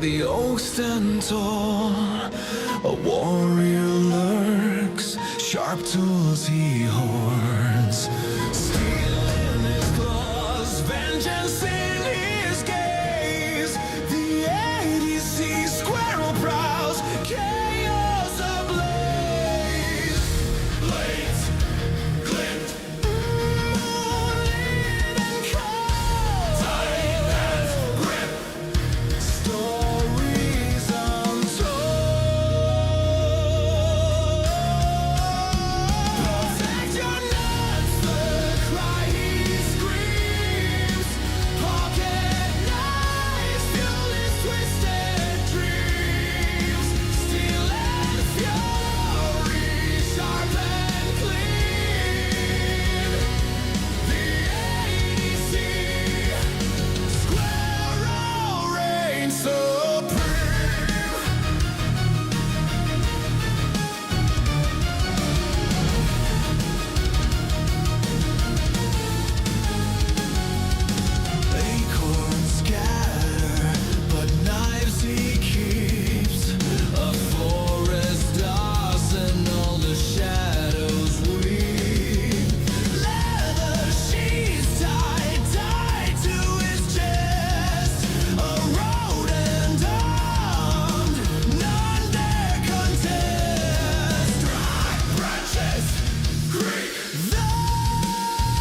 the oaks stand tall, a warrior lurks, sharp tools he hoards. Steel in his claws, vengeance in his gaze. The EDC Squirrel prowls, chaos ablaze. Blades glint, moonlit and cold, tight and grip, stories untold. Protect your nuts, the cry he screams. Pocket knives fuel his twisted dreams. Steel and fury, sharp and clean. The EDC Squirrel reigns supreme. Acorns scatter, but knives he keeps. A forest arsenal, the shadows weep. Leather sheaths tied to his chest. A rodent armed, none dare contest. Dry branches creak, the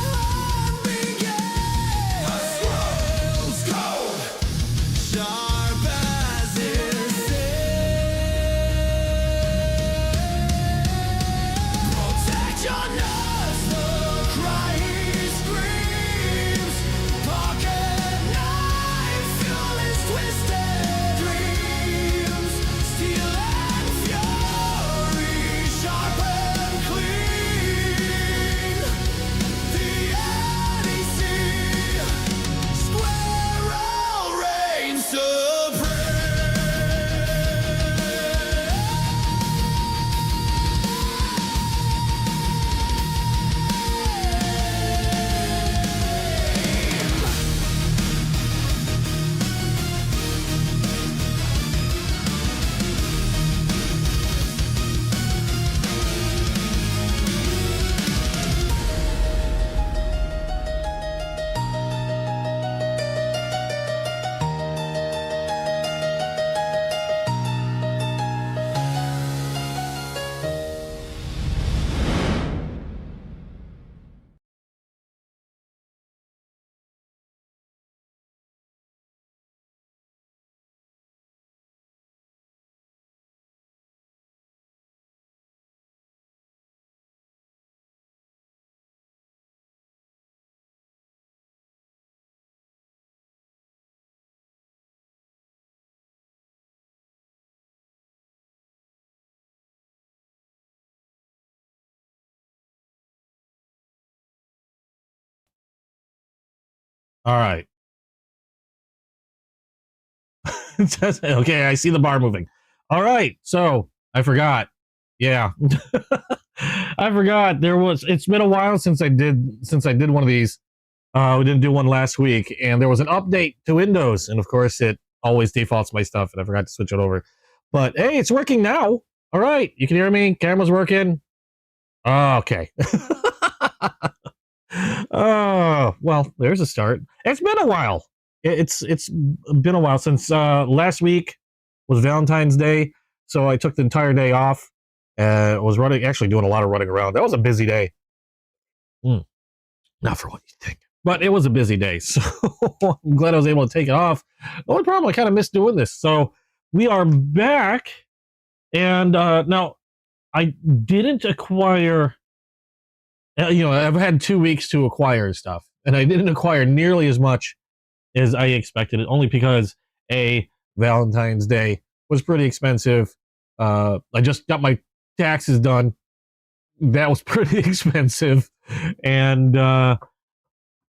hunt begins. A squirrel's code, sharp as his protect your nuts, the cry he screams. Pocket knife fuel his twisted dreams. Steel and fury, sharp and clean. The EDC Squirrel reigns supreme. All right. Okay, I see the bar moving. All right, so I forgot. Yeah, I forgot. It's been a while since I did one of these. We didn't do one last week, and there was an update to Windows, and of course, it always defaults my stuff, and I forgot to switch it over. But hey, it's working now. All right, you can hear me. Camera's working. Okay. Oh, well, there's a start. It's been a while. It's been a while since last week was Valentine's Day, so I took the entire day off. Was actually doing a lot of running around. That was a busy day. Not for what you think, but it was a busy day. So I'm glad I was able to take it off. The only problem, I kind of missed doing this. So we are back, and now I didn't acquire. I've had 2 weeks to acquire stuff, and I didn't acquire nearly as much as I expected, only because Valentine's Day was pretty expensive. I just got my taxes done. That was pretty expensive. And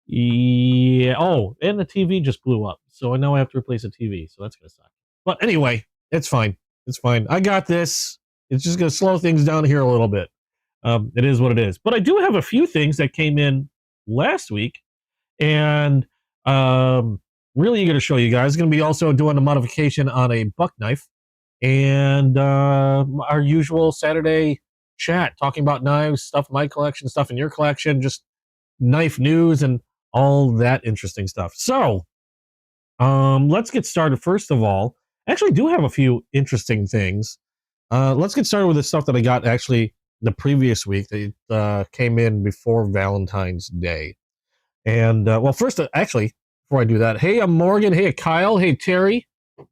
yeah, oh, and the TV just blew up. So I know I have to replace a TV, so that's gonna suck. But anyway, it's fine. It's fine. I got this. It's just gonna slow things down here a little bit. It is what it is. But I do have a few things that came in last week, and really eager to show you guys. Going to be also doing a modification on a buck knife and our usual Saturday chat, talking about knives, stuff in my collection, stuff in your collection, just knife news and all that interesting stuff. So let's get started. First of all, I actually do have a few interesting things. Let's get started with the stuff that I got actually the previous week that came in before Valentine's Day. And well, first, actually, before I do that, hey, I'm Morgan. Hey, Kyle. Hey, Terry.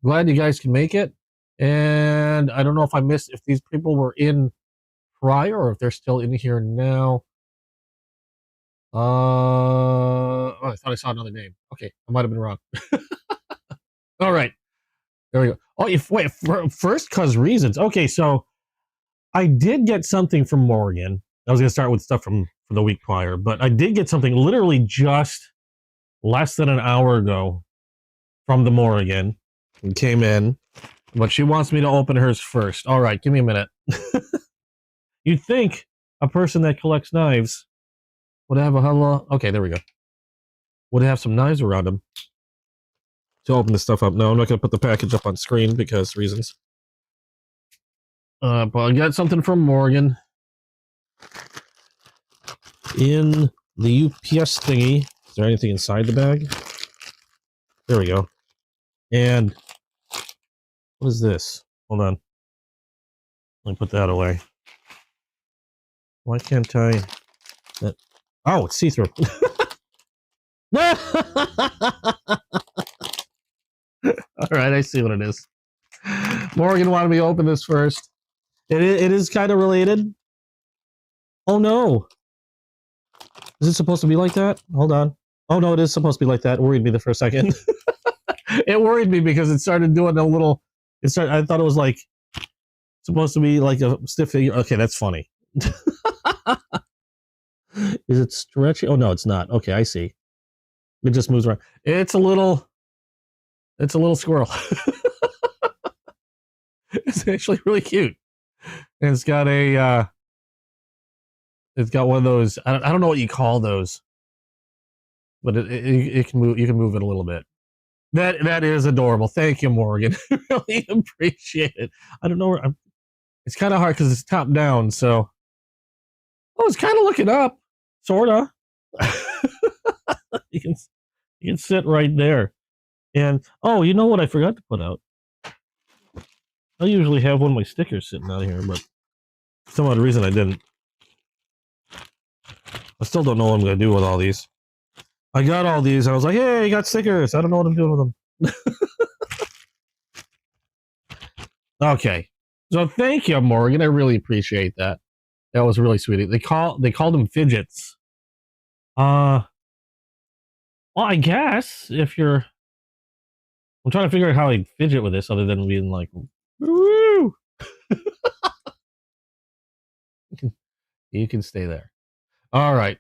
Glad you guys can make it. And I don't know if I missed if these people were in prior or if they're still in here now. Oh, I thought I saw another name. Okay, I might have been wrong. All right, there we go. Oh, wait, first cause reasons. Okay, so I did get something from Morgan. I was going to start with stuff from the week prior, but I did get something literally just less than an hour ago from the Morgan. It came in, but she wants me to open hers first. All right, give me a minute. You'd think a person that collects knives would have a hello. Okay, there we go. Would have some knives around him to open this stuff up. No, I'm not going to put the package up on screen because reasons. But I got something from Morgan in the UPS thingy. Is there anything inside the bag? There we go. And what is this? Hold on. Let me put that away. Why can't I? Oh, it's see-through. All right, I see what it is. Morgan wanted me to open this first. It is kind of related. Oh no. Is it supposed to be like that? Hold on. Oh no, it is supposed to be like that. It worried me there for a second. It worried me because it started doing a little. I thought it was like supposed to be like a stiff figure. Okay, that's funny. Is it stretchy? Oh no, it's not. Okay, I see. It just moves around. It's a little squirrel. It's actually really cute. And it's got a it's got one of those, I don't know what you call those, but it can move. You can move it a little bit. That is adorable. Thank you, Morgan. Really appreciate it. I don't know where it's kind of hard because it's top down. So, oh, it's kind of looking up, sorta. you can sit right there. And oh, you know what I forgot to put out? I usually have one of my stickers sitting out here, but for some odd reason I didn't. I still don't know what I'm going to do with all these. I got all these. I was like, hey, I got stickers. I don't know what I'm doing with them. Okay. So thank you, Morgan. I really appreciate that. That was really sweet. They called them fidgets. Well, I guess if you're... I'm trying to figure out how I fidget with this other than being like, woo! You can stay there. All right.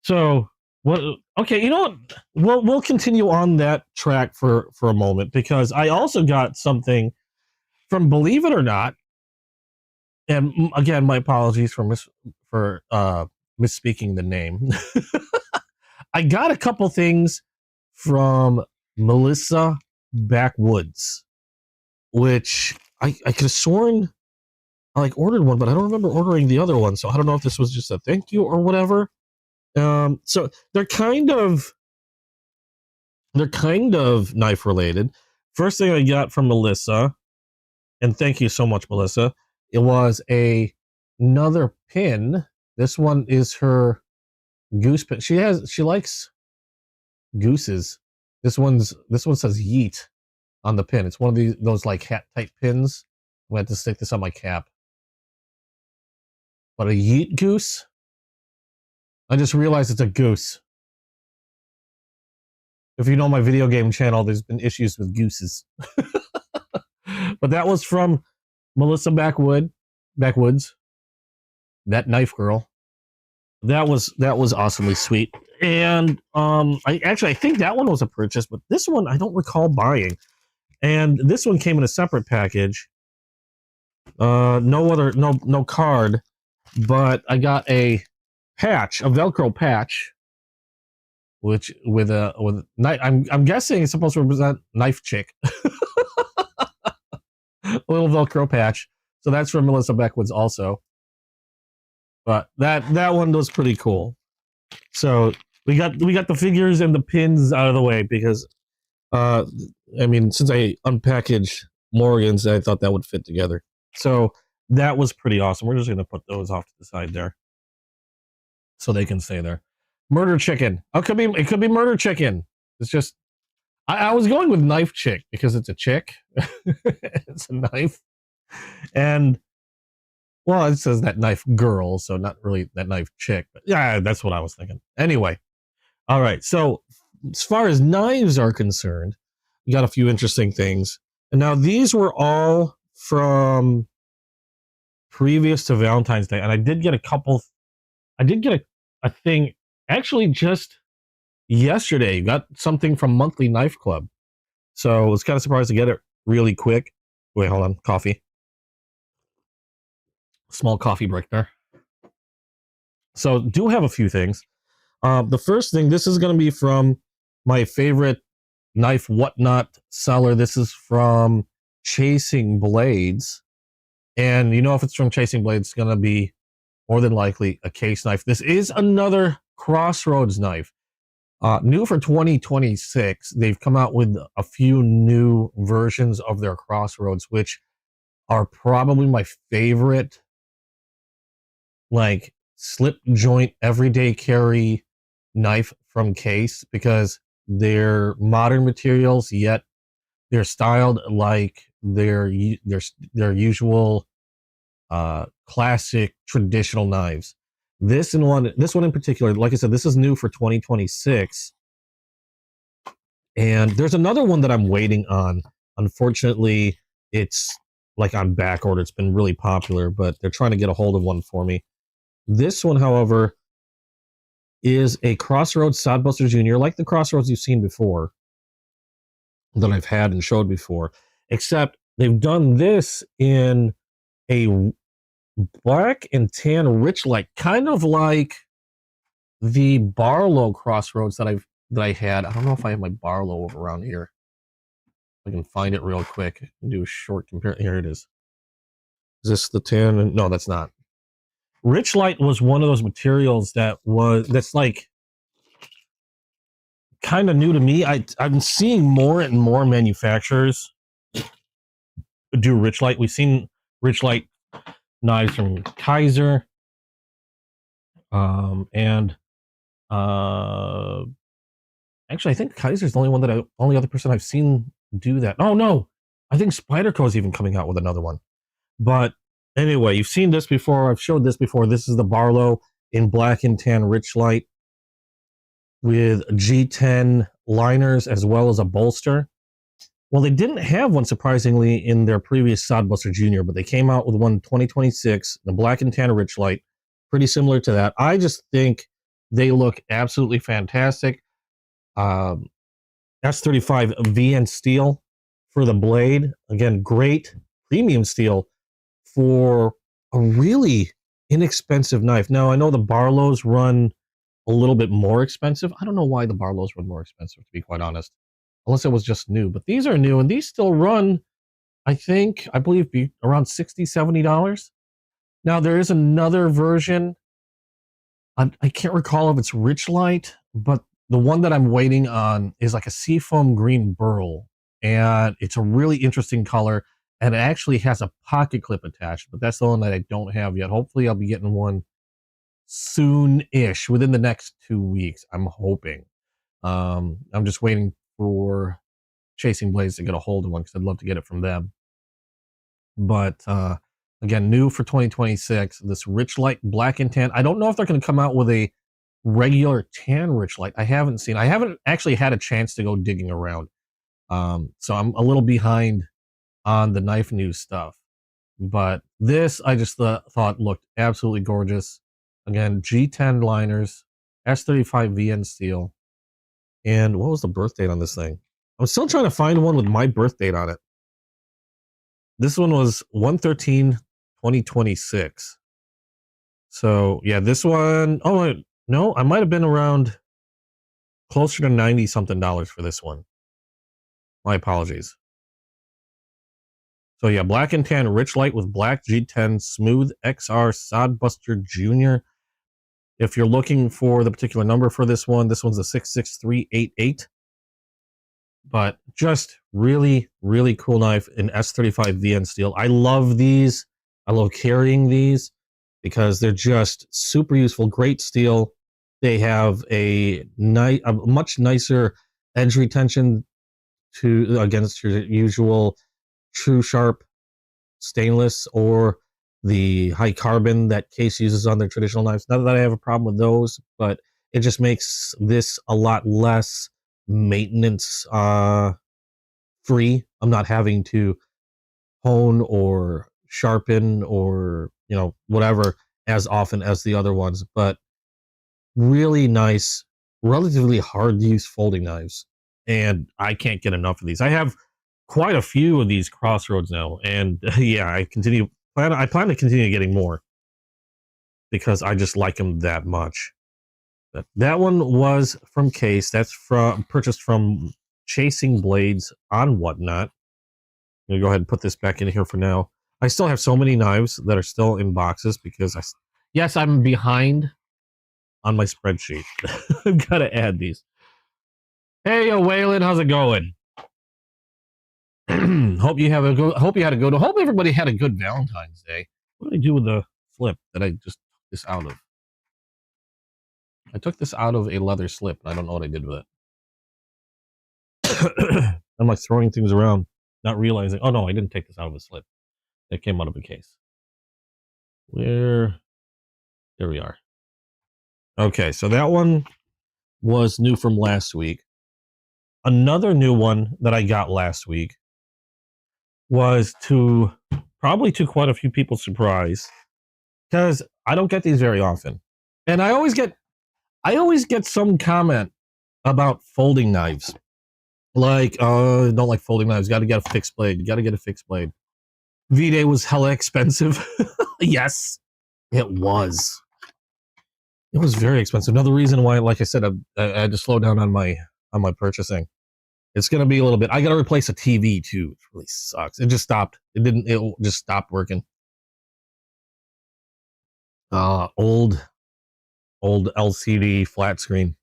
So what? Okay, you know what? We'll continue on that track for a moment because I also got something from, believe it or not, and again, my apologies for misspeaking the name. I got a couple things from Melissa Backwoods, which I could have sworn I like ordered one, but I don't remember ordering the other one. So I don't know if this was just a thank you or whatever. So they're kind of knife related. First thing I got from Melissa, and thank you so much, Melissa. It was another pin. This one is her goose pin. She likes gooses. This one says yeet on the pin. It's one of those like hat type pins. I'm going to have to stick this on my cap. But a yeet goose? I just realized it's a goose. If you know my video game channel, there's been issues with gooses. But that was from Melissa Backwoods, that knife girl. That was awesomely sweet. And I think that one was a purchase, but this one I don't recall buying. And this one came in a separate package. No card, but I got a patch, a Velcro patch which with knife. I'm guessing it's supposed to represent knife chick. A little Velcro patch. So that's from Melissa Beckwoods also. But that one was pretty cool. So we got the figures and the pins out of the way because I mean, since I unpackaged Morgan's, I thought that would fit together. So that was pretty awesome. We're just gonna put those off to the side there, so they can stay there. Murder chicken. Oh, it could be murder chicken. It's just I was going with knife chick because it's a chick. It's a knife, and well, it says that knife girl, so not really that knife chick. But yeah, that's what I was thinking. Anyway, all right. So as far as knives are concerned, we got a few interesting things. And now these were all from previous to Valentine's Day. And I did get a thing actually just yesterday. Got something from Monthly Knife Club. So I was kind of surprised to get it really quick. Wait, hold on. Coffee. Small coffee break there. So do have a few things. The first thing, this is going to be from my favorite knife whatnot seller. This is from Chasing Blades. And you know, if it's from Chasing Blades, it's going to be more than likely a case knife. This is another Crossroads knife. New for 2026. They've come out with a few new versions of their Crossroads, which are probably my favorite, like, slip joint everyday carry knife from Case, because they're modern materials, yet they're styled like their usual classic traditional knives. This one in particular, like I said, this is new for 2026. And there's another one that I'm waiting on. Unfortunately, it's like on back order. It's been really popular, but they're trying to get a hold of one for me. This one, however, is a Crossroads Sodbuster Jr., like the Crossroads you've seen before, that I've had and showed before, except they've done this in a black and tan rich light, kind of like the Barlow Crossroads that I had. I don't know if I have my Barlow over around here. I can find it real quick and do a short compare. Here it is. Is this the tan? No, that's not. Rich light was one of those materials that's like kind of new to me. I'm seeing more and more manufacturers do rich light. We've seen rich light knives from Kaiser, and actually, I think Kaiser's the only other person I've seen do that. Oh no, I think Spyderco is even coming out with another one. But anyway, you've seen this before. I've showed this before. This is the Barlow in black and tan rich light with G10 liners as well as a bolster. Well, they didn't have one, surprisingly, in their previous Sodbuster Jr., but they came out with one 2026, the black and tan rich light, pretty similar to that. I just think they look absolutely fantastic. S35 VN steel for the blade. Again, great premium steel for a really inexpensive knife. Now, I know the Barlows run a little bit more expensive. I don't know why the Barlows run more expensive, to be quite honest, unless it was just new. But these are new, and these still run, I believe, be around $60, $70. Now, there is another version. I can't recall if it's rich light, but the one that I'm waiting on is like a seafoam green burl, and it's a really interesting color, and it actually has a pocket clip attached, but that's the one that I don't have yet. Hopefully I'll be getting one soon-ish, within the next 2 weeks, I'm hoping. I'm just waiting for Chasing Blades to get a hold of one, because I'd love to get it from them. But again, new for 2026, this rich light black and tan. I don't know if they're going to come out with a regular tan rich light. I haven't actually had a chance to go digging around. So I'm a little behind on the knife news stuff. But this, I just thought looked absolutely gorgeous. Again, G10 liners, S35 VN steel. And what was the birth date on this thing? I'm still trying to find one with my birth date on it. This one was 1/13/2026. So yeah, this one, oh no, I might have been around closer to 90 something dollars for this one. My apologies. So yeah, black and tan, rich light with black G10, smooth XR Sodbuster Junior. If you're looking for the particular number for this one's a 66388. But just really, really cool knife in S35 VN steel. I love these. I love carrying these because they're just super useful. Great steel. They have a much nicer edge retention against your usual true sharp stainless or the high carbon that Case uses on their traditional knives. Not that I have a problem with those, but it just makes this a lot less maintenance free. I'm not having to hone or sharpen or whatever as often as the other ones, but really nice, relatively hard to use folding knives, and I can't get enough of these. I have quite a few of these Crossroads now, and yeah, I plan to continue getting more because I just like them that much. But that one was from Case. That's purchased from Chasing Blades on Whatnot. I'm gonna go ahead and put this back in here for now. I still have so many knives that are still in boxes because yes, I'm behind on my spreadsheet. I've got to add these. Hey, Waylon, how's it going? Hope everybody had a good Valentine's Day. What did I do with the slip that I just took this out of? I took this out of a leather slip, and I don't know what I did with it. I'm like throwing things around, not realizing. Oh no, I didn't take this out of a slip. It came out of a case. There we are. Okay, so that one was new from last week. Another new one that I got last week was probably to quite a few people's surprise, because I don't get these very often. And I always get some comment about folding knives. Like, don't like folding knives, gotta get a fixed blade, V-Day was hella expensive. Yes, it was. It was very expensive. Another reason why, like I said, I had to slow down on my purchasing. It's gonna be a little bit. I gotta replace a TV too. It really sucks. It just stopped. It just stopped working. Old LCD flat screen.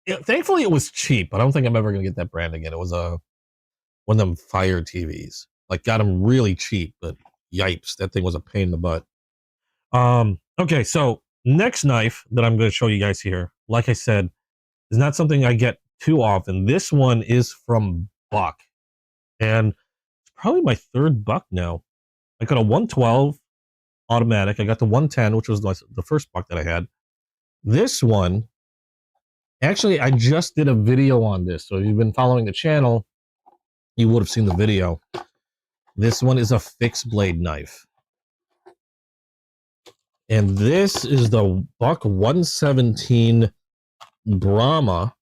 Thankfully, it was cheap. I don't think I'm ever gonna get that brand again. It was one of them Fire TVs. Like, got them really cheap, but yipes, that thing was a pain in the butt. Okay, so next knife that I'm going to show you guys here, like I said, is not something I get too often. This one is from Buck, and it's probably my third Buck now. I got a 112 automatic. I got the 110, which was the first Buck that I had. This one, actually, I just did a video on this. So if you've been following the channel, you would have seen the video. This one is a fixed blade knife. And this is the Buck 117 Brahma.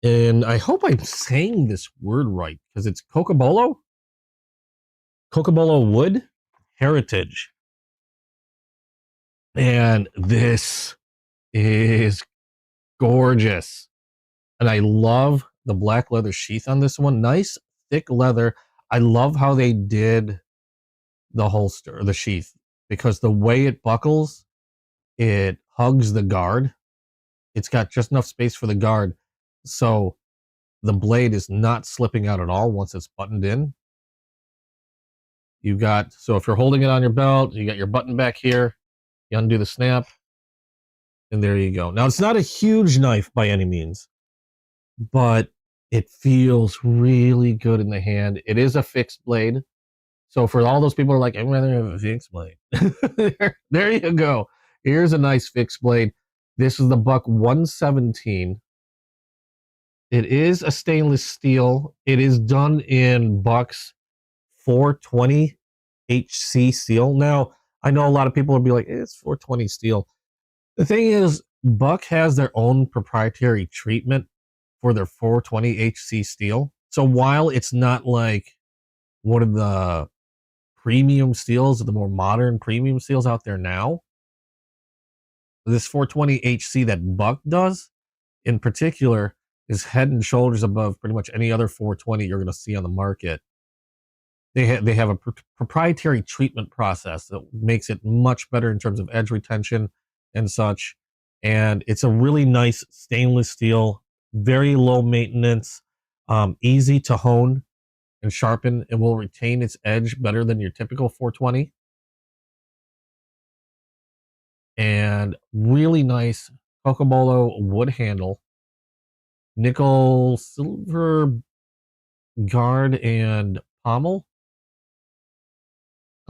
And I hope I'm saying this word right, because it's Cocobolo Wood Heritage. And this is gorgeous. And I love the black leather sheath on this one. Nice, thick leather. I love how they did the holster, or the sheath, because the way it buckles, it hugs the guard. It's got just enough space for the guard, so the blade is not slipping out at all once it's buttoned in. So if you're holding it on your belt, you got your button back here, you undo the snap, and there you go. Now, it's not a huge knife by any means, but it feels really good in the hand. It is a fixed blade. So for all those people who are like, I'd rather have a fixed blade. there you go. Here's a nice fixed blade. This is the Buck 117. It is a stainless steel. It is done in Buck's 420 HC steel. Now, I know a lot of people will be like, it's 420 steel. The thing is, Buck has their own proprietary treatment for their 420 HC steel. So while it's not like one of the premium steels, the more modern premium steels out there now, this 420 HC that Buck does in particular is head and shoulders above pretty much any other 420 you're going to see on the market. They have a proprietary treatment process that makes it much better in terms of edge retention and such. And it's a really nice stainless steel, very low maintenance, easy to hone and sharpen, and will retain its edge better than your typical 420. And really nice Cocobolo wood handle, nickel silver guard and pommel.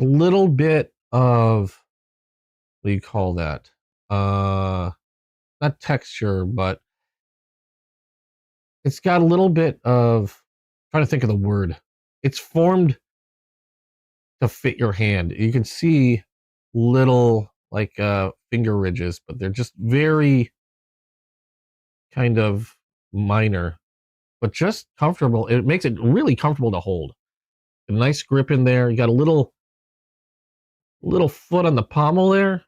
A little bit of, what do you call that? Not texture, but it's got a little bit of, I'm trying to think of the word. It's formed to fit your hand. You can see little like finger ridges, but they're just very kind of minor, but just comfortable. It makes it really comfortable to hold. A nice grip in there. You got a little foot on the pommel there.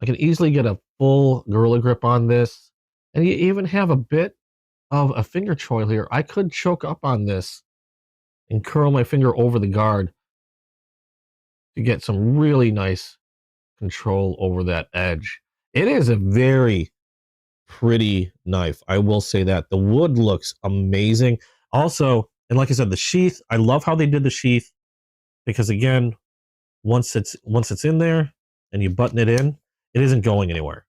I can easily get a full gorilla grip on this. And you even have a bit of a finger choil here. I could choke up on this and curl my finger over the guard to get some really nice control over that edge. It is a very pretty knife. I will say that. The wood looks amazing. Also, and like I said, the sheath, I love how they did the sheath, because again, once it's in there and you button it in, it isn't going anywhere.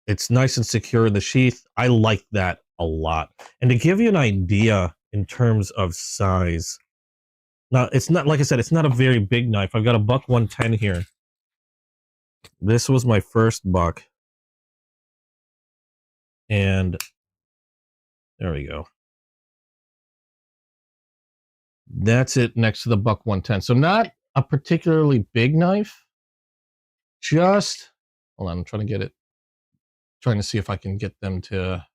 It's nice and secure in the sheath. I like that a lot. And to give you an idea in terms of size, now it's not, like I said, it's not a very big knife. I've got a buck 110 here. This was my first buck. And there we go. That's it next to the buck 110. So not a particularly big knife. Just, hold on, I'm trying to get it. Trying to see if I can get them to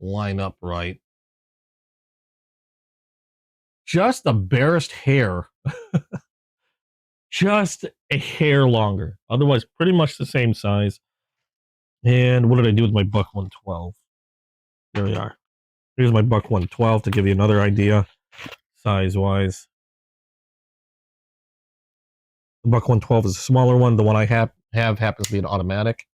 line up right. Just the barest hair. Just a hair longer. Otherwise, pretty much the same size. And what did I do with my buck 112? There we are. Here's my buck 112 to give you another idea, size-wise. The buck 112 is a smaller one. The one I have happens to be an automatic.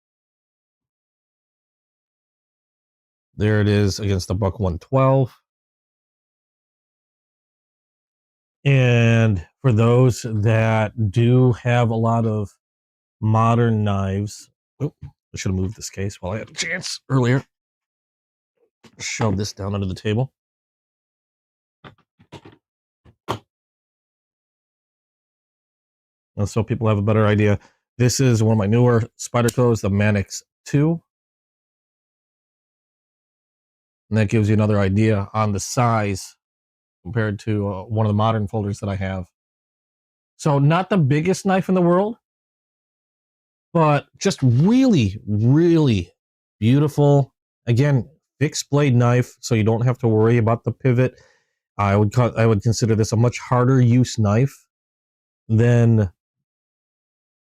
There it is against the buck 112. And for those that do have a lot of modern knives, oh, I should have moved this case while I had a chance earlier. Shove this down under the table. And so people have a better idea. This is one of my newer Spydercos, the Manix 2. And that gives you another idea on the size compared to one of the modern folders that I have. So not the biggest knife in the world, but just really, really beautiful. Again, fixed blade knife, so you don't have to worry about the pivot. I would consider this a much harder use knife than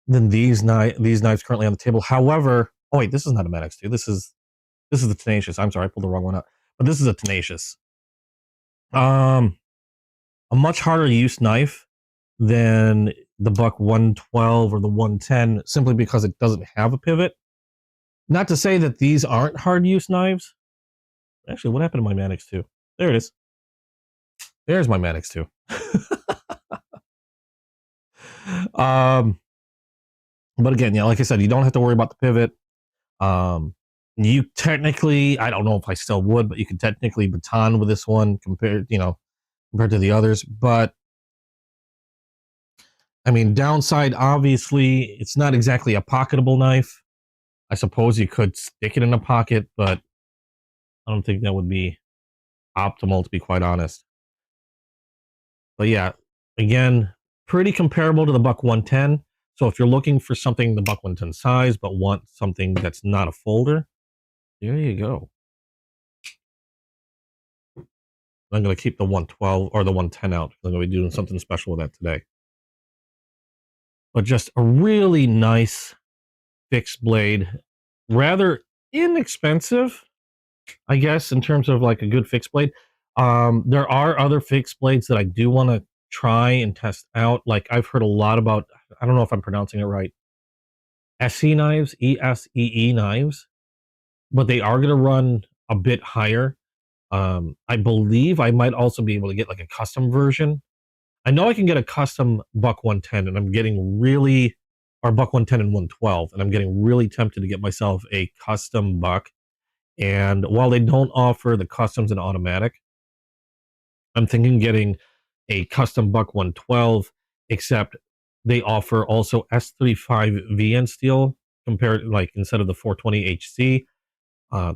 these knives currently on the table. However, oh wait, this is not a Manix 2. This is the Tenacious. I'm sorry, I pulled the wrong one out. But this is a Tenacious. A much harder use knife than the buck 112 or the 110, simply because it doesn't have a pivot. Not to say that these aren't hard use knives. Actually, what happened to my Manix 2? There it is. There's my Manix 2. But again, yeah, like I said, you don't have to worry about the pivot. You technically, I don't know if I still would, but you could technically baton with this one compared to the others. But I mean, downside, obviously, it's not exactly a pocketable knife. I suppose you could stick it in a pocket, but I don't think that would be optimal, to be quite honest. But yeah, again, pretty comparable to the buck 110. So if you're looking for something the buck 110 size, but want something that's not a folder, there you go. I'm going to keep the 112 or the 110 out. I'm going to be doing something special with that today. but just a really nice fixed blade, rather inexpensive, I guess, in terms of like a good fixed blade. There are other fixed blades that I do want to try and test out. Like I've heard a lot about, I don't know if I'm pronouncing it right, SE knives, ESEE knives, but they are going to run a bit higher. I believe I might also be able to get like a custom version. I know I can get a custom Buck 110, and I'm getting really, or Buck 110 and 112, and I'm getting really tempted to get myself a custom Buck. And while they don't offer the customs and automatic, I'm thinking getting a custom Buck 112, except they offer also S35 VN steel compared, like instead of the 420 HC.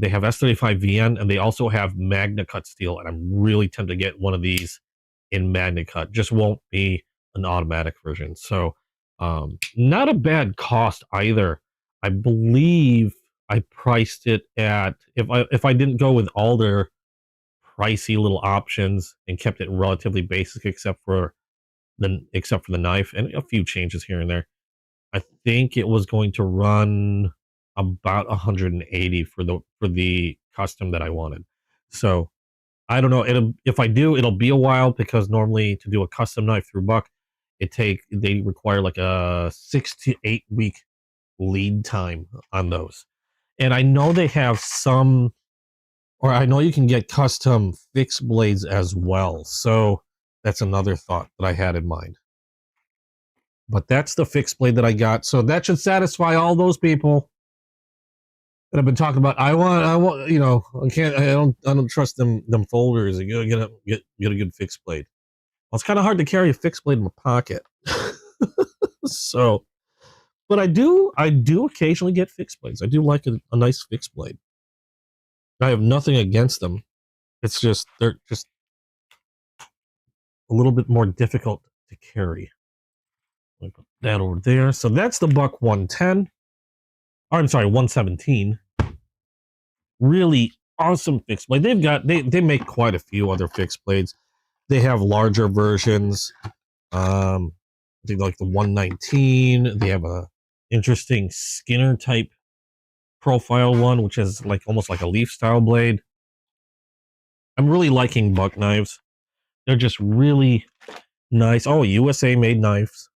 They have S35 VN, and they also have Magna Cut steel, and I'm really tempted to get one of these in Magna Cut. Just won't be an automatic version. So not a bad cost either. I believe I priced it at, if I didn't go with all their pricey little options and kept it relatively basic except for the knife and a few changes here and there, I think it was going to run about 180 for the custom that I wanted. So I don't know. If I do, it'll be a while, because normally to do a custom knife through Buck, they require like a 6 to 8 week lead time on those. And I know they have some, or I know you can get custom fixed blades as well. So that's another thought that I had in mind. But that's the fixed blade that I got. So that should satisfy all those people that I've been talking about. I want, I don't trust them folders. I gotta get a good fixed blade. Well, it's kind of hard to carry a fixed blade in my pocket. So, but I do occasionally get fixed blades. I do like a nice fixed blade. I have nothing against them. It's just, they're just a little bit more difficult to carry. Let me put that over there. So that's the Buck 110. Or, I'm sorry, 117. Really awesome fixed blade. They make quite a few other fixed blades. They have larger versions. I think like the 119. They have a interesting Skinner type profile one, which is like almost like a leaf style blade. I'm really liking Buck knives. They're just really nice. Oh, USA made knives.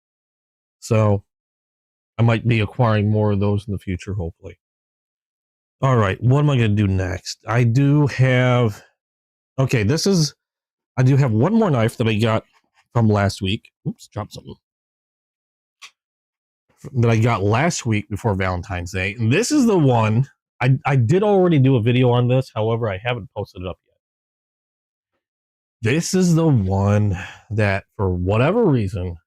So I might be acquiring more of those in the future, hopefully. All right, what am I going to do next? I do have one more knife that I got from last week. Oops, dropped something. That I got last week before Valentine's Day. And this is the one, I did already do a video on this. However, I haven't posted it up yet. This is the one that, for whatever reason,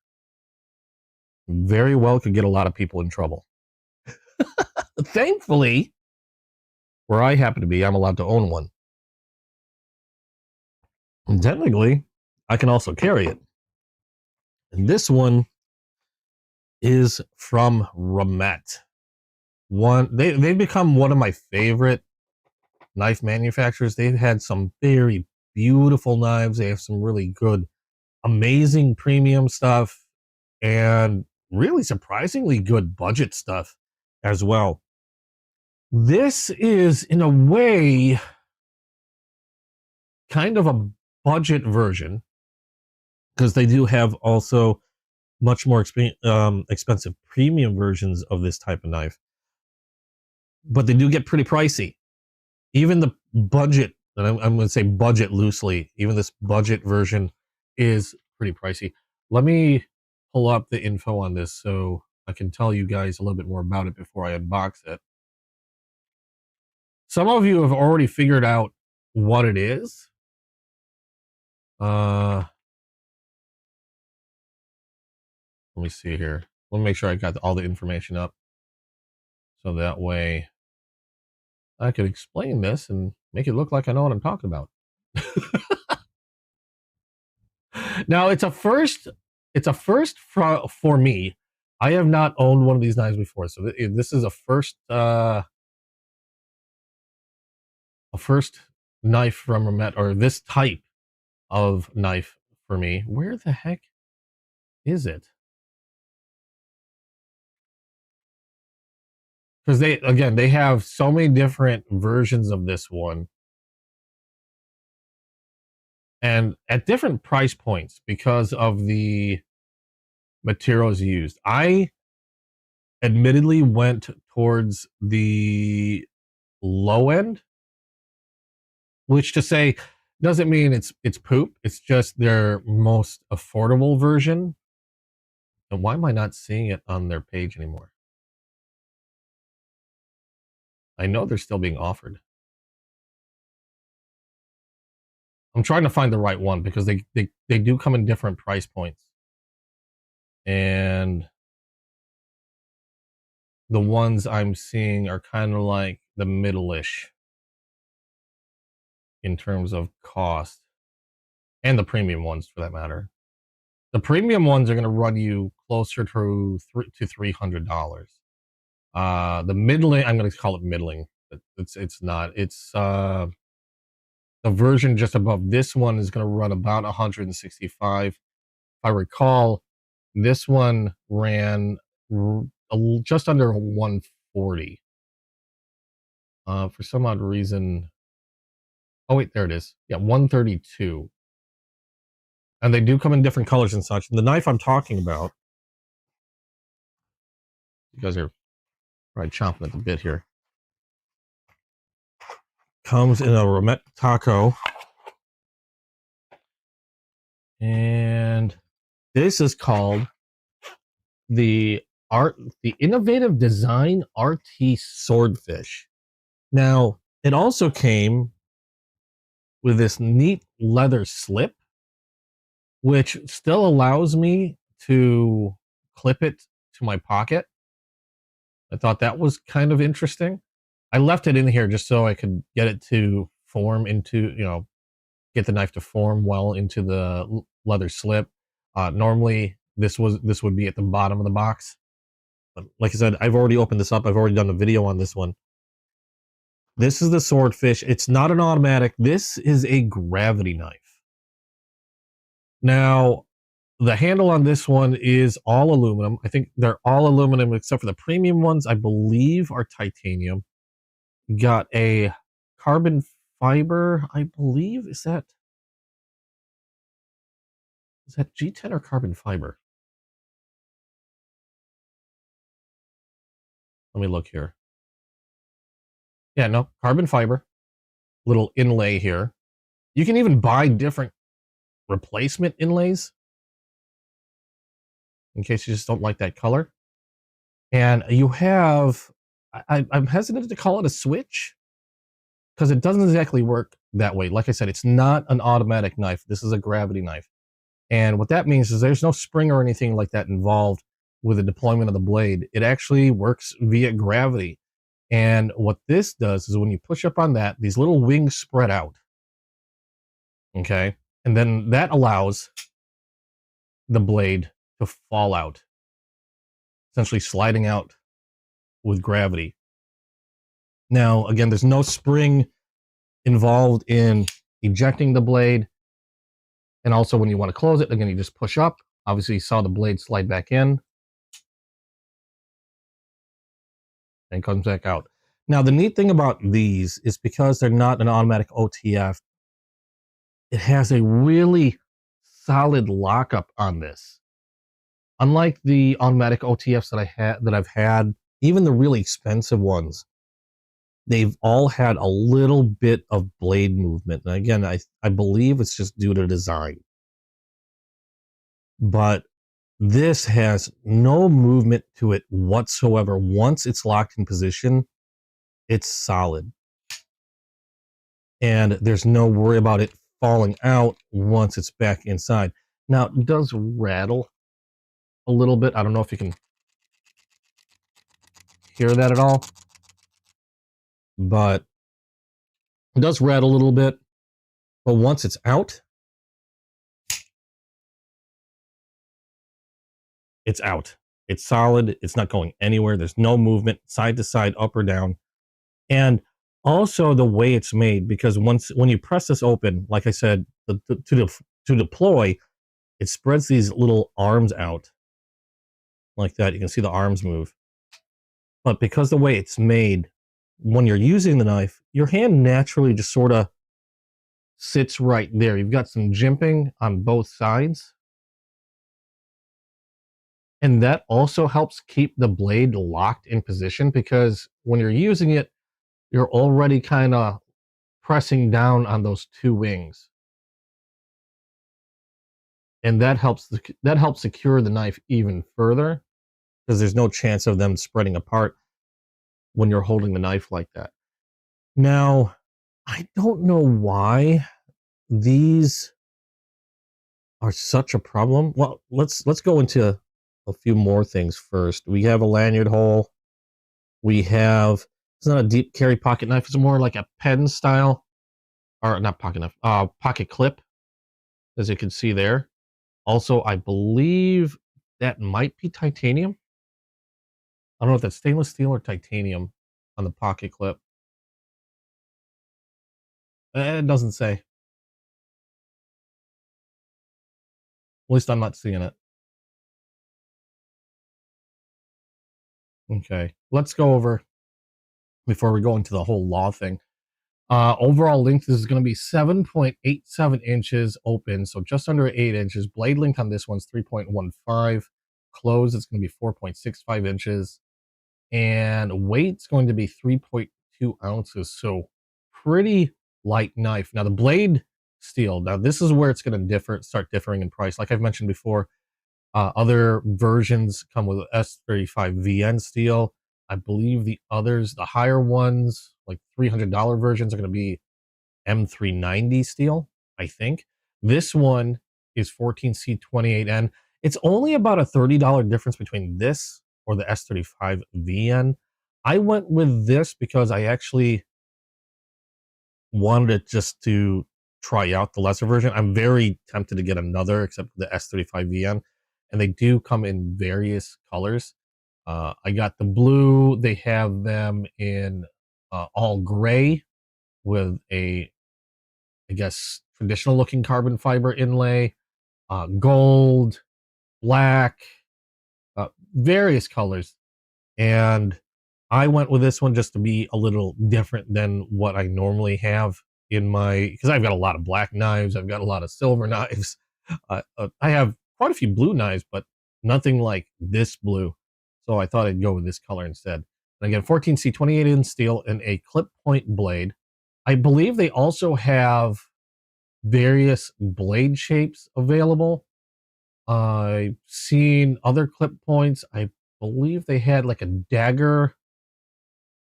very well could get a lot of people in trouble. Thankfully, where I happen to be, I'm allowed to own one. And technically, I can also carry it. And this one is from Ramet. They've become one of my favorite knife manufacturers. They've had some very beautiful knives. They have some really good, amazing premium stuff, and really surprisingly good budget stuff as well. This is, in a way, kind of a budget version, because they do have also much more expensive premium versions of this type of knife, but they do get pretty pricey. Even the budget, and I'm going to say budget loosely, even this budget version is pretty pricey. Let me pull up the info on this so I can tell you guys a little bit more about it before I unbox it. Some of you have already figured out what it is. Let me see here. Let me make sure I got all the information up, so that way I can explain this and make it look like I know what I'm talking about. Now, it's a first for me. I have not owned one of these knives before, so this is a first knife from Ramet, or this type of knife for me. Where the heck is it? because they have so many different versions of this one, and at different price points because of the materials used. I admittedly went towards the low end, which to say doesn't mean it's poop. It's just their most affordable version. And why am I not seeing it on their page anymore? I know they're still being offered. I'm trying to find the right one because they do come in different price points. And the ones I'm seeing are kind of like the middle-ish in terms of cost. And the premium ones for that matter. The premium ones are going to run you closer to $300. The middling, I'm going to call it middling. It's not. It's the version just above this one is going to run about 165. If I recall, this one ran just under 140. For some odd reason, oh wait, there it is. Yeah, 132. And they do come in different colors and such. And the knife I'm talking about, you guys are probably chomping at the bit here, comes in a Romet taco. And this is called the Innovative Design RT Swordfish. Now, it also came with this neat leather slip, which still allows me to clip it to my pocket. I thought that was kind of interesting. I left it in here just so I could get it to form into, get the knife to form well into the leather slip. Normally, this would be at the bottom of the box. But like I said, I've already opened this up. I've already done a video on this one. This is the Swordfish. It's not an automatic. This is a gravity knife. Now, the handle on this one is all aluminum. I think they're all aluminum except for the premium ones, I believe, are titanium. Got a carbon fiber, I believe. Is that G10 or carbon fiber? Let me look here. Yeah, no, carbon fiber. Little inlay here. You can even buy different replacement inlays in case you just don't like that color. And you have, I'm hesitant to call it a switch because it doesn't exactly work that way. Like I said, it's not an automatic knife. This is a gravity knife. And what that means is there's no spring or anything like that involved with the deployment of the blade. It actually works via gravity. And what this does is when you push up on that, these little wings spread out. Okay. And then that allows the blade to fall out, essentially sliding out with gravity. Now, again, there's no spring involved in ejecting the blade. And also when you want to close it, again, you just push up. Obviously, you saw the blade slide back in and comes back out. Now, the neat thing about these is because they're not an automatic OTF, it has a really solid lockup on this. Unlike the automatic OTFs that I've had, even the really expensive ones, they've all had a little bit of blade movement. And again, I believe it's just due to design. But this has no movement to it whatsoever. Once it's locked in position, it's solid. And there's no worry about it falling out once it's back inside. Now, it does rattle a little bit. I don't know if you can hear that at all, but it does rattle a little bit. But once it's out, it's out. It's solid. It's not going anywhere. There's no movement side to side, up or down. And also the way it's made, because when you press this open, like I said, to deploy, it spreads these little arms out like that. You can see the arms move. but because the way it's made, when you're using the knife, your hand naturally just sort of sits right there. You've got some jimping on both sides. And that also helps keep the blade locked in position, because when you're using it, you're already kind of pressing down on those two wings. And that helps secure the knife even further, because there's no chance of them spreading apart when you're holding the knife like that. Now, I don't know why these are such a problem. Well, let's go into a few more things first. We have a lanyard hole. We have, it's not a deep carry pocket knife. It's more like a pen style, or not pocket knife, pocket clip, as you can see there. Also, I believe that might be titanium. I don't know if that's stainless steel or titanium on the pocket clip. It doesn't say. At least I'm not seeing it. Okay, let's go over, before we go into the whole law thing. Overall length is going to be 7.87 inches open, so just under 8 inches. Blade length on this one's 3.15. Closed, it's going to be 4.65 inches. And weight's going to be 3.2 ounces, so pretty light knife. Now the blade steel, now this is where it's going to start differing in price. Like I've mentioned before, other versions come with S35VN steel. I believe the higher ones, like $300 versions, are going to be M390 steel, I think. This one is 14C28N. It's only about a $30 difference between this or the S35VN. I went with this because I actually wanted it just to try out the lesser version. I'm very tempted to get another, except for the S35VN, and they do come in various colors. I got the blue. They have them in all gray with a, I guess, traditional looking carbon fiber inlay, gold, black, various colors. And I went with this one just to be a little different than what I normally have in my, because I've got a lot of black knives, I've got a lot of silver knives. I have quite a few blue knives, but nothing like this blue. So I thought I'd go with this color instead. And again, 14C28N steel and a clip point blade. I believe they also have various blade shapes available. I've seen other clip points. I believe they had like a dagger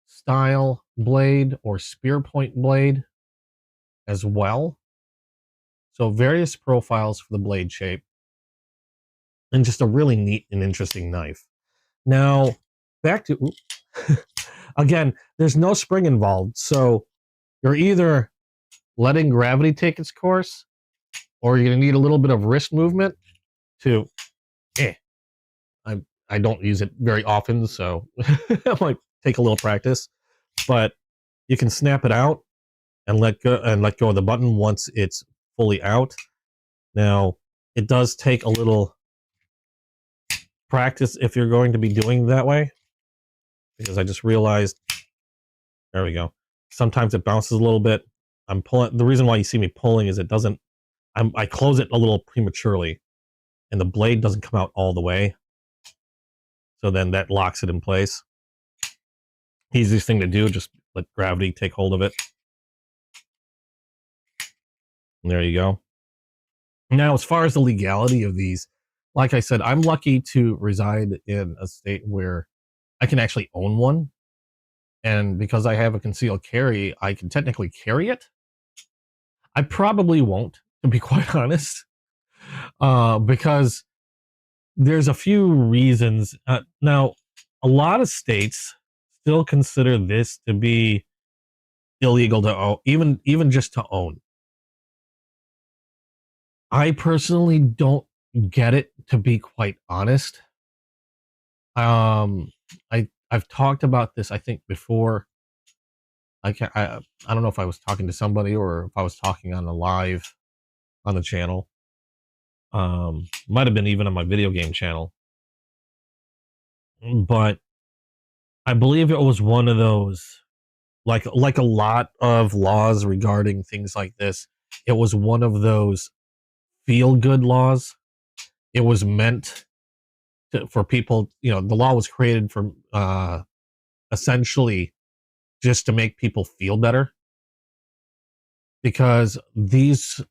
style blade or spear point blade as well. So various profiles for the blade shape, and just a really neat and interesting knife. Now, back to, again, there's no spring involved. So you're either letting gravity take its course, or you're going to need a little bit of wrist movement to, I don't use it very often, so it might take a little practice, but you can snap it out and let go of the button once it's fully out. Now, it does take a little practice if you're going to be doing that way, because I just realized, there we go. Sometimes it bounces a little bit. I'm pulling. The reason why you see me pulling is it doesn't, I close it a little prematurely, and the blade doesn't come out all the way. So then that locks it in place. Easiest thing to do, just let gravity take hold of it. And there you go. Now, as far as the legality of these, like I said, I'm lucky to reside in a state where I can actually own one. And because I have a concealed carry, I can technically carry it. I probably won't, to be quite honest, because there's a few reasons. Now, a lot of states still consider this to be illegal to own, even just to own. I personally don't get it, to be quite honest. I've talked about this, I think, before. I don't know if I was talking to somebody or if I was talking on the live on the channel. Might have been even on my video game channel. But I believe it was one of those, like a lot of laws regarding things like this. It was one of those feel good laws. It was meant for people. The law was created for essentially just to make people feel better. Because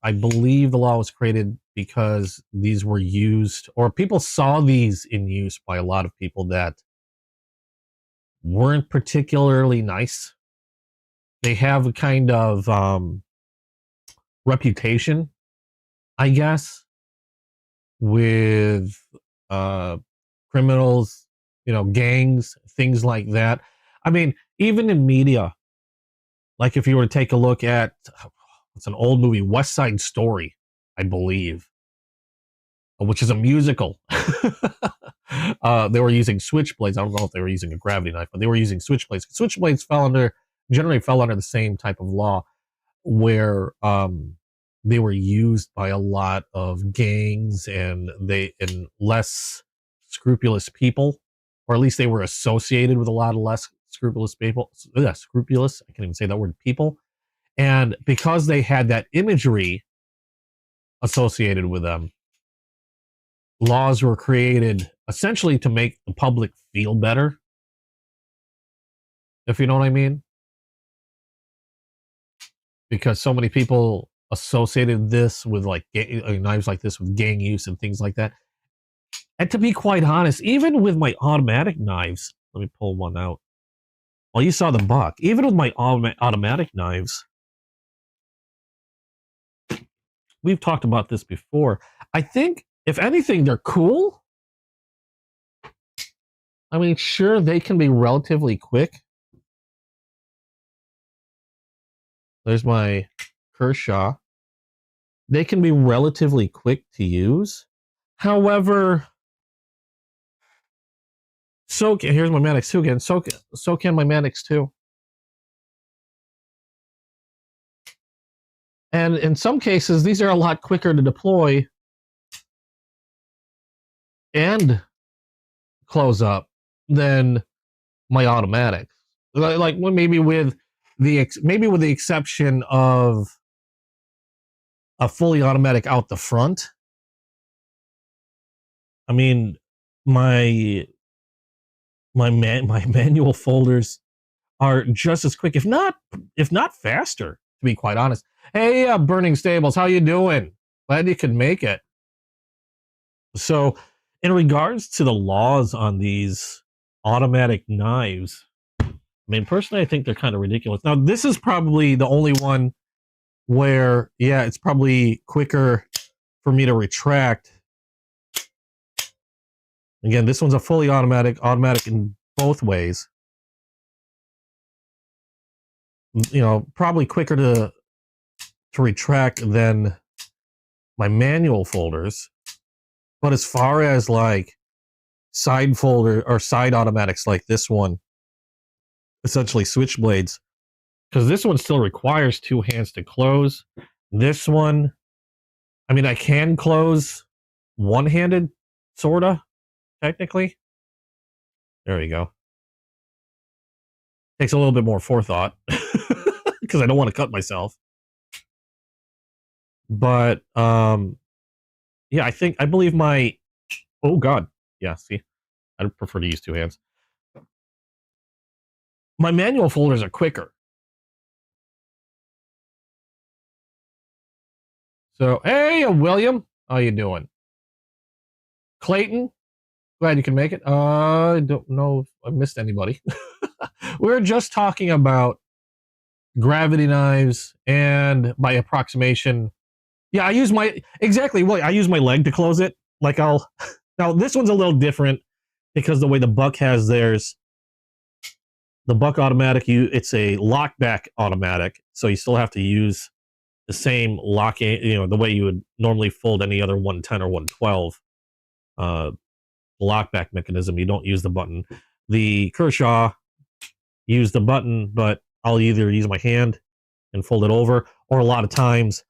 I believe the law was created because these were used, or people saw these in use by a lot of people that weren't particularly nice. They have a kind of reputation, I guess, with criminals, gangs, things like that. I mean, even in media, like if you were to take a look at, it's an old movie, West Side Story, I believe, which is a musical. They were using switchblades. I don't know if they were using a gravity knife, but they were using switchblades. Switchblades generally fell under the same type of law, where they were used by a lot of gangs and less scrupulous people, or at least they were associated with a lot of less scrupulous people. Yeah, scrupulous. I can't even say that word. People. And because they had that imagery associated with them, laws were created essentially to make the public feel better, if you know what I mean. Because so many people associated this with like knives like this with gang use and things like that. And to be quite honest, even with my automatic knives, let me pull one out. Well, you saw the buck. Even with my automatic knives, we've talked about this before. I think, if anything, they're cool. I mean, sure, they can be relatively quick. There's my Kershaw. They can be relatively quick to use. However, here's my Manix 2 again. So can my Manix 2. And in some cases, these are a lot quicker to deploy and close up than my automatics. Like maybe with the exception of a fully automatic out the front. I mean, my manual folders are just as quick, if not faster, to be quite honest. Hey, Burning Stables, how you doing? Glad you could make it. So, in regards to the laws on these automatic knives, I mean, personally, I think they're kind of ridiculous. Now, this is probably the only one where, yeah, it's probably quicker for me to retract. Again, this one's a fully automatic in both ways. Probably quicker to retract than my manual folders. But as far as like side folder or side automatics like this one, essentially switchblades, because this one still requires two hands to close. This one, I mean, I can close one-handed, sorta, technically. There we go. Takes a little bit more forethought because I don't want to cut myself. But yeah, I believe my, oh god, yeah, see, I'd prefer to use two hands. My manual folders are quicker. So, hey, William, how you doing? Clayton, glad you can make it. I don't know if I missed anybody. We're just talking about gravity knives, and by approximation, yeah, I use my leg to close it. Like now this one's a little different because the way the Buck has theirs, the Buck automatic, it's a lockback automatic, so you still have to use the same locking, the way you would normally fold any other 110 or 112 lockback mechanism. You don't use the button. The Kershaw, use the button, but I'll either use my hand and fold it over, or a lot of times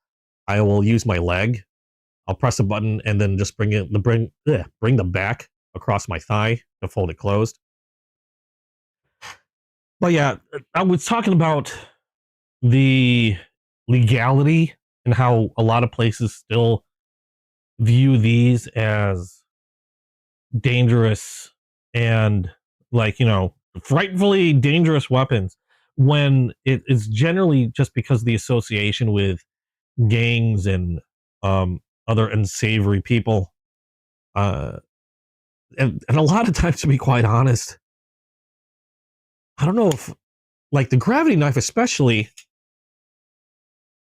I will use my leg. I'll press a button and then just bring the back across my thigh to fold it closed. But yeah, I was talking about the legality and how a lot of places still view these as dangerous and, like, you know, frightfully dangerous weapons, when it is generally just because of the association with gangs and other unsavory people. Uh, and a lot of times, to be quite honest, I don't know if, like, the gravity knife especially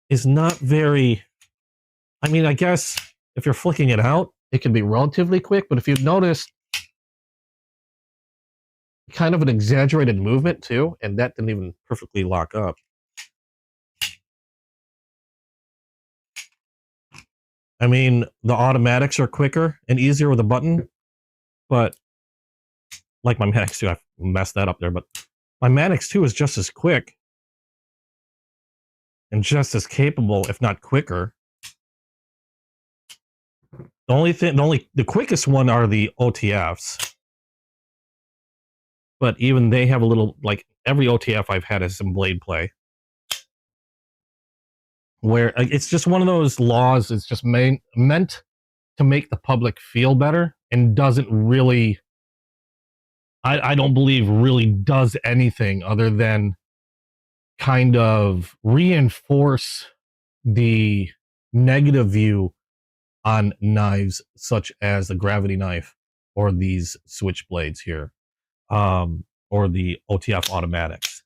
is not very, I mean, I guess if you're flicking it out, it can be relatively quick, but if you've noticed, kind of an exaggerated movement too, and that didn't even perfectly lock up. I mean, the automatics are quicker and easier with a button, but like my Manix 2, I messed that up there, but my Manix 2 is just as quick and just as capable, if not quicker. The quickest one are the OTFs, but even they have a little, like, every OTF I've had has some blade play, where it's just one of those laws. It's just meant to make the public feel better and doesn't really, I don't believe really does anything other than kind of reinforce the negative view on knives such as the gravity knife or these switchblades here, or the OTF automatics.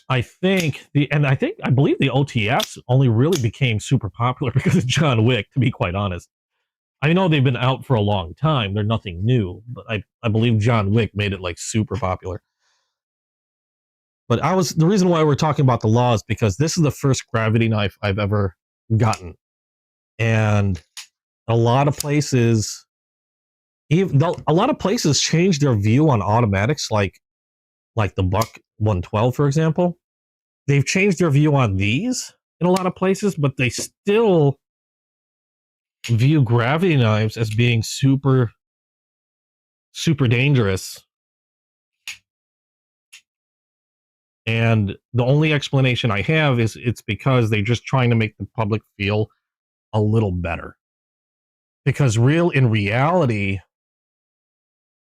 I believe the OTFs only really became super popular because of John Wick, to be quite honest. I know they've been out for a long time. They're nothing new, but I believe John Wick made it, like, super popular. But the reason why we're talking about the law is because this is the first gravity knife I've ever gotten. And a lot of places, change their view on automatics, like the Buck 112, for example. They've changed their view on these in a lot of places, but they still view gravity knives as being super, super dangerous. And the only explanation I have is it's because they're just trying to make the public feel a little better. Because in reality,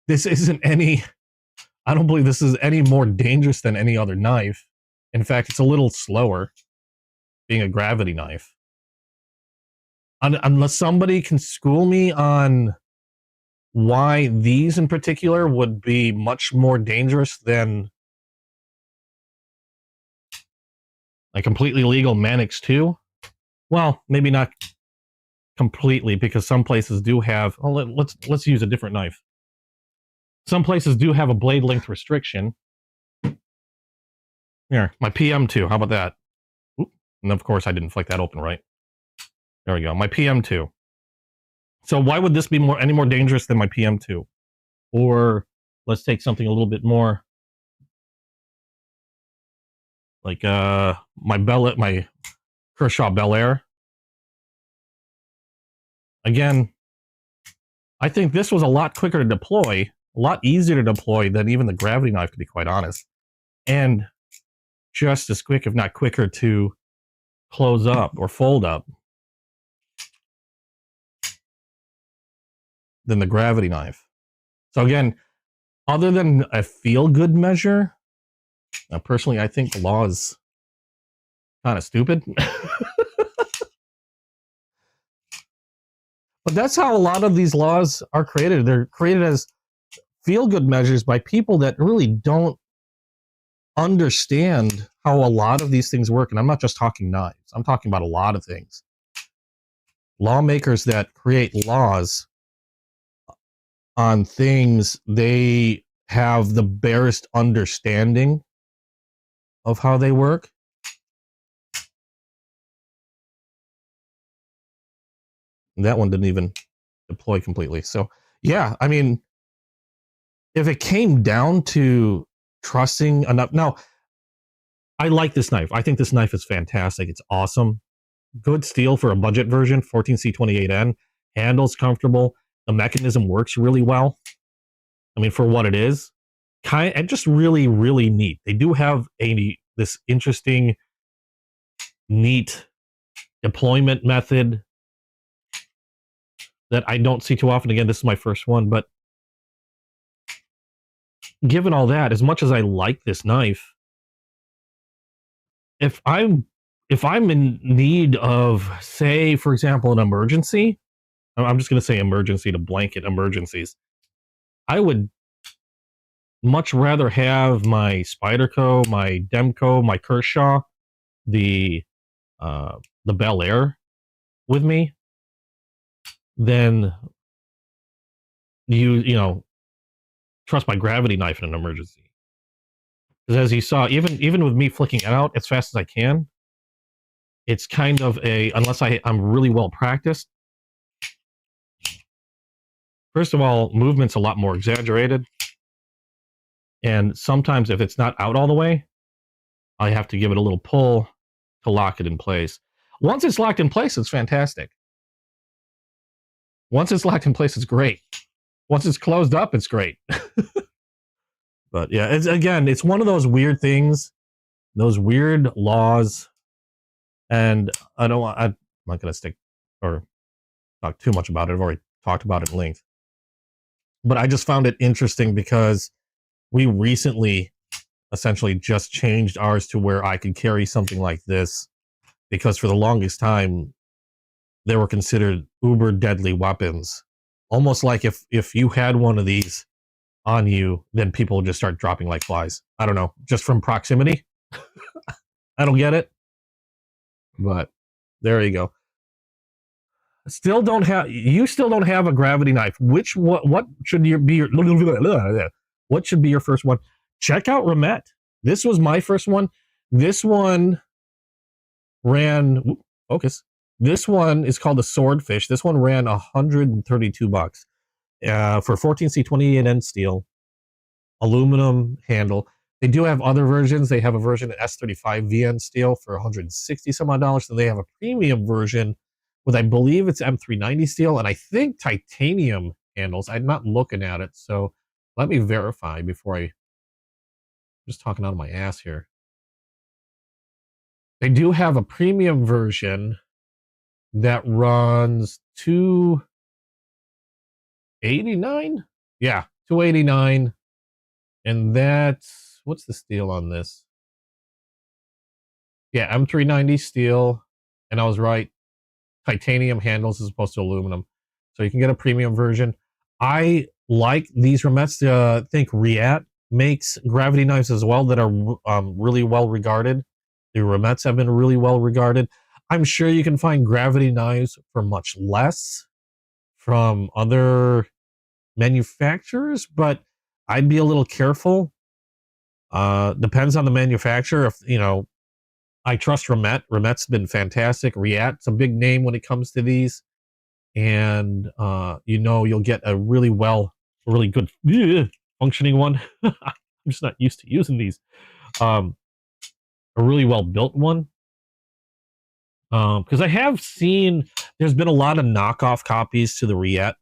this isn't I don't believe this is any more dangerous than any other knife. In fact, it's a little slower, being a gravity knife. Unless somebody can school me on why these in particular would be much more dangerous than a completely legal Manix 2. Well, maybe not completely, because some places do have, let's use a different knife. Some places do have a blade length restriction. Here, my PM2, how about that? Oop. And of course I didn't flick that open right. There we go, my PM2. So why would this be any more dangerous than my PM2? Or let's take something a little bit more like my Kershaw Bel Air. Again, I think this was a lot quicker to deploy, a lot easier to deploy than even the gravity knife, to be quite honest. And just as quick, if not quicker, to close up or fold up than the gravity knife. So again, other than a feel-good measure, personally, I think the law is kind of stupid. But that's how a lot of these laws are created. They're created as feel-good measures by people that really don't understand how a lot of these things work. And I'm not just talking knives. I'm talking about a lot of things. Lawmakers that create laws on things, they have the barest understanding of how they work. And that one didn't even deploy completely. So yeah, I mean, if it came down to trusting enough, now I like this knife. I think this knife is fantastic. It's awesome. Good steel for a budget version, 14C28N. Handle's comfortable. The mechanism works really well. I mean, for what it is. and just really, really neat. They do have this interesting, neat deployment method that I don't see too often. Again, this is my first one, but given all that, as much as I like this knife, if I'm in need of, say, for example, an emergency, I'm just going to say emergency to blanket emergencies. I would much rather have my Spyderco, my Demco, my Kershaw, the Bel Air with me than you know trust my gravity knife in an emergency. Because as you saw, even with me flicking it out as fast as I can, it's kind of unless I'm really well practiced. First of all, movement's a lot more exaggerated. And sometimes if it's not out all the way, I have to give it a little pull to lock it in place. Once it's locked in place, it's fantastic. Once it's locked in place, it's great. Once it's closed up, it's great. But yeah, it's one of those weird things, those weird laws. And I'm not going to stick or talk too much about it. I've already talked about it at length. But I just found it interesting because we recently essentially just changed ours to where I could carry something like this, because for the longest time they were considered uber deadly weapons. Almost like if you had one of these on you, then people would just start dropping like flies. I don't know, just from proximity. I don't get it, but there you go. You still don't have a gravity knife. What should be your what should be your first one? Check out Remet. This was my first one. This one ran focus. This one is called the Swordfish. This one ran $132 for 14C28N steel, aluminum handle. They do have other versions. They have a version of S35 VN steel for $160 some odd dollars. So they have a premium version with, I believe it's M390 steel, and I think titanium handles. I'm not looking at it, so let me verify before I'm just talking out of my ass here. They do have a premium version that runs $289. Yeah, $289, and that's what's the steel on this? Yeah, M390 steel, and I was right. Titanium handles as opposed to aluminum, so you can get a premium version. I like these Remets. I think Riat makes gravity knives as well that are really well regarded. The Remets have been really well regarded. I'm sure you can find gravity knives for much less from other manufacturers, but I'd be a little careful. Depends on the manufacturer. If I trust Remet. Remet's been fantastic. Riat's a big name when it comes to these, and you'll get a really good functioning one. I'm just not used to using these. A really well built one. Because I have seen there's been a lot of knockoff copies to the Riat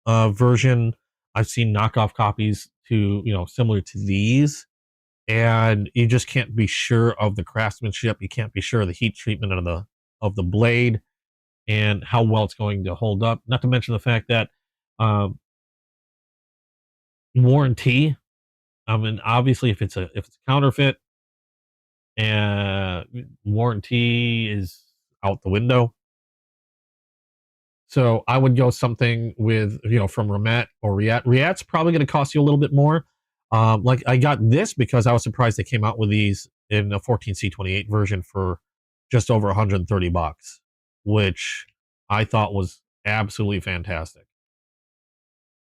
version. I've seen knockoff copies to similar to these. And you just can't be sure of the craftsmanship. You can't be sure of the heat treatment of the blade and how well it's going to hold up. Not to mention the fact that warranty. I mean, obviously, if it's a counterfeit, and warranty is out the window. So I would go something with from Remet or Riat. Riat's probably going to cost you a little bit more. Like I got this because I was surprised they came out with these in a 14C28 version for just over $130, which I thought was absolutely fantastic.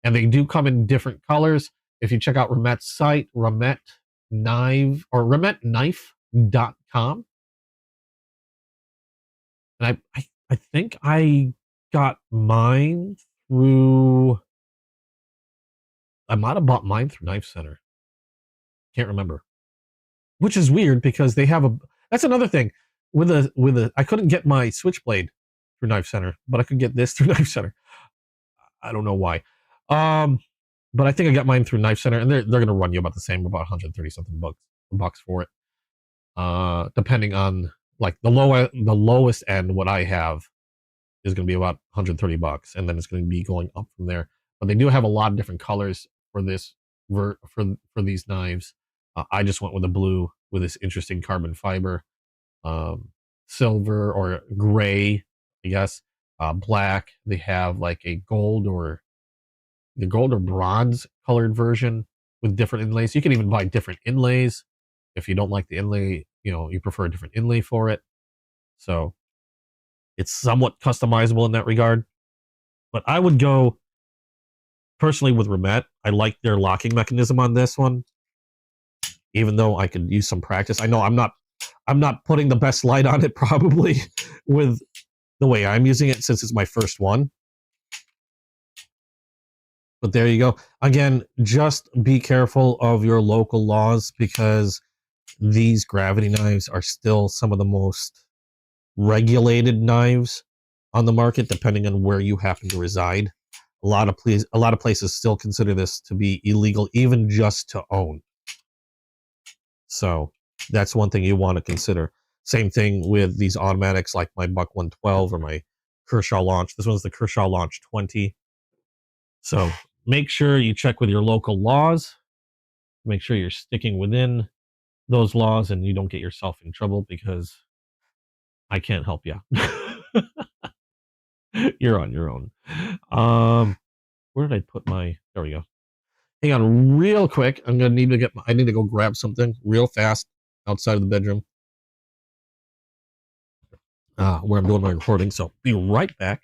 And they do come in different colors. If you check out Remet's site, remetknife.com. And I think I got mine through, I might have bought mine through Knife Center. Can't remember. Which is weird because they have that's another thing. I couldn't get my Switchblade through Knife Center, but I could get this through Knife Center. I don't know why. but I think I got mine through Knife Center, and they're going to run you about the same, about 130 something bucks for it. Depending on like the lowest end, what I have is going to be about 130 bucks, and then it's going to be going up from there. But they do have a lot of different colors for this for these knives. I just went with a blue with this interesting carbon fiber, silver or gray, I guess, black. They have like a gold or bronze colored version with different inlays. You can even buy different inlays if you don't like the inlay. You prefer a different inlay for it. So it's somewhat customizable in that regard. But I would go personally with Remet. I like their locking mechanism on this one, even though I could use some practice. I know I'm not putting the best light on it probably with the way I'm using it since it's my first one. But there you go. Again, just be careful of your local laws, because these gravity knives are still some of the most regulated knives on the market, depending on where you happen to reside. A lot of places still consider this to be illegal, even just to own. So that's one thing you want to consider. Same thing with these automatics, like my Buck 112 or my Kershaw Launch. This one's the Kershaw Launch 20. So make sure you check with your local laws. Make sure you're sticking within those laws and you don't get yourself in trouble, because I can't help you. You're on your own. Where did I put my? There we go. Hang on, real quick. I need to go grab something real fast outside of the bedroom, where I'm doing my recording. So be right back.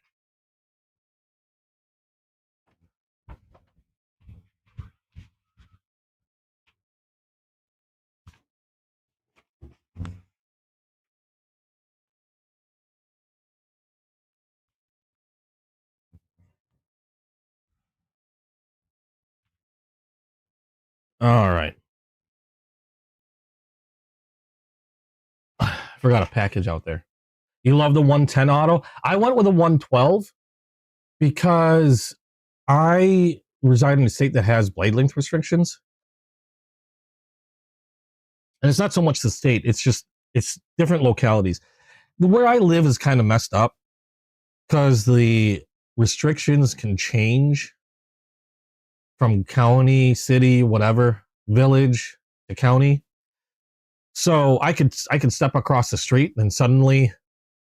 All right. Forgot a package out there. You love the 110 auto? I went with a 112 because I reside in a state that has blade length restrictions. And it's not so much the state, it's different localities. Where I live is kind of messed up because the restrictions can change from county, city, whatever, village to county. So I could step across the street and suddenly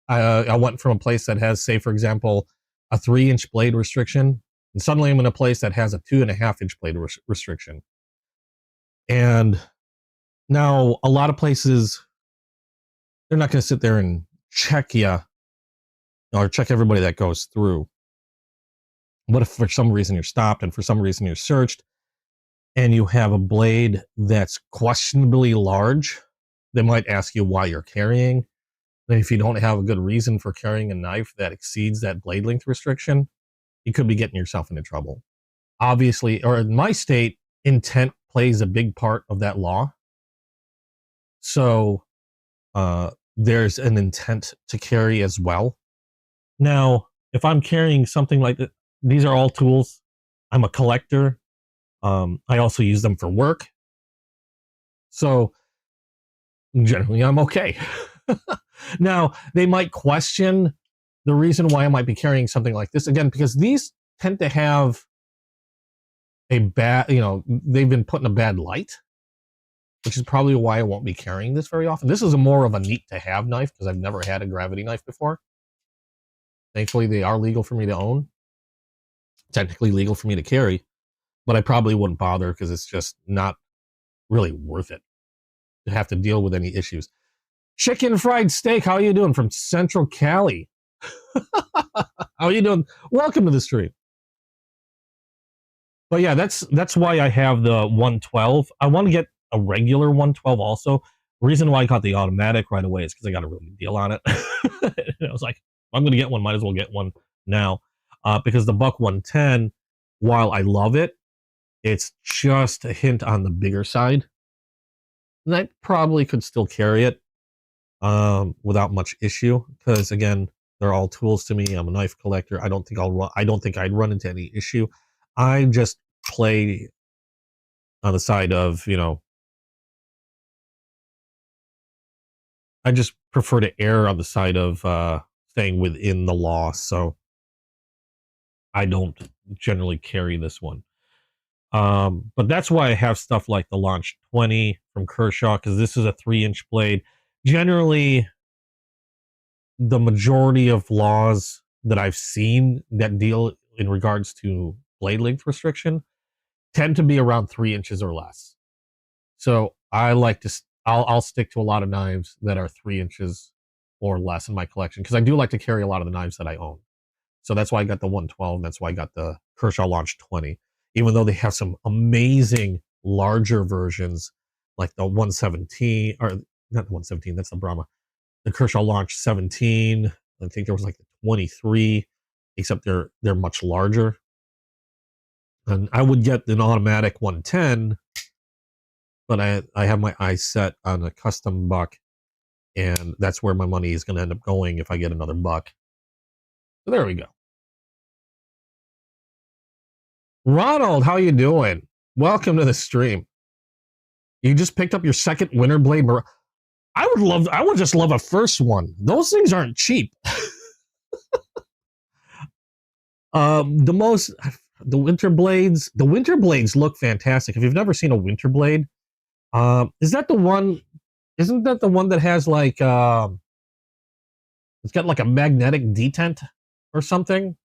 I went from a place that has, say, for example, a 3-inch blade restriction, and suddenly I'm in a place that has a 2.5-inch blade restriction. And now a lot of places, they're not going to sit there and check you or check everybody that goes through. What if for some reason you're stopped and for some reason you're searched and you have a blade that's questionably large? They might ask you why you're carrying. And if you don't have a good reason for carrying a knife that exceeds that blade length restriction, you could be getting yourself into trouble. Obviously, or in my state, intent plays a big part of that law. So there's an intent to carry as well. Now, if I'm carrying something like that, these are all tools. I'm a collector. I also use them for work. So generally, I'm okay. Now, they might question the reason why I might be carrying something like this. Again, because these tend to have a bad, they've been put in a bad light, which is probably why I won't be carrying this very often. This is more of a neat to have knife because I've never had a gravity knife before. Thankfully, they are legal for me to own. Technically legal for me to carry, but I probably wouldn't bother because it's just not really worth it to have to deal with any issues. Chicken Fried Steak, how are you doing from Central Cali? How are you doing? Welcome to the stream. But yeah, that's why I have the 112. I want to get a regular 112 also. The reason why I got the automatic right away is because I got a really good deal on it. And I was like, I'm going to get one, might as well get one now. Because the Buck 110, while I love it, it's just a hint on the bigger side. And I probably could still carry it without much issue, because again, they're all tools to me. I'm a knife collector. I don't think I'd run into any issue. I just play on the side of, I just prefer to err on the side of staying within the law. So I don't generally carry this one. But that's why I have stuff like the Launch 20 from Kershaw, because this is a 3-inch blade. Generally, the majority of laws that I've seen that deal in regards to blade length restriction tend to be around 3 inches or less. So I like to, I'll stick to a lot of knives that are 3 inches or less in my collection, because I do like to carry a lot of the knives that I own. So that's why I got the 112. That's why I got the Kershaw Launch 20, even though they have some amazing larger versions like the 117, or not the 117, that's the Brahma, the Kershaw Launch 17. I think there was like the 23, except they're much larger. And I would get an automatic 110, but I have my eyes set on a custom buck, and that's where my money is going to end up going if I get another buck. So there we go. Ronald, how you doing? Welcome to the stream. You just picked up your second winter blade. I would just love a first one. Those things aren't cheap. The winter blades look fantastic. If you've never seen a winter blade, is that the one? Isn't that the one that has like it's got like a magnetic detent or something?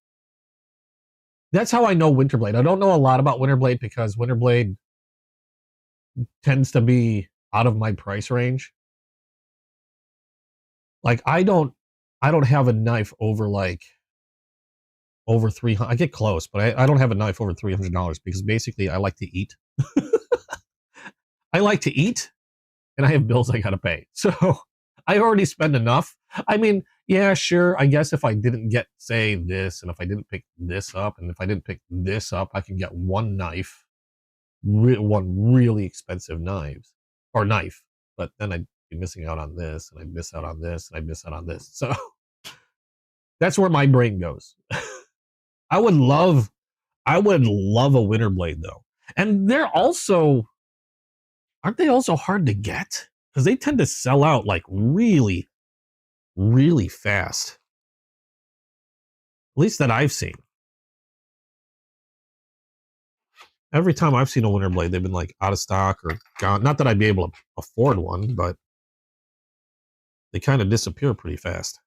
That's how I know Winterblade. I don't know a lot about Winterblade because Winterblade tends to be out of my price range. Like I don't have a knife over over 300. I get close, but I don't have a knife over $300 because basically I like to eat. I like to eat, and I have bills I gotta pay. So I already spend enough. I mean, yeah, sure. I guess if I didn't get, say, this, and if I didn't pick this up, and if I didn't pick this up, I can get one knife, one really expensive knife. But then I'd be missing out on this, and I'd miss out on this, and I'd miss out on this. So that's where my brain goes. I would love a winter blade though. And aren't they also hard to get? Because they tend to sell out like really, really fast. At least that I've seen. Every time I've seen a winter blade, they've been like out of stock or gone. Not that I'd be able to afford one, but they kind of disappear pretty fast.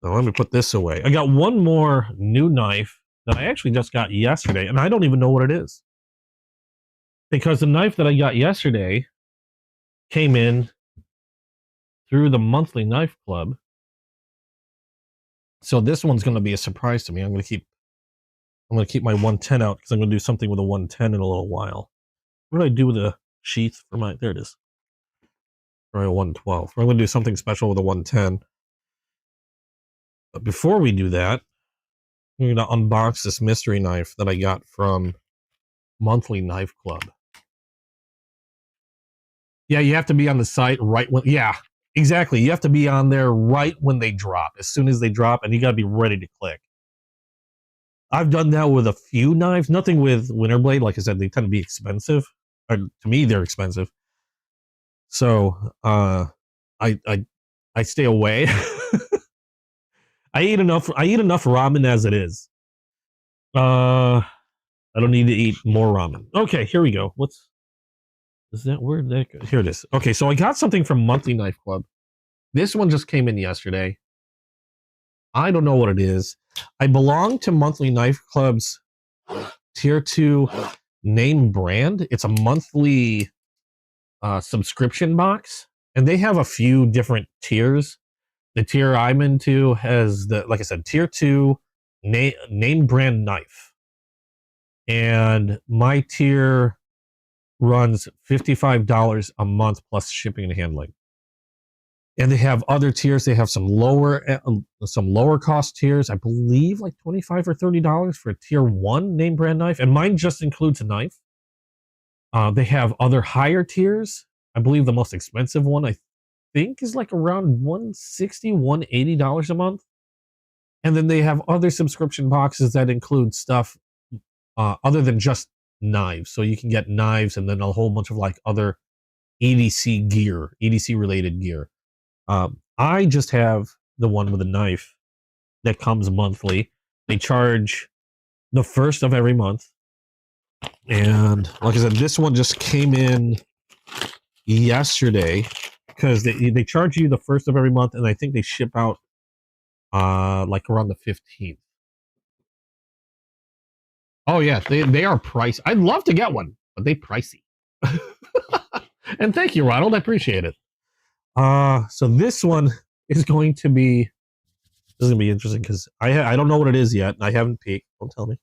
So let me put this away. I got one more new knife that I actually just got yesterday, and I don't even know what it is. Because the knife that I got yesterday came in through the monthly knife club. So this one's going to be a surprise to me. I'm going to keep my 110 out because I'm going to do something with a 110 in a little while. What did I do with the sheath for my? There it is. For my 112. I'm going to do something special with a 110. But before we do that, I'm going to unbox this mystery knife that I got from Monthly Knife Club. Yeah, you have to be on the site right when. Yeah, exactly. You have to be on there right when they drop. As soon as they drop, and you got to be ready to click. I've done that with a few knives. Nothing with Winterblade. Like I said, they tend to be expensive. Or to me, they're expensive. So I stay away. I eat enough ramen as it is. I don't need to eat more ramen. Okay, here we go. Where did that go? Here it is. Okay, so I got something from Monthly Knife Club. This one just came in yesterday. I don't know what it is. I belong to Monthly Knife Club's Tier 2 name brand. It's a monthly subscription box, and they have a few different tiers. The tier I'm into has like I said, Tier 2 name brand knife. And my tier runs $55 a month plus shipping and handling. And they have other tiers. They have some lower cost tiers. I believe like $25 or $30 for a tier 1 name brand knife. And mine just includes a knife. They have other higher tiers. I believe the most expensive one I think is like around $160, $180 a month. And then they have other subscription boxes that include stuff other than just knives. So you can get knives and then a whole bunch of like other EDC gear, EDC related gear. I just have the one with a knife that comes monthly. They charge the first of every month. And like I said, this one just came in yesterday because they charge you the first of every month, and I think they ship out like around the 15th. Oh yeah, they are pricey. I'd love to get one, but they pricey. And thank you, Ronald. I appreciate it. So this one is going to be interesting because I don't know what it is yet. I haven't peeked. Don't tell me.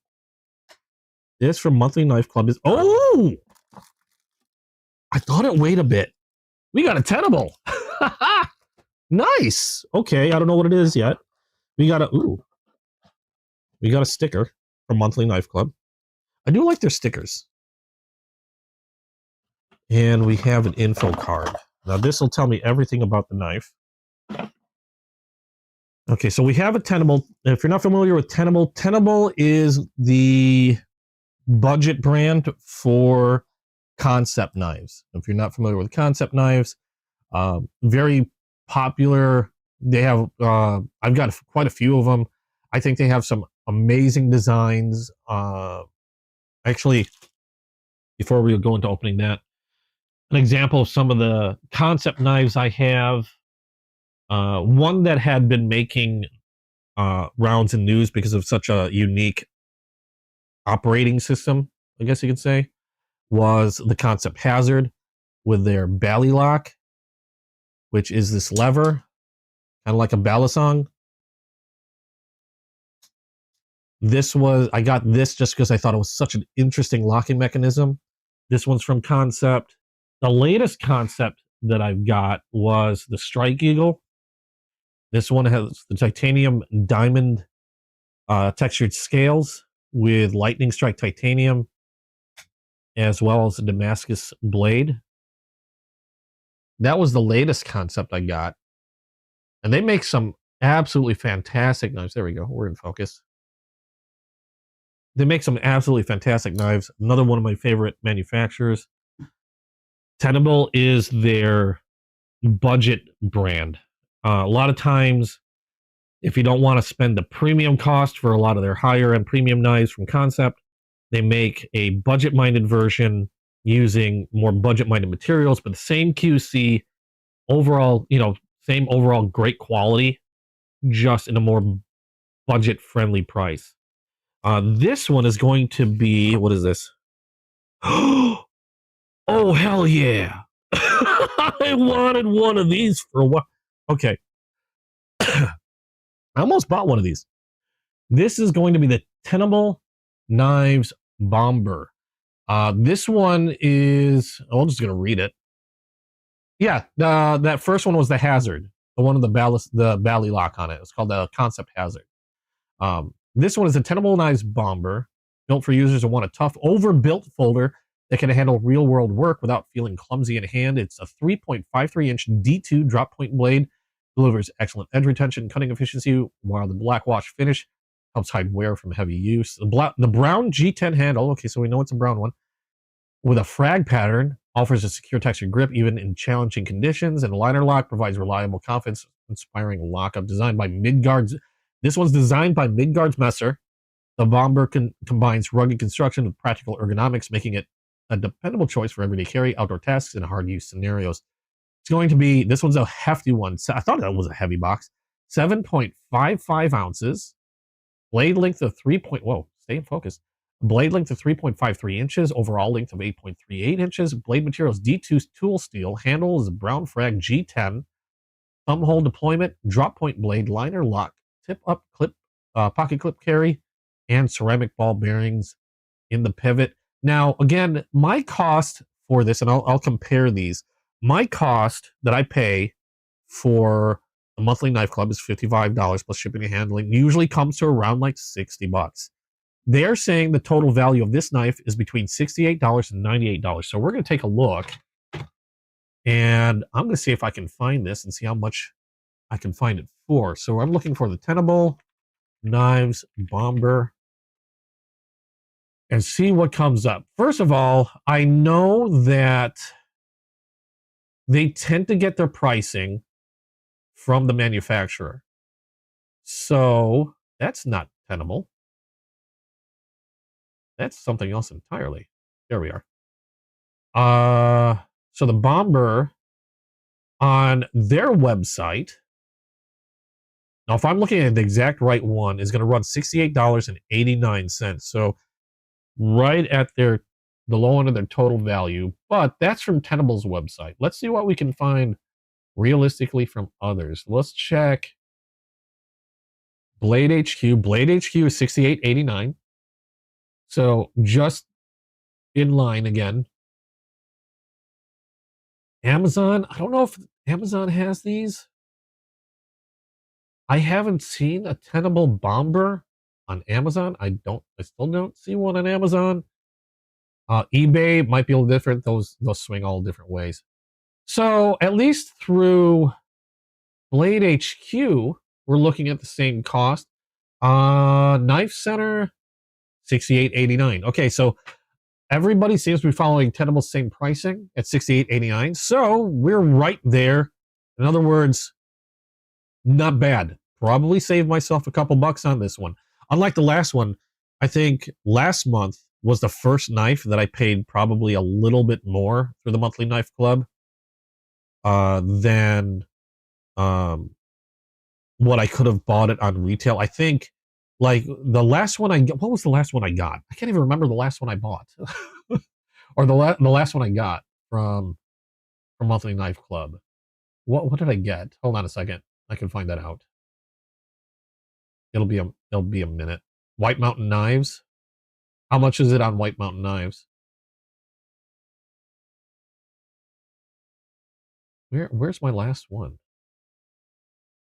This from Monthly Knife Club is I thought it weighed a bit. We got a tenable. Nice. Okay, I don't know what it is yet. We got a sticker from Monthly Knife Club. I do like their stickers. And we have an info card. Now this will tell me everything about the knife. Okay, so we have a Tenable. If you're not familiar with Tenable, Tenable is the budget brand for concept knives. If you're not familiar with concept knives, very popular. They have, I've got quite a few of them. I think they have some amazing designs. Actually, before we go into opening that, an example of some of the concept knives I have. One that had been making rounds in news because of such a unique operating system, I guess you could say, was the Concept Hazard with their belly lock, which is this lever, kind of like a balisong. I got this just because I thought it was such an interesting locking mechanism. This one's from Concept. The latest Concept that I've got was the Strike Eagle. This one has the titanium diamond textured scales with lightning strike titanium, as well as a Damascus blade. That was the latest Concept I got. And they make some absolutely fantastic knives. There we go. We're in focus. They make some absolutely fantastic knives. Another one of my favorite manufacturers. Tenable is their budget brand. A lot of times, if you don't want to spend the premium cost for a lot of their higher end premium knives from Concept, they make a budget minded version using more budget minded materials, but the same QC, overall, same overall great quality, just in a more budget friendly price. This one is going to be, what is this? Oh, hell yeah. I wanted one of these for a while. Okay. I almost bought one of these. This is going to be the Tenable Knives Bomber. This one is, I'm just going to read it. Yeah, that first one was the Hazard, the one with the belly lock on it. It's called the Concept Hazard. This one is a Tenable Knives Bomber, built for users who want a tough, overbuilt folder that can handle real-world work without feeling clumsy in hand. It's a 3.53-inch D2 drop point blade, delivers excellent edge retention, cutting efficiency, while the black wash finish helps hide wear from heavy use. The brown G10 handle, okay, so we know it's a brown one, with a frag pattern, offers a secure textured grip even in challenging conditions, and liner lock provides reliable, confidence-inspiring lockup designed by Midgard's. This one's designed by Midgard's Messer. The Bomber combines rugged construction with practical ergonomics, making it a dependable choice for everyday carry, outdoor tasks, and hard-use scenarios. It's going to be, this one's a hefty one. I thought that was a heavy box. 7.55 ounces. Blade length of stay in focus. Blade length of 3.53 inches. Overall length of 8.38 inches. Blade materials D2 tool steel. Handle is brown frag G10. Thumb hole deployment. Drop point blade. Liner lock. Tip up clip. Pocket clip carry. And ceramic ball bearings in the pivot. Now, again, my cost for this, and I'll compare these. My cost that I pay for a monthly knife club is $55 plus shipping and handling. Usually comes to around like $60. They're saying the total value of this knife is between $68 and $98. So we're going to take a look, and I'm going to see if I can find this and see how much I can find it for. So I'm looking for the Tenable knives, bomber, and see what comes up. First of all, I know that they tend to get their pricing from the manufacturer. So that's not tenable. That's something else entirely. There we are. So the bomber on their website, now if I'm looking at the exact right one, is going to run $68.89. So right at the low end of their total value, but that's from Tenable's website. Let's see what we can find realistically from others. Let's check Blade HQ. Blade HQ is $68.89. So just in line again. Amazon, I don't know if Amazon has these. I haven't seen a Tenable bomber on Amazon. I still don't see one on Amazon. eBay might be a little different. Those swing all different ways. So at least through Blade HQ, we're looking at the same cost. Knife Center, $68.89. Okay, so everybody seems to be following Tenable's same pricing at $68.89. So we're right there. In other words, not bad. Probably saved myself a couple bucks on this one. Unlike the last one, I think last month was the first knife that I paid probably a little bit more through the monthly knife club than what I could have bought it on retail. I think like the last one what was the last one I got? I can't even remember the last one I bought. Or the last one I got from monthly knife club. What did I get? Hold on a second. I can find that out. It'll be a minute. White Mountain Knives. How much is it on White Mountain Knives? Where's my last one?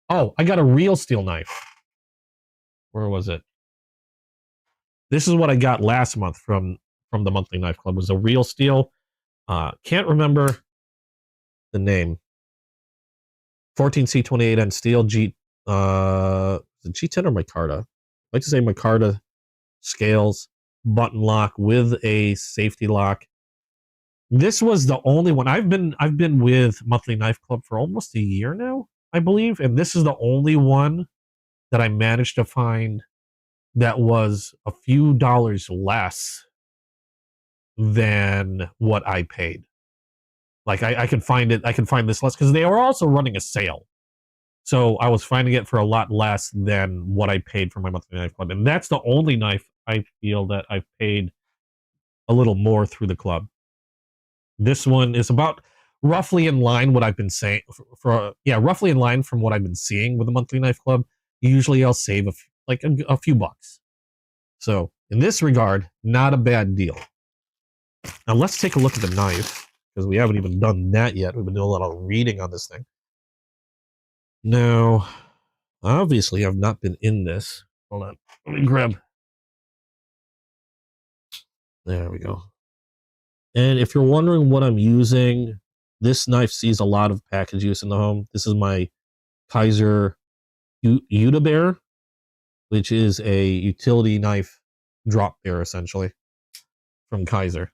Oh, I got a real steel knife. Where was it? This is what I got last month from the monthly knife club. It was a real steel. Can't remember the name. 14C28N steel G the G10 or micarta. I like to say micarta scales, button lock with a safety lock. This was the only one. I've been with Monthly Knife Club for almost a year now, I believe, and this is the only one that I managed to find that was a few dollars less than what I paid. Like I can find it. I can find this less because they were also running a sale. So I was finding it for a lot less than what I paid for my monthly knife club. And that's the only knife I feel that I've paid a little more through the club. This one is about roughly in line what I've been saying roughly in line from what I've been seeing with the monthly knife club. Usually I'll save a few bucks. So in this regard, not a bad deal. Now let's take a look at the knife because we haven't even done that yet. We've been doing a lot of reading on this thing. Now, obviously, I've not been in this. Hold on. Let me grab. There we go. And if you're wondering what I'm using, this knife sees a lot of package use in the home. This is my Kaiser Uda-Bear, which is a utility knife drop bear, essentially, from Kaiser.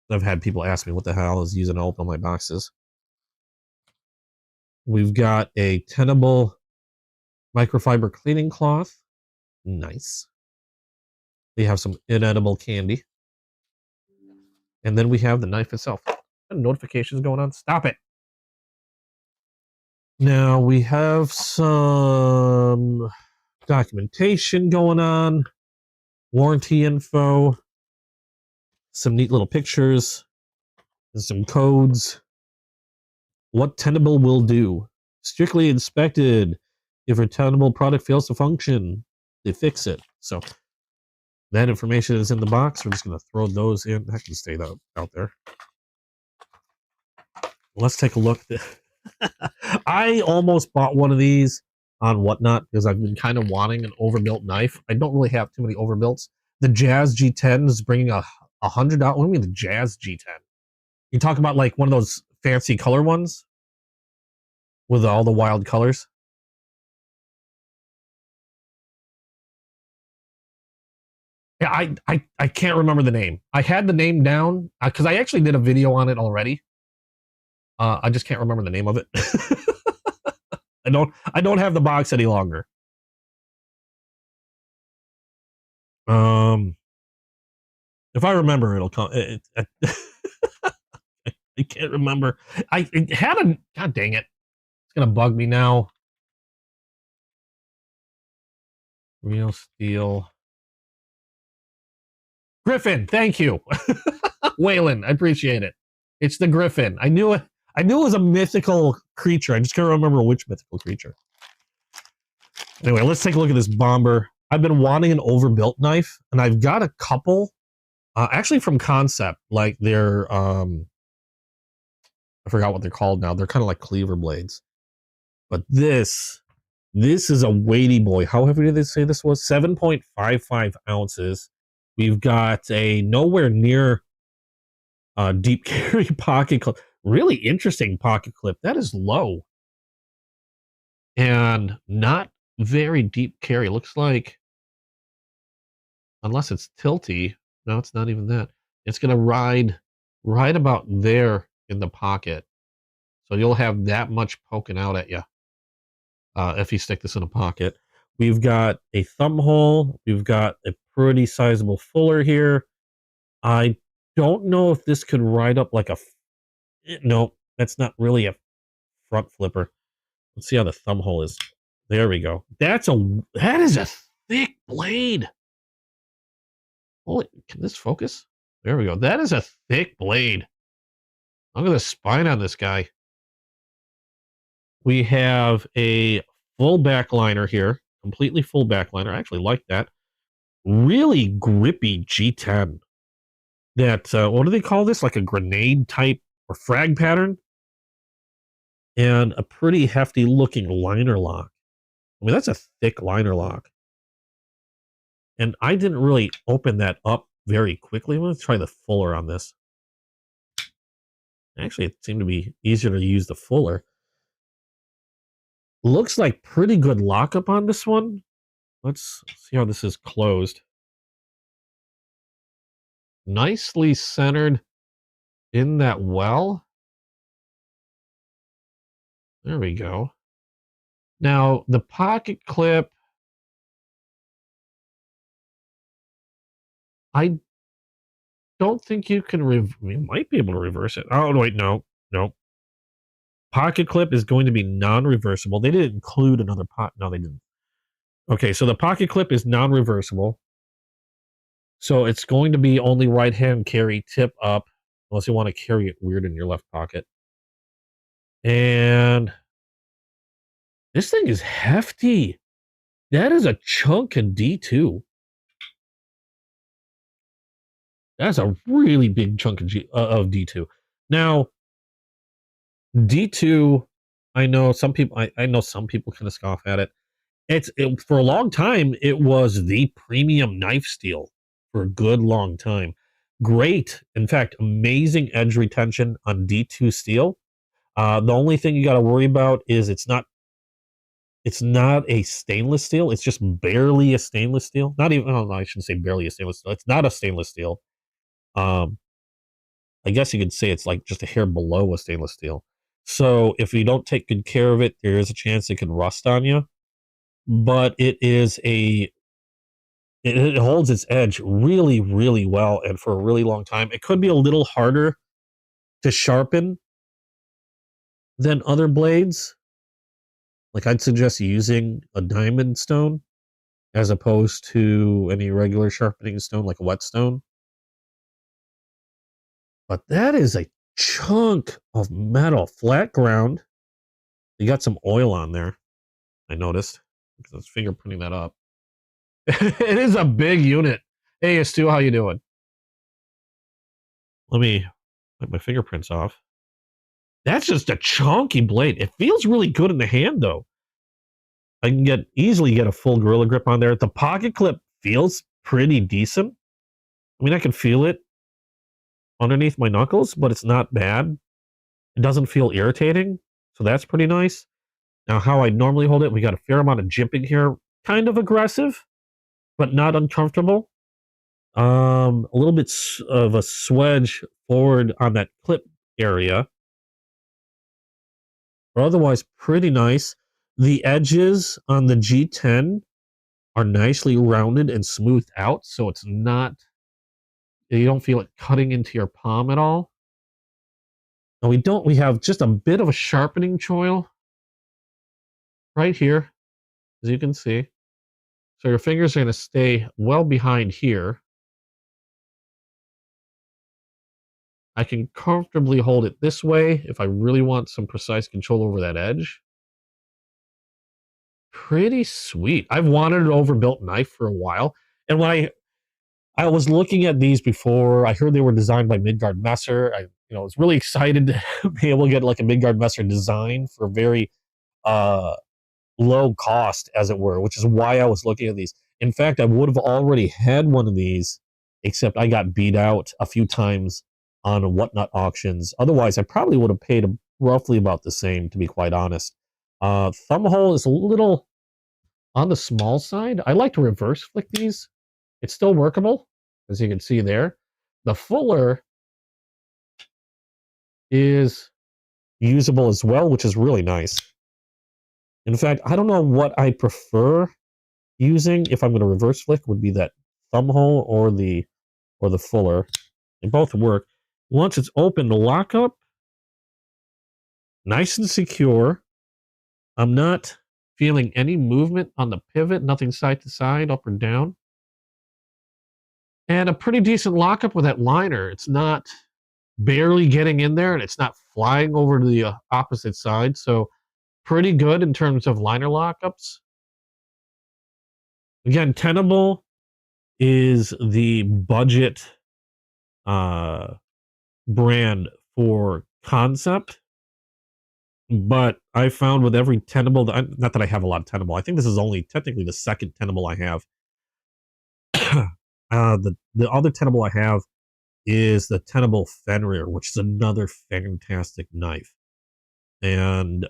I've had people ask me what the hell is using to open my boxes. We've got a Tenable microfiber cleaning cloth. Nice. We have some inedible candy. And then we have the knife itself. Notifications going on. Stop it. Now we have some documentation going on. Warranty info. Some neat little pictures. And some codes. What Tenable will do. Strictly inspected. If a Tenable product fails to function, they fix it. So that information is in the box. We're just going to throw those in. That can stay out there. Let's take a look. I almost bought one of these on Whatnot because I've been kind of wanting an overbuilt knife. I don't really have too many overbuilts. The Jazz G10 is bringing $100. What do you mean the Jazz G10? You talk about like one of those fancy color ones with all the wild colors. I can't remember the name. I had the name down because I actually did a video on it already. I just can't remember the name of it. I don't have the box any longer. If I remember, it'll come. I can't remember. It had a. God dang it! It's gonna bug me now. Real steel. Griffin. Thank you, Waylon. I appreciate it. It's the Griffin. I knew it. I knew it was a mythical creature. I just can't remember which mythical creature. Anyway, let's take a look at this bomber. I've been wanting an overbuilt knife, and I've got a couple. Actually, from Concept, like they're I forgot what they're called now. They're kind of like cleaver blades. But this is a weighty boy. How heavy did they say this was? 7.55 ounces. We've got a nowhere near deep carry pocket clip. Really interesting pocket clip. That is low. And not very deep carry. Looks like, unless it's tilty, no, it's not even that. It's going to ride right about there in the pocket. So you'll have that much poking out at you if you stick this in a pocket. We've got a thumb hole. We've got a pretty sizable fuller here. I don't know if this could ride up like a... No, that's not really a front flipper. Let's see how the thumb hole is. There we go. That is a thick blade. Holy, can this focus? There we go. That is a thick blade. Look at the spine on this guy. We have a full backliner here. Completely full backliner. I actually like that. Really grippy G10. That, what do they call this? Like a grenade type or frag pattern? And a pretty hefty looking liner lock. I mean, that's a thick liner lock. And I didn't really open that up very quickly. I'm going to try the fuller on this. Actually, it seemed to be easier to use the fuller. Looks like pretty good lockup on this one. Let's see how this is closed. Nicely centered in that well. There we go. Now, the pocket clip, I don't think you can... We might be able to reverse it. Oh, wait, no. Pocket clip is going to be non-reversible. They didn't include another pot. No, they didn't. Okay, so the pocket clip is non-reversible. So it's going to be only right-hand carry, tip up, unless you want to carry it weird in your left pocket. And this thing is hefty. That is a chunk in D2. That's a really big chunk of D2. Now, D2, I know some people kind of scoff at it. For a long time, it was the premium knife steel for a good long time. Great, in fact, amazing edge retention on D2 steel. The only thing you got to worry about is it's not a stainless steel. It's just barely a stainless steel. Not even, oh, no, I shouldn't say barely a stainless steel. It's not a stainless steel. I guess you could say it's like just a hair below a stainless steel. So if you don't take good care of it, there is a chance it can rust on you. But it holds its edge really, really well, and for a really long time. It could be a little harder to sharpen than other blades. Like, I'd suggest using a diamond stone as opposed to any regular sharpening stone, like a whetstone. But that is a chunk of metal, flat ground. You got some oil on there, I noticed, because I was fingerprinting that up. It is a big unit. Hey, Stu, how you doing? Let me wipe my fingerprints off. That's just a chunky blade. It feels really good in the hand, though. I can easily get a full Gorilla Grip on there. The pocket clip feels pretty decent. I mean, I can feel it underneath my knuckles, but it's not bad. It doesn't feel irritating, so that's pretty nice. Now, how I normally hold it, we got a fair amount of jimping here. Kind of aggressive, but not uncomfortable. A little bit of a swedge forward on that clip area. But otherwise, pretty nice. The edges on the G10 are nicely rounded and smoothed out, so it's not, you don't feel it cutting into your palm at all. And we have just a bit of a sharpening choil right here, as you can see. So your fingers are going to stay well behind here. I can comfortably hold it this way if I really want some precise control over that edge. Pretty sweet. I've wanted an overbuilt knife for a while. And when I was looking at these before, I heard they were designed by Midgard Messer. I was really excited to be able to get like a Midgard Messer design for very low cost, as it were, which is why I was looking at these. In fact, I would have already had one of these, except I got beat out a few times on Whatnot auctions. Otherwise, I probably would have paid roughly about the same, to be quite honest. Thumb hole is a little on the small side. I like to reverse flick these. It's still workable, as you can see there. The fuller is usable as well, which is really nice. In fact, I don't know what I prefer using if I'm going to reverse flick, would be that thumb hole or the fuller. They both work. Once it's open, the lockup, nice and secure. I'm not feeling any movement on the pivot, nothing side to side, up or down. And a pretty decent lockup with that liner. It's not barely getting in there, and it's not flying over to the opposite side. So pretty good in terms of liner lockups. Again, Tenable is the budget brand for Concept, but I found with every Tenable, not that I have a lot of Tenable, I think this is only technically the second Tenable I have. The other Tenable I have is the Tenable Fenrir, which is another fantastic knife. And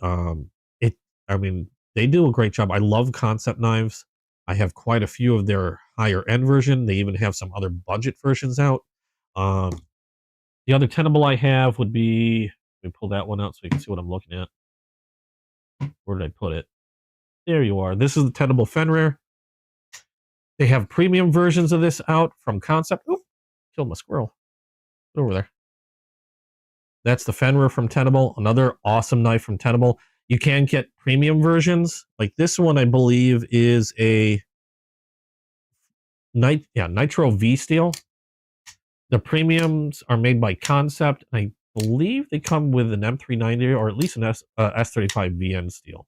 they do a great job. I love Concept knives. I have quite a few of their higher end version. They even have some other budget versions out. The other Tenable I have would be, let me pull that one out so you can see what I'm looking at. Where did I put it? There you are. This is the Tenable Fenrir. They have premium versions of this out from Concept. Oh, killed my squirrel. Get over there. That's the Fenrir from Tenable. Another awesome knife from Tenable. You can get premium versions. Like this one, I believe, is a Nitro V steel. The premiums are made by Concept. I believe they come with an M390 or at least an S35 VN steel.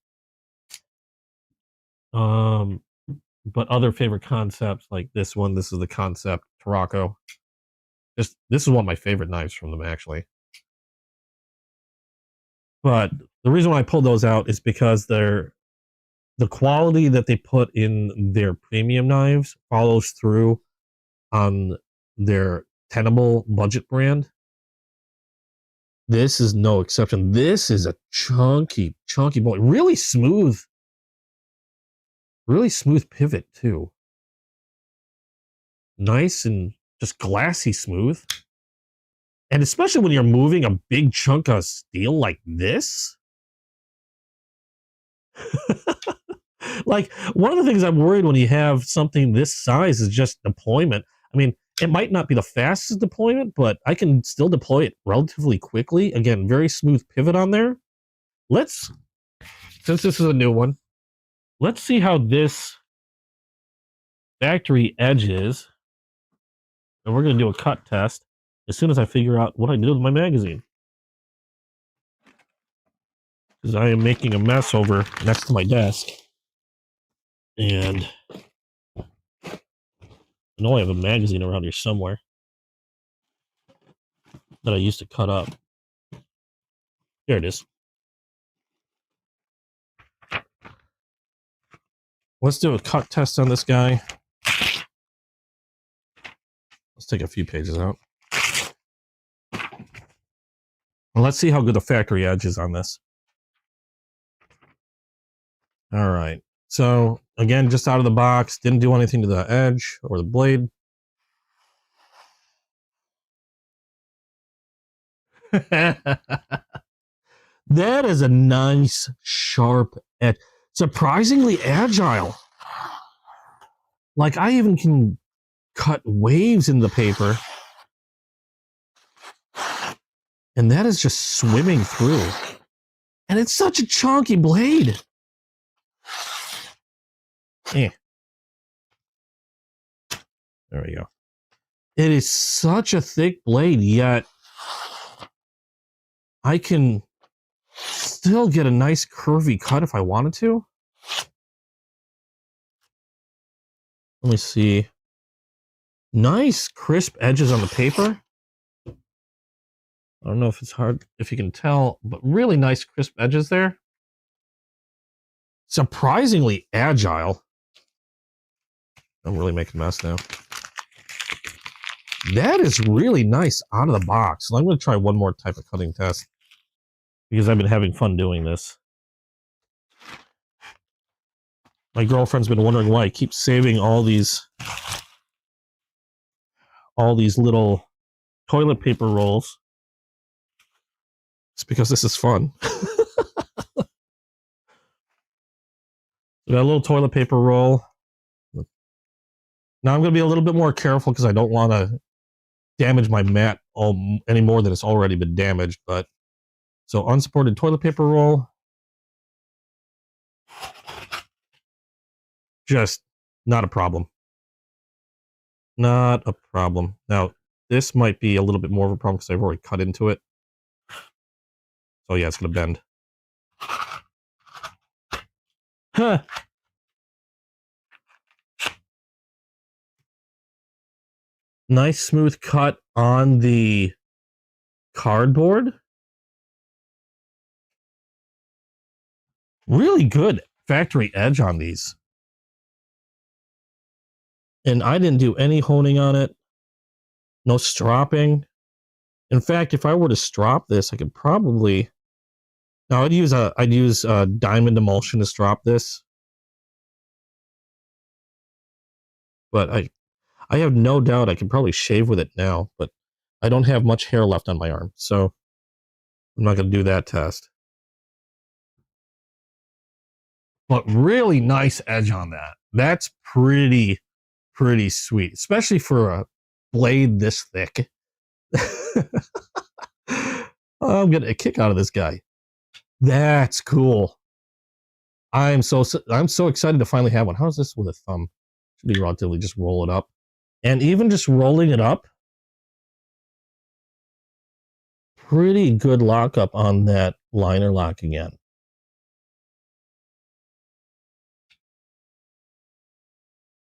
But other favorite concepts like this one, this is the Concept Tarako. This is one of my favorite knives from them, actually. But the reason why I pulled those out is because the quality that they put in their premium knives follows through on their Tenable budget brand. This is no exception. This is a chunky boy. Really smooth pivot too. Nice and just glassy smooth. And especially when you're moving a big chunk of steel like this. Like, one of the things I'm worried when you have something this size is just deployment. I mean, it might not be the fastest deployment, but I can still deploy it relatively quickly. Again, very smooth pivot on there. Since this is a new one, let's see how this factory edges. And we're going to do a cut test as soon as I figure out what I did with my magazine. Because I am making a mess over next to my desk. And I know I have a magazine around here somewhere that I used to cut up. There it is. Let's do a cut test on this guy. Let's take a few pages out. And let's see how good the factory edge is on this. All right. So again, just out of the box, didn't do anything to the edge or the blade. That is a nice, sharp edge. Surprisingly agile. Like, I even can cut waves in the paper. And that is just swimming through. And it's such a chunky blade. Eh. There we go. It is such a thick blade, yet I can still get a nice curvy cut if I wanted to. Let me see. Nice crisp edges on the paper. I don't know if it's hard, if you can tell, but really nice crisp edges there. Surprisingly agile. I'm really making a mess now. That is really nice out of the box. So I'm going to try one more type of cutting test because I've been having fun doing this. My girlfriend's been wondering why I keep saving all these little toilet paper rolls. It's because this is fun. We got a little toilet paper roll. Now I'm going to be a little bit more careful because I don't want to damage my mat any more than it's already been damaged. But so unsupported toilet paper roll. Just not a problem. Not a problem. Now, this might be a little bit more of a problem because I've already cut into it. So yeah, it's going to bend. Huh. Nice smooth cut on the cardboard. Really good factory edge on these. And I didn't do any honing on it. No stropping. In fact, if I were to strop this, I could probably... Now, I'd use diamond emulsion to strop this. But I have no doubt I could probably shave with it now, but I don't have much hair left on my arm, so I'm not going to do that test. But really nice edge on that. That's pretty sweet, especially for a blade this thick. I'm getting a kick out of this guy. That's cool. I'm so excited to finally have one. How's this with a thumb? Should be relatively just roll it up. And even just rolling it up, pretty good lockup on that liner lock again.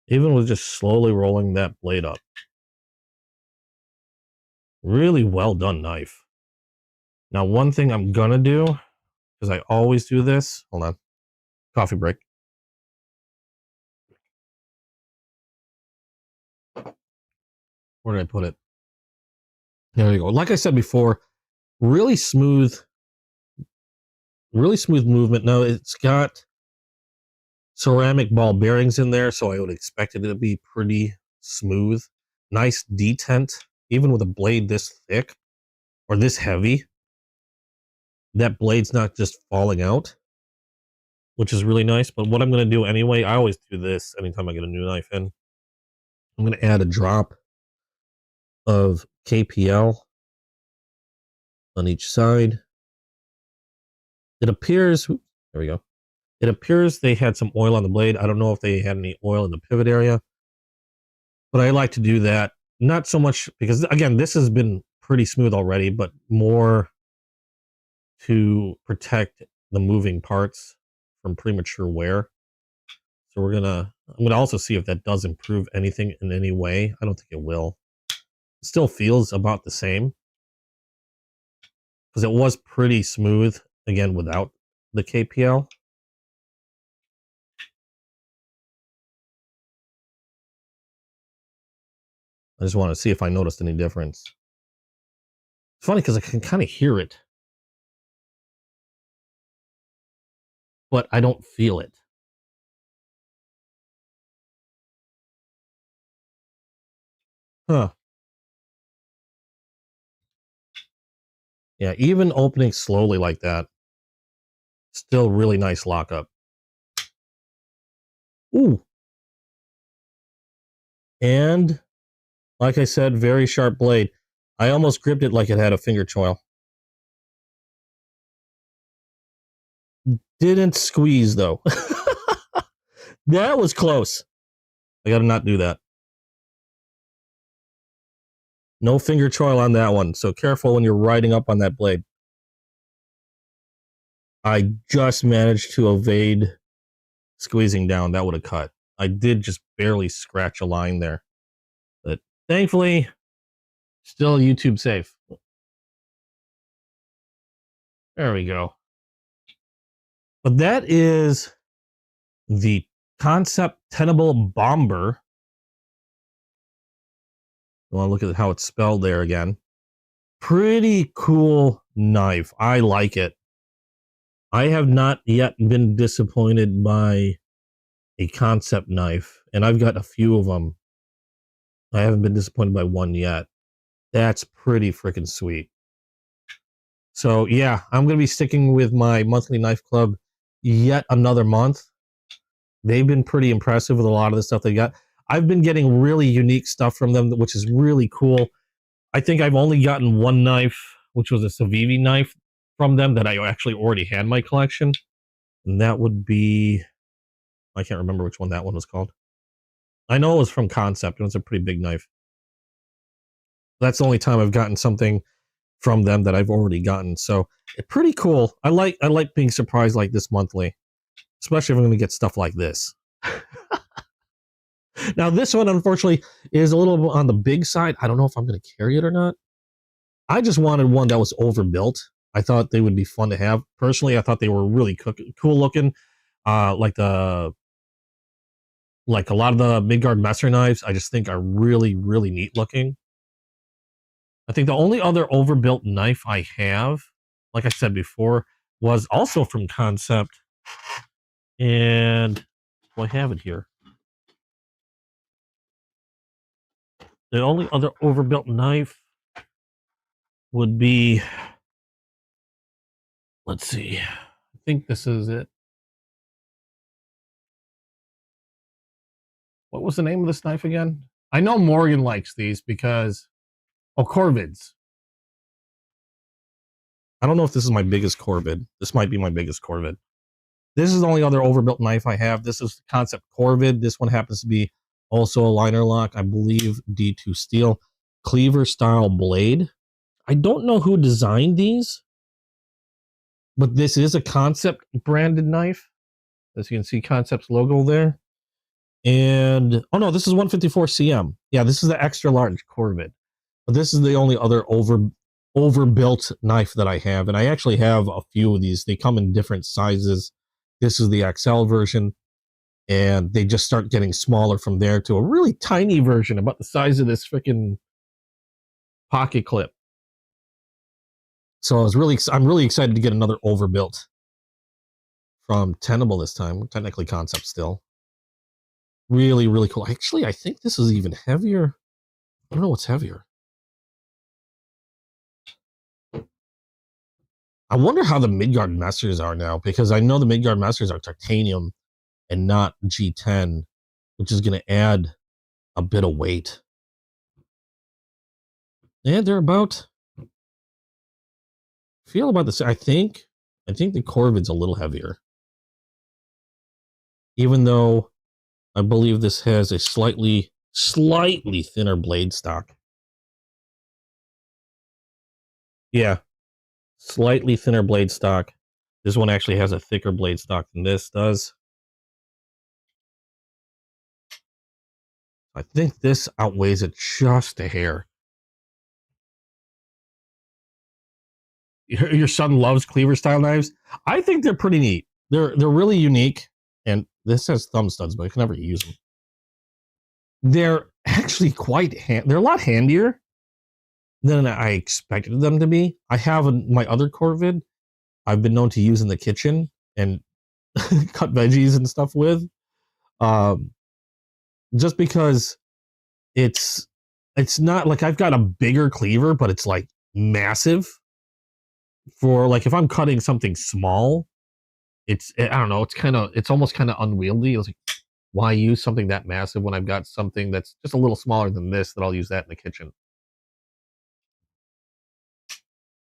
Even with just slowly rolling that blade up. Really well done knife. Now, one thing I'm gonna do, because I always do this, hold on, coffee break. Where did I put it? There you go. Like I said before, really smooth movement. Now, it's got ceramic ball bearings in there, so I would expect it to be pretty smooth. Nice detent, even with a blade this thick or this heavy. That blade's not just falling out, which is really nice. But what I'm going to do anyway, I always do this anytime I get a new knife in. I'm going to add a drop of KPL on each side. It appears, there we go. It appears they had some oil on the blade. I don't know if they had any oil in the pivot area, but I like to do that. Not so much because, again, this has been pretty smooth already, but more to protect the moving parts from premature wear. So I'm gonna also see if that does improve anything in any way. I don't think it will. It still feels about the same because it was pretty smooth again without the KPL. I just want to see if I noticed any difference. It's funny because I can kind of hear it, but I don't feel it. Huh. Yeah, even opening slowly like that, still really nice lockup. Ooh. And like I said, very sharp blade. I almost gripped it like it had a finger choil. Didn't squeeze though. That was close. I gotta not do that. No finger choil on that one, so careful when you're riding up on that blade. I just managed to evade squeezing down. That would have cut. I did just barely scratch a line there. But thankfully, still YouTube safe. There we go. But that is the Concept Tenable Bomber. I want to look at how it's spelled there again. Pretty cool knife. I like it. I have not yet been disappointed by a concept knife, and I've got a few of them. I haven't been disappointed by one yet. That's pretty freaking sweet. So yeah, I'm going to be sticking with my monthly knife club yet another month. They've been pretty impressive with a lot of the stuff they got. I've been getting really unique stuff from them, which is really cool. I think I've only gotten one knife, which was a Civivi knife from them that I actually already had in my collection. And that would be, I can't remember which one that one was called. I know it was from Concept. It was a pretty big knife. That's the only time I've gotten something from them that I've already gotten. So it's pretty cool. I like being surprised like this monthly, especially if I'm going to get stuff like this. Now, this one, unfortunately, is a little on the big side. I don't know if I'm going to carry it or not. I just wanted one that was overbuilt. I thought they would be fun to have. Personally, I thought they were really cool looking. Like a lot of the Midgard Messer knives, I just think are really, really neat looking. I think the only other overbuilt knife I have, like I said before, was also from Concept. And I have it here. The only other overbuilt knife would be, let's see, I think this is it. What was the name of this knife again? I know Morgan likes these because, Corvids. I don't know if this is my biggest Corvid. This might be my biggest Corvid. This is the only other overbuilt knife I have. This is the Concept Corvid. This one happens to be also a liner lock, I believe D2 steel, cleaver style blade. I don't know who designed these, but this is a Concept branded knife. As you can see, Concept's logo there. And, oh no, this is 154 cm. Yeah, this is the extra large Corvid. But this is the only other overbuilt knife that I have. And I actually have a few of these. They come in different sizes. This is the XL version. And they just start getting smaller from there to a really tiny version, about the size of this freaking pocket clip. So I'm really excited to get another overbuilt from Tenable this time. Technically Concept still. Really, really cool. Actually, I think this is even heavier. I don't know what's heavier. I wonder how the Midgard Messers are now, because I know the Midgard Messers are titanium and not G10, which is going to add a bit of weight. And they're about, feel about this. I think the Corvid's a little heavier, even though I believe this has a slightly thinner blade stock. Yeah, slightly thinner blade stock. This one actually has a thicker blade stock than this does. I think this outweighs it just a hair. Your son loves cleaver style knives. I think they're pretty neat. They're really unique. And this has thumb studs, but I can never use them. They're actually they're a lot handier than I expected them to be. I have my other Corvid I've been known to use in the kitchen and cut veggies and stuff with. Just because it's not like I've got a bigger cleaver, but it's like massive. for like if I'm cutting something small, I don't know, it's almost kind of unwieldy. It's like, why use something that massive when I've got something that's just a little smaller than this that I'll use that in the kitchen.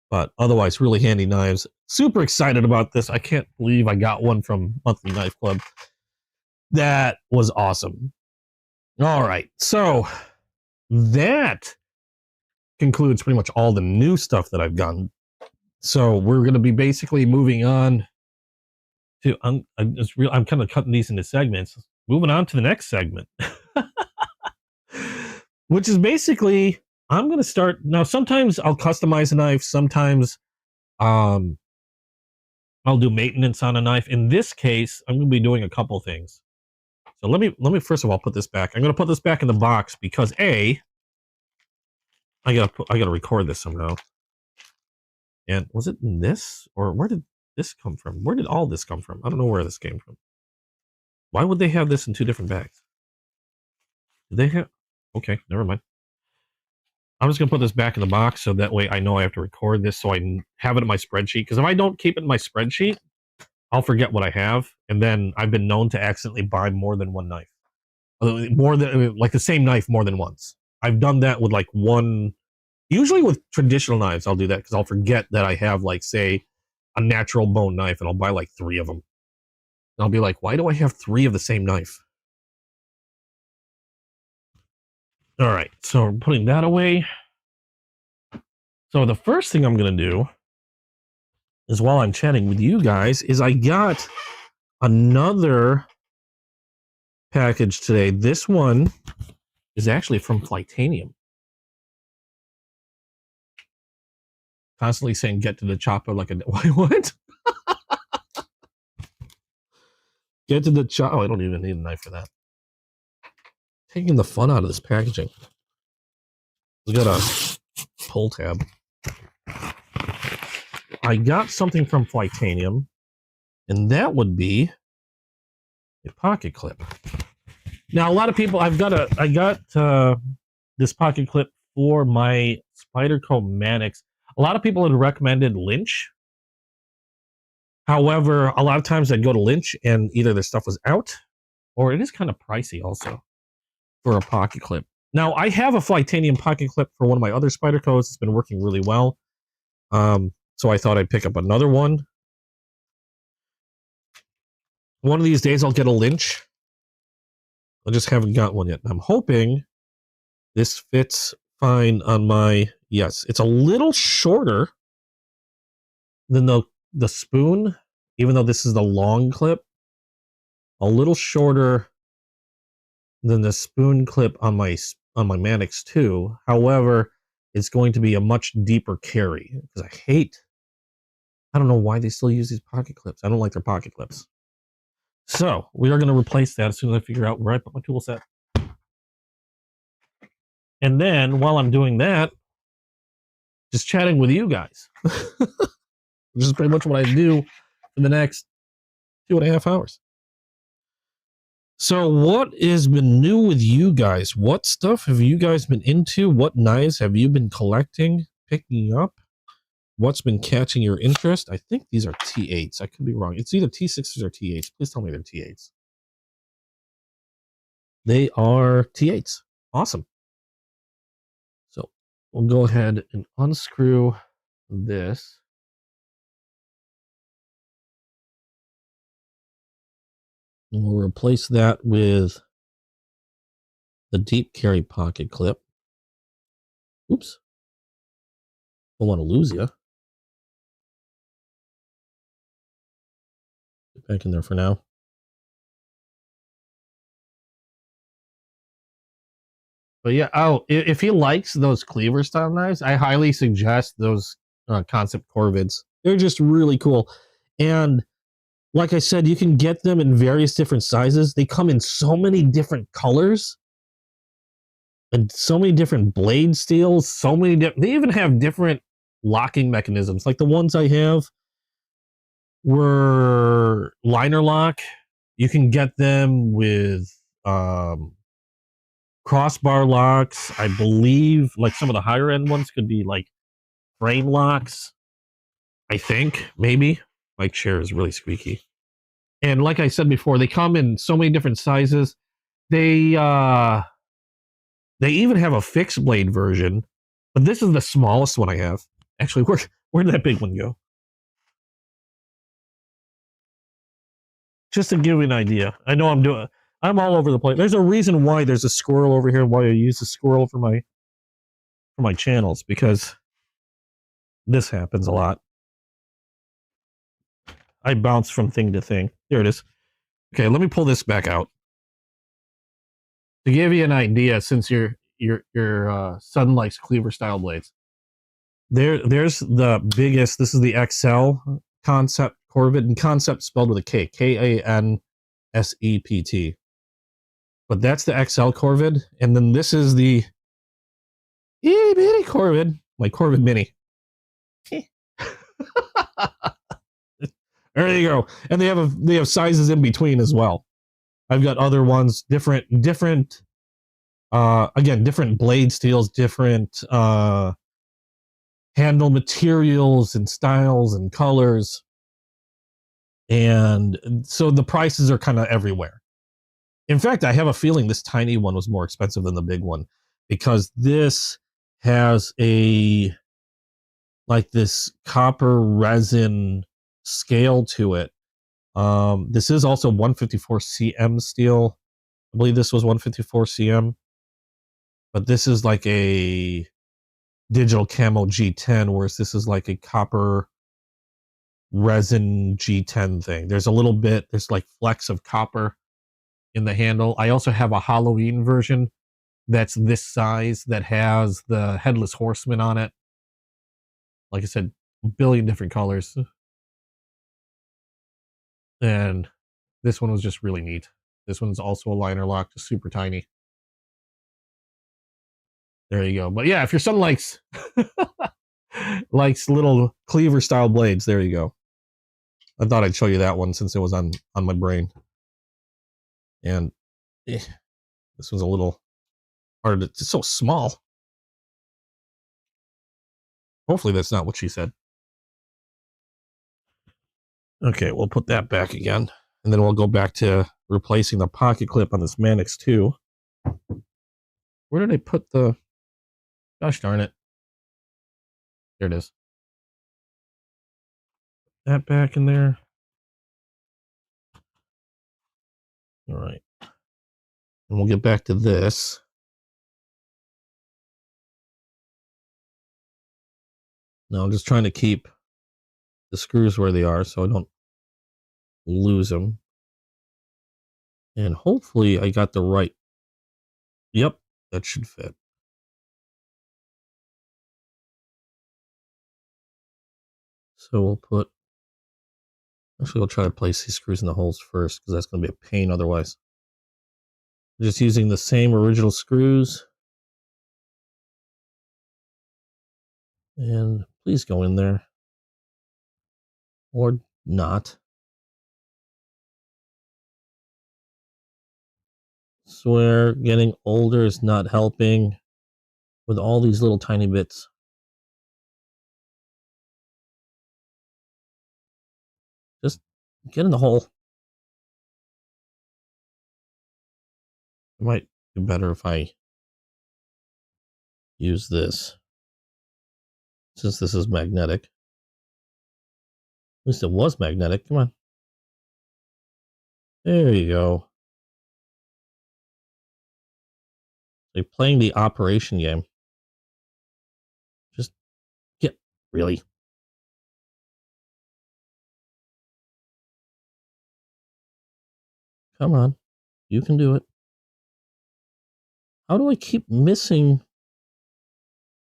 But otherwise, really handy knives. Super excited about this. I can't believe I got one from Monthly Knife Club. That was awesome. All right, so that concludes pretty much all the new stuff that I've gotten. So we're going to be basically moving on to I'm kind of cutting these into segments. Moving on to the next segment, which is basically I'm going to start now. Sometimes I'll customize a knife. Sometimes I'll do maintenance on a knife. In this case, I'm going to be doing a couple things. So let me first of all put this back. I'm going to put this back in the box because I gotta record this somehow. And was it in this, or where did this come from? Where did all this come from? I don't know where this came from. Why would they have this in two different bags? Did they have? Okay, never mind. I'm just gonna put this back in the box so that way I know I have to record this so I have it in my spreadsheet. Because if I don't keep it in my spreadsheet, I'll forget what I have, and then I've been known to accidentally buy more than one knife, more than like the same knife more than once. I've done that with like one. Usually with traditional knives, I'll do that because I'll forget that I have, like, say, a natural bone knife, and I'll buy like 3 of them. And I'll be like, why do I have 3 of the same knife? All right, so I'm putting that away. So the first thing I'm going to do is, while I'm chatting with you guys, is I got another package today. This one is actually from Flightanium. Constantly saying get to the chopper like a what? Get to the chopper. Oh, I don't even need a knife for that. Taking the fun out of this packaging. We got a pull tab. I got something from Flightanium, and that would be a pocket clip. Now, a lot of people, I got this pocket clip for my Spyderco Manix. A lot of people had recommended Lynch. However, a lot of times I'd go to Lynch and either their stuff was out, or it is kind of pricey also for a pocket clip. Now, I have a Flightanium pocket clip for one of my other Spydercos. It's been working really well. So I thought I'd pick up another one. One of these days I'll get a Lynch. I just haven't got one yet. I'm hoping this fits fine on my, yes, it's a little shorter than the spoon, even though this is the long clip. A little shorter than the spoon clip on my Manix 2. However, it's going to be a much deeper carry because I don't know why they still use these pocket clips. I don't like their pocket clips. So we are going to replace that as soon as I figure out where I put my tool set. And then while I'm doing that, just chatting with you guys. Which is pretty much what I do for the next 2.5 hours. So what has been new with you guys? What stuff have you guys been into? What knives have you been collecting, picking up? What's been catching your interest? I think these are T8s. I could be wrong. It's either T6s or T8s. Please tell me they're T8s. They are T8s. Awesome. So we'll go ahead and unscrew this. And we'll replace that with the deep carry pocket clip. Oops. Don't want to lose you. Get back in there for now. But yeah, if he likes those cleaver style knives, I highly suggest those Concept Corvids. They're just really cool. And like I said, you can get them in various different sizes. They come in so many different colors and so many different blade steels. They even have different locking mechanisms. Like the ones I have were liner lock. You can get them with crossbar locks. I believe like some of the higher end ones could be like frame locks. I think, maybe. My chair is really squeaky. And like I said before, they come in so many different sizes. They even have a fixed blade version, but this is the smallest one I have. Actually, where did that big one go? Just to give you an idea. I know I'm all over the place. There's a reason why there's a squirrel over here and why I use the squirrel for my channels, because this happens a lot. I bounce from thing to thing. There it is. Okay, let me pull this back out. To give you an idea, since your son likes cleaver style blades, there's the biggest. This is the XL concept Corvid, and concept spelled with a K, Kansept. But that's the XL Corvid, and then this is the itty bitty Corvid, my Corvid Mini. There you go. And they have sizes in between as well. I've got other ones, different again, different blade steels, different handle materials and styles and colors. And so the prices are kind of everywhere. In fact, I have a feeling this tiny one was more expensive than the big one, because this has this copper resin scale to it. This is also 154 cm steel. I believe this was 154 cm, but this is like a digital camo G10, whereas this is like a copper resin G10 thing. There's like flecks of copper in the handle. I also have a Halloween version that's this size that has the headless horseman on it. Like I said, a billion different colors. And this one was just really neat. This one's also a liner lock, just super tiny. There you go. But yeah, if your son likes little cleaver style blades, there you go. I thought I'd show you that one since it was on my brain. And this was a little hard. It's so small. Hopefully that's not what she said. Okay, we'll put that back again. And then we'll go back to replacing the pocket clip on this Manix 2. Where did I put the... Gosh darn it. There it is. That back in there. All right. And we'll get back to this. Now I'm just trying to keep the screws where they are so I don't lose them. And hopefully I got the right... Yep, that should fit. So we'll put... Actually, we'll try to place these screws in the holes first, because that's going to be a pain otherwise. Just using the same original screws. And please go in there. Or not. Swear, getting older is not helping with all these little tiny bits. Just get in the hole. It might be better if I use this, since this is magnetic. At least it was magnetic. Come on. There you go. Like playing the operation game. Just get... Really? Come on. You can do it. How do I keep missing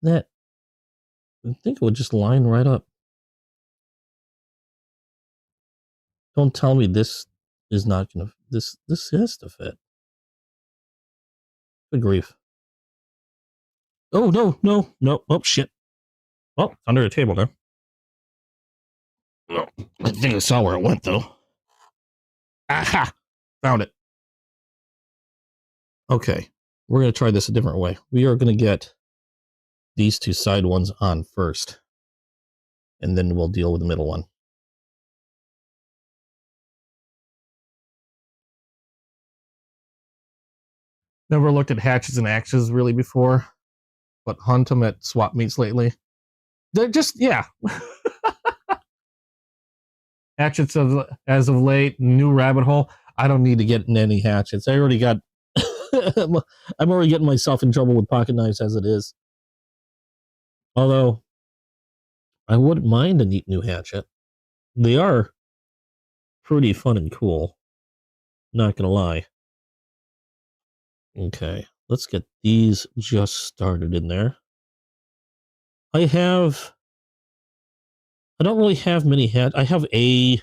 that? I think it would just line right up. Don't tell me this is not gonna... This has to fit. Good grief. Oh, no. Oh, shit. Oh, it's under the table now. No, I think I saw where it went, though. Aha! Found it. Okay, we're going to try this a different way. We are going to get these two side ones on first. and then we'll deal with the middle one. Never looked at hatchets and axes really before, but hunt them at swap meets lately. They're just, yeah. Hatchets as of late, new rabbit hole. I don't need to get in any hatchets. I already got. I'm already getting myself in trouble with pocket knives as it is. Although, I wouldn't mind a neat new hatchet. They are pretty fun and cool. Not gonna lie. Okay, let's get these just started in there. I don't really have many I have a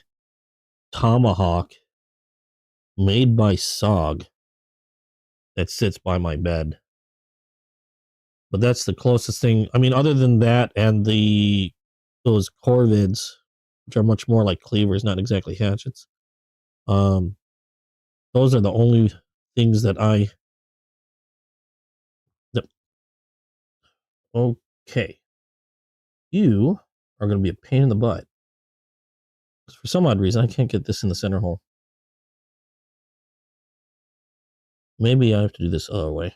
tomahawk made by SOG that sits by my bed. But that's the closest thing. I mean, other than that and those corvids, which are much more like cleavers, not exactly hatchets. Those are the only things that okay. You are going to be a pain in the butt. For some odd reason, I can't get this in the center hole. Maybe I have to do this other way.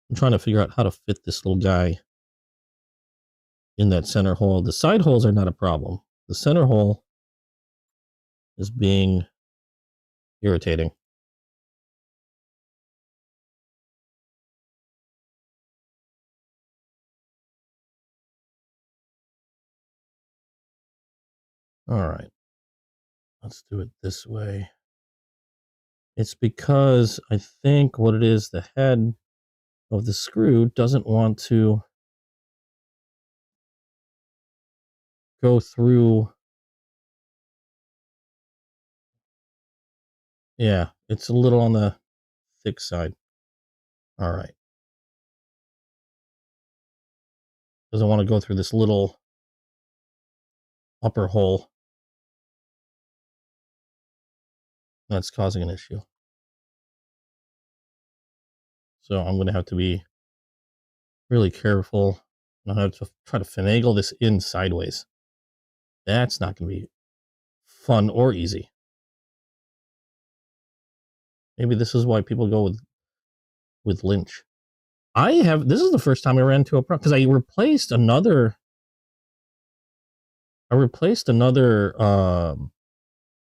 I'm trying to figure out how to fit this little guy in that center hole. The side holes are not a problem. The center hole is being irritating. All right. Let's do it this way. It's because I think what it is, the head of the screw doesn't want to go through. Yeah, it's a little on the thick side. All right. Doesn't want to go through this little upper hole. That's causing an issue. So I'm going to have to be really careful. I have to try to finagle this in sideways. That's not going to be fun or easy. Maybe this is why people go with Lynch. This is the first time I ran into a problem because I replaced another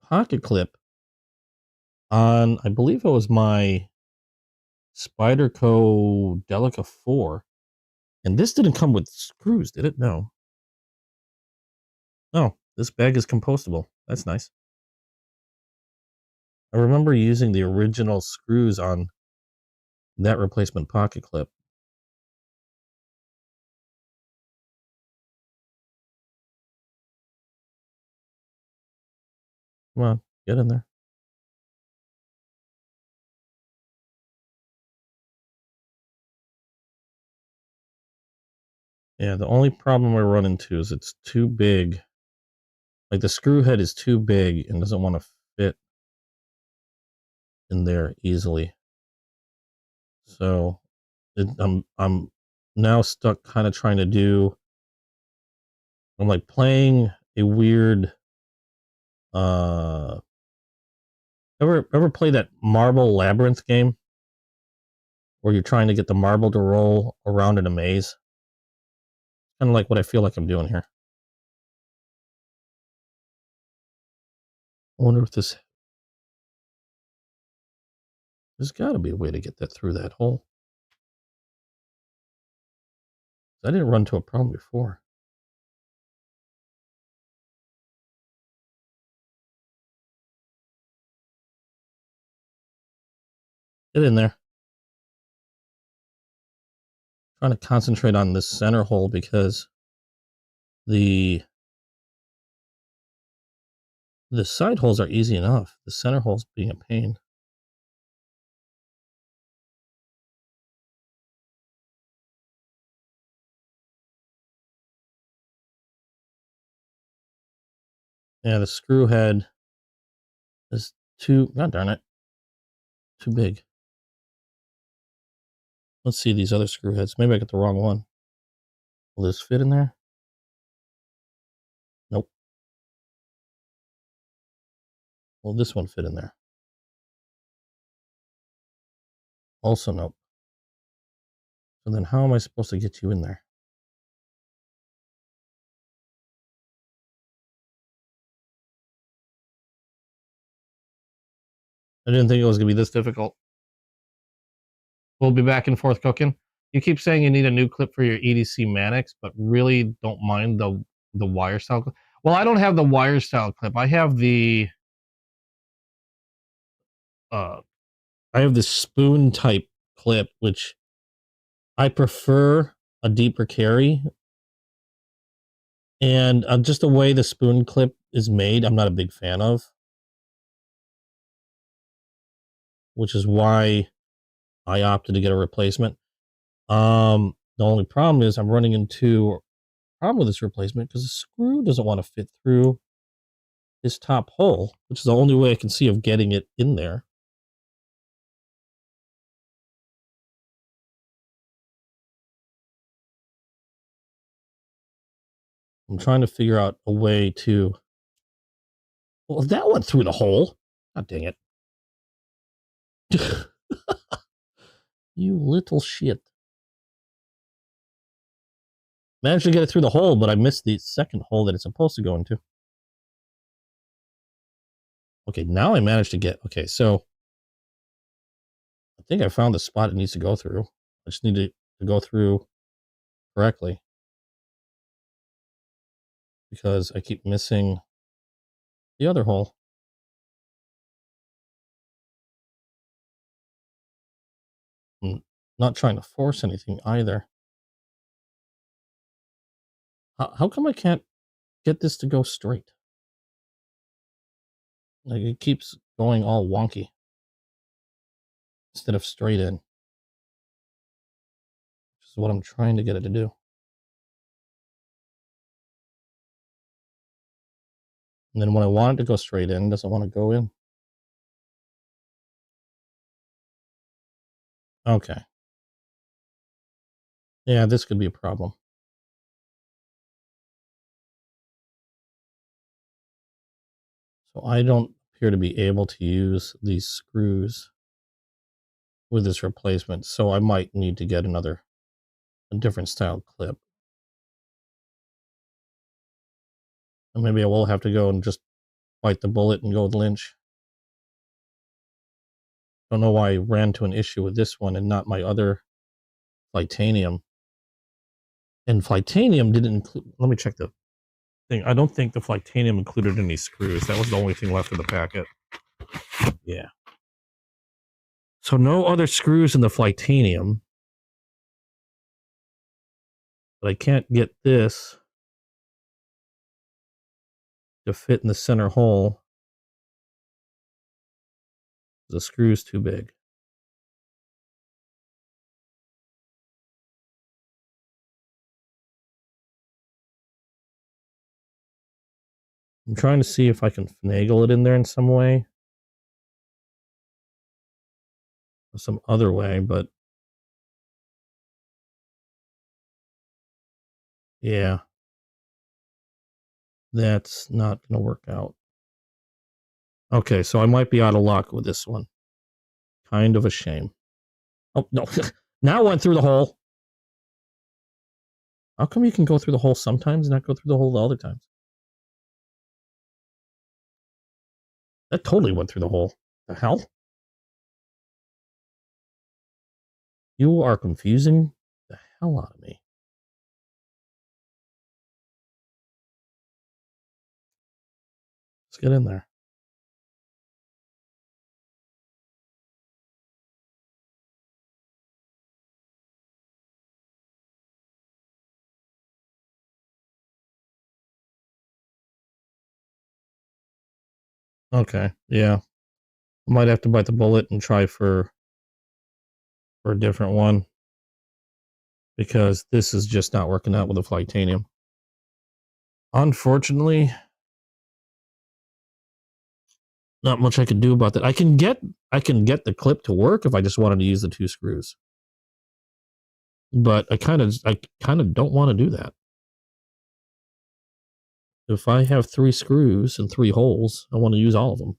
pocket clip on, I believe it was my Spyderco Delica 4. And this didn't come with screws, did it? No. Oh, this bag is compostable. That's nice. I remember using the original screws on that replacement pocket clip. Come on, get in there. Yeah, the only problem I run into is it's too big. Like the screw head is too big and doesn't want to fit in there easily. So I'm now stuck kind of trying to do. I'm like playing a weird. Ever play that marble labyrinth game where you're trying to get the marble to roll around in a maze? Kind of like what I feel like I'm doing here. I wonder if there's got to be a way to get that through that hole. I didn't run into a problem before. Get in there. Trying to concentrate on this center hole because the side holes are easy enough. The center hole's being a pain. Yeah, the screw head is too, god darn it, too big. Let's see these other screw heads. Maybe I got the wrong one. Will this fit in there? Nope. Will this one fit in there? Also nope. So then how am I supposed to get you in there? I didn't think it was going to be this difficult. We'll be back and forth cooking. You keep saying you need a new clip for your EDC Mannix, but really don't mind the wire style clip. Well, I don't have the wire style clip. I have the spoon type clip, which I prefer a deeper carry. And just the way the spoon clip is made, I'm not a big fan of. Which is why I opted to get a replacement. The only problem is I'm running into a problem with this replacement because the screw doesn't want to fit through this top hole, which is the only way I can see of getting it in there. I'm trying to figure out a way to... Well, that went through the hole. God dang it. You little shit. Managed to get it through the hole, but I missed the second hole that it's supposed to go into. Okay, now I managed to get... Okay, so I think I found the spot it needs to go through. I just need to go through correctly. Because I keep missing the other hole. I'm not trying to force anything either. How come I can't get this to go straight? Like, it keeps going all wonky instead of straight in. Which is what I'm trying to get it to do. And then when I want it to go straight in, it doesn't want to go in. Okay. Yeah, this could be a problem. So I don't appear to be able to use these screws with this replacement. So I might need to get a different style clip. And maybe I will have to go and just bite the bullet and go with Lynch. Don't know why I ran to an issue with this one and not my other Flightanium. And Flightanium didn't include... Let me check the thing. I don't think the Flightanium included any screws. That was the only thing left in the packet. Yeah. So no other screws in the Flightanium. But I can't get this to fit in the center hole. The screw's too big. I'm trying to see if I can finagle it in there in some way. Or some other way, but... Yeah. That's not going to work out. Okay, so I might be out of luck with this one. Kind of a shame. Oh, no. Now I went through the hole. How come you can go through the hole sometimes and not go through the hole the other times? That totally went through the hole. The hell? You are confusing the hell out of me. Let's get in there. Okay, yeah. I might have to bite the bullet and try for a different one. Because this is just not working out with the Flightanium. Unfortunately, not much I can do about that. I can get the clip to work if I just wanted to use the two screws. but I kind of don't want to do that. If I have 3 screws and 3 holes, I want to use all of them.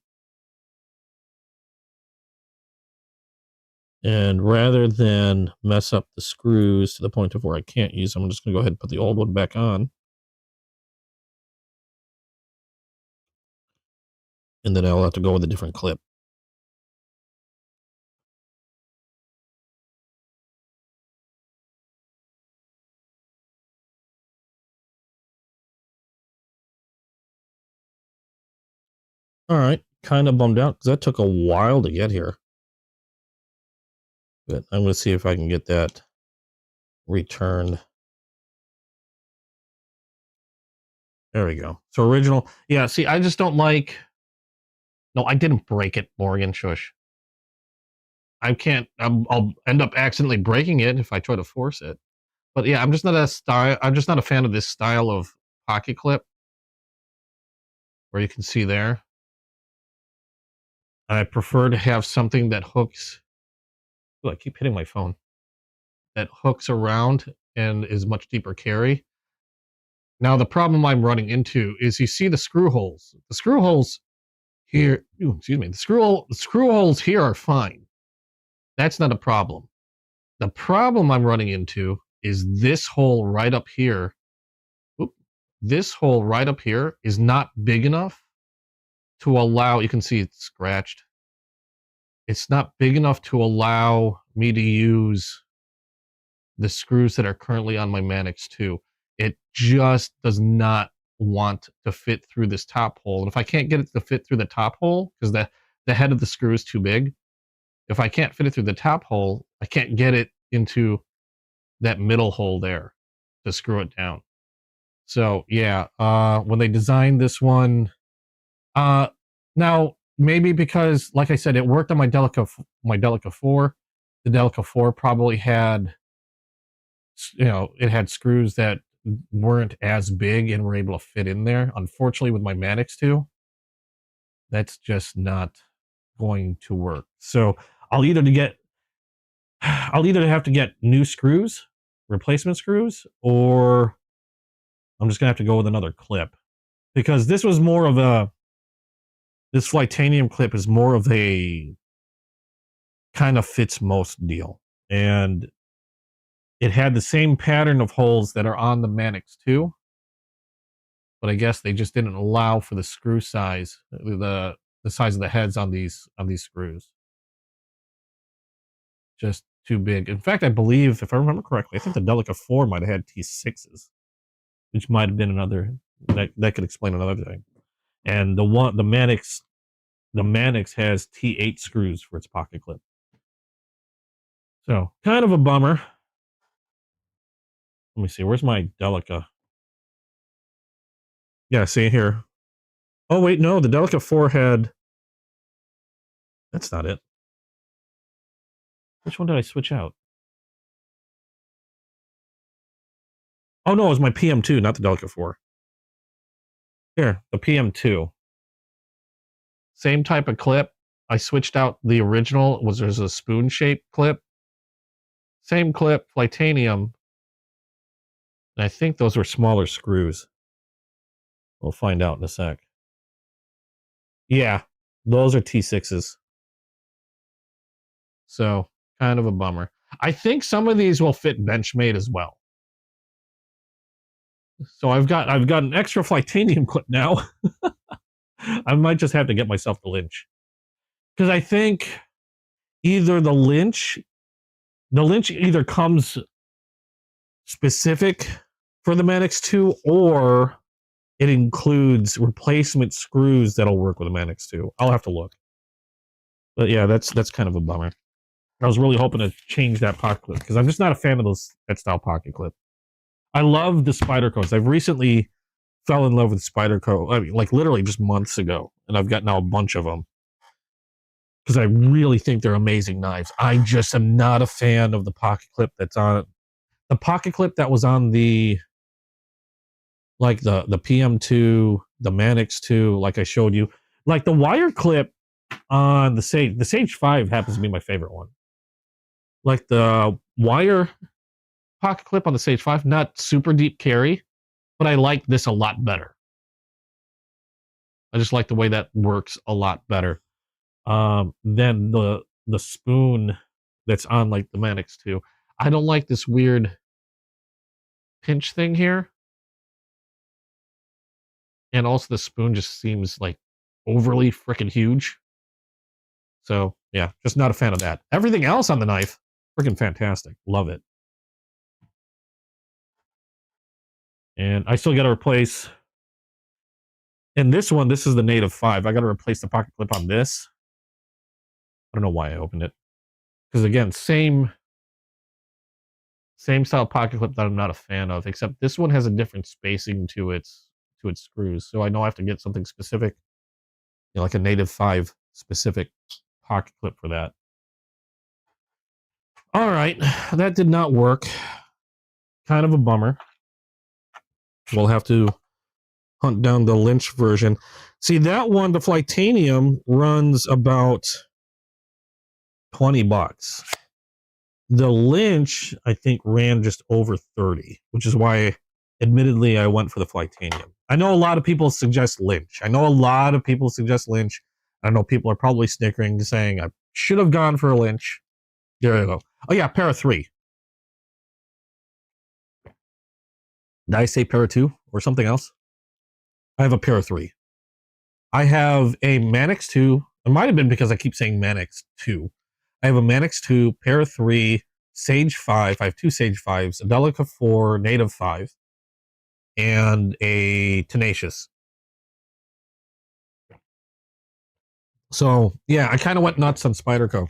And rather than mess up the screws to the point of where I can't use them, I'm just going to go ahead and put the old one back on. And then I'll have to go with a different clip. All right, kind of bummed out because that took a while to get here. But I'm going to see if I can get that returned. There we go. So original. Yeah, see, I just don't like... No, I didn't break it, Morgan. Shush. I can't... I'll end up accidentally breaking it if I try to force it. But yeah, I'm just not a fan of this style of pocket clip. Where you can see there. I prefer to have something that hooks... Ooh, I keep hitting my phone. That hooks around and is much deeper carry. Now, the problem I'm running into is you see the screw holes. The screw holes here... Ooh, excuse me. The screw holes here are fine. That's not a problem. The problem I'm running into is this hole right up here. Oop, this hole right up here is not big enough to allow... You can see it's scratched. It's not big enough to allow me to use the screws that are currently on my Manix 2. It just does not want to fit through this top hole. And if I can't get it to fit through the top hole, because the head of the screw is too big, if I can't fit it through the top hole, I can't get it into that middle hole there to screw it down. So yeah, when they designed this one, now maybe because, like I said, it worked on my Delica 4. The Delica 4 probably had, it had screws that weren't as big and were able to fit in there. Unfortunately, with my Manix 2, that's just not going to work. So I'll either have to get new screws, replacement screws, or I'm just gonna have to go with another clip, because this was more of a... This Flightanium clip is more of a kind of fits most deal, and it had the same pattern of holes that are on the Manix 2, but I guess they just didn't allow for the screw size, the size of the heads on these screws. Just too big. In fact, I believe, if I remember correctly, I think the Delica 4 might have had T6s, which might have been another... That could explain another thing. And the Manix has T8 screws for its pocket clip. So, kind of a bummer. Let me see, where's my Delica? Yeah, see here. Oh, wait, no, the Delica 4 had... That's not it. Which one did I switch out? Oh, no, it was my PM2, not the Delica 4. Here, the PM2. Same type of clip. I switched out the original. There's a spoon-shaped clip. Same clip, Flightanium. And I think those were smaller screws. We'll find out in a sec. Yeah, those are T6s. So, kind of a bummer. I think some of these will fit Benchmade as well. So I've got an extra Flightanium clip now. I might just have to get myself the Lynch. Because I think either the Lynch either comes specific for the Manix 2, or it includes replacement screws that'll work with the Manix 2. I'll have to look. But yeah, that's kind of a bummer. I was really hoping to change that pocket clip, because I'm just not a fan of that style pocket clip. I love the Spyderco's. I've recently fell in love with Spyderco, I mean, like literally just months ago, and I've got now a bunch of them, because I really think they're amazing knives. I just am not a fan of the pocket clip that's on... The pocket clip that was on the PM2, the Manix 2, like I showed you. Like the wire clip on the Sage 5 happens to be my favorite one. Like the wire pocket clip on the Sage 5, not super deep carry, but I like this a lot better. I just like the way that works a lot better than the spoon that's on like the Manix 2. I don't like this weird pinch thing here. And also the spoon just seems like overly freaking huge. So yeah, just not a fan of that. Everything else on the knife, freaking fantastic. Love it. And I still got to replace, and this one, this is the native 5. I got to replace the pocket clip on this. I don't know why I opened it. Because again, same style pocket clip that I'm not a fan of, except this one has a different spacing to its screws. So I know I have to get something specific, you know, like a native 5 specific pocket clip for that. All right, that did not work. Kind of a bummer. We'll have to hunt down the Lynch version. See, that one, the Flightanium, runs about $20. The Lynch, I think, ran just over 30, which is why, admittedly, I went for the Flightanium. I know a lot of people suggest Lynch. I know people are probably snickering, saying I should have gone for a Lynch. There you go. Oh yeah, Para 3. Did I say Para 2 or something else? I have a Para 3. I have a Manix 2. It might have been because I keep saying Manix 2. I have a Manix 2, Para 3, Sage 5. I have 2 Sage 5s, a Delica 4, Native 5, and a Tenacious. So, yeah, I kind of went nuts on Spyderco,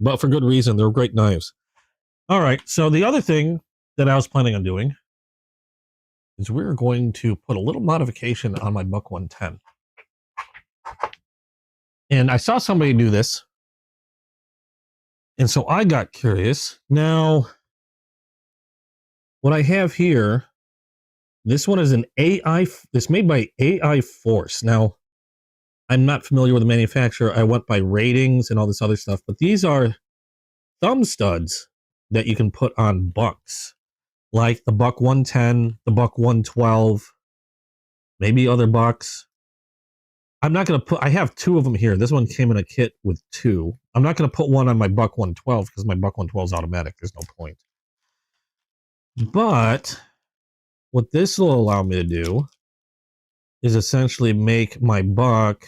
but for good reason. They're great knives. All right, so the other thing that I was planning on doing is we're going to put a little modification on my Buck 110. And I saw somebody do this, and so I got curious. Now, what I have here, this one is an AI, it's made by AI Force. Now, I'm not familiar with the manufacturer. I went by ratings and all this other stuff, but these are thumb studs that you can put on bucks, like the Buck 110, the Buck 112, maybe other bucks. I'm not going to put, I have 2 of them here. This one came in a kit with 2. I'm not going to put one on my Buck 112 because my Buck 112 is automatic. There's no point. But what this will allow me to do is essentially make my buck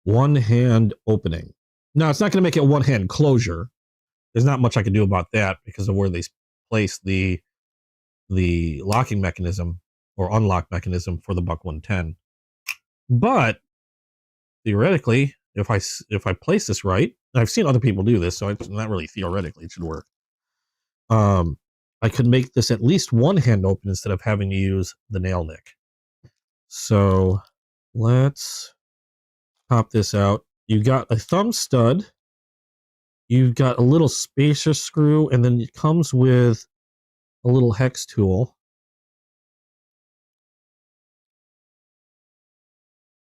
one-hand opening. Now, it's not going to make it one-hand closure. There's not much I can do about that because of where they place the locking mechanism or unlock mechanism for the Buck 110. But theoretically, if I place this right, and I've seen other people do this, so it's not really theoretically, it should work. I could make this at least one hand open instead of having to use the nail nick. So let's pop this out. You got a thumb stud. You've got a little spacer screw, and then it comes with a little hex tool.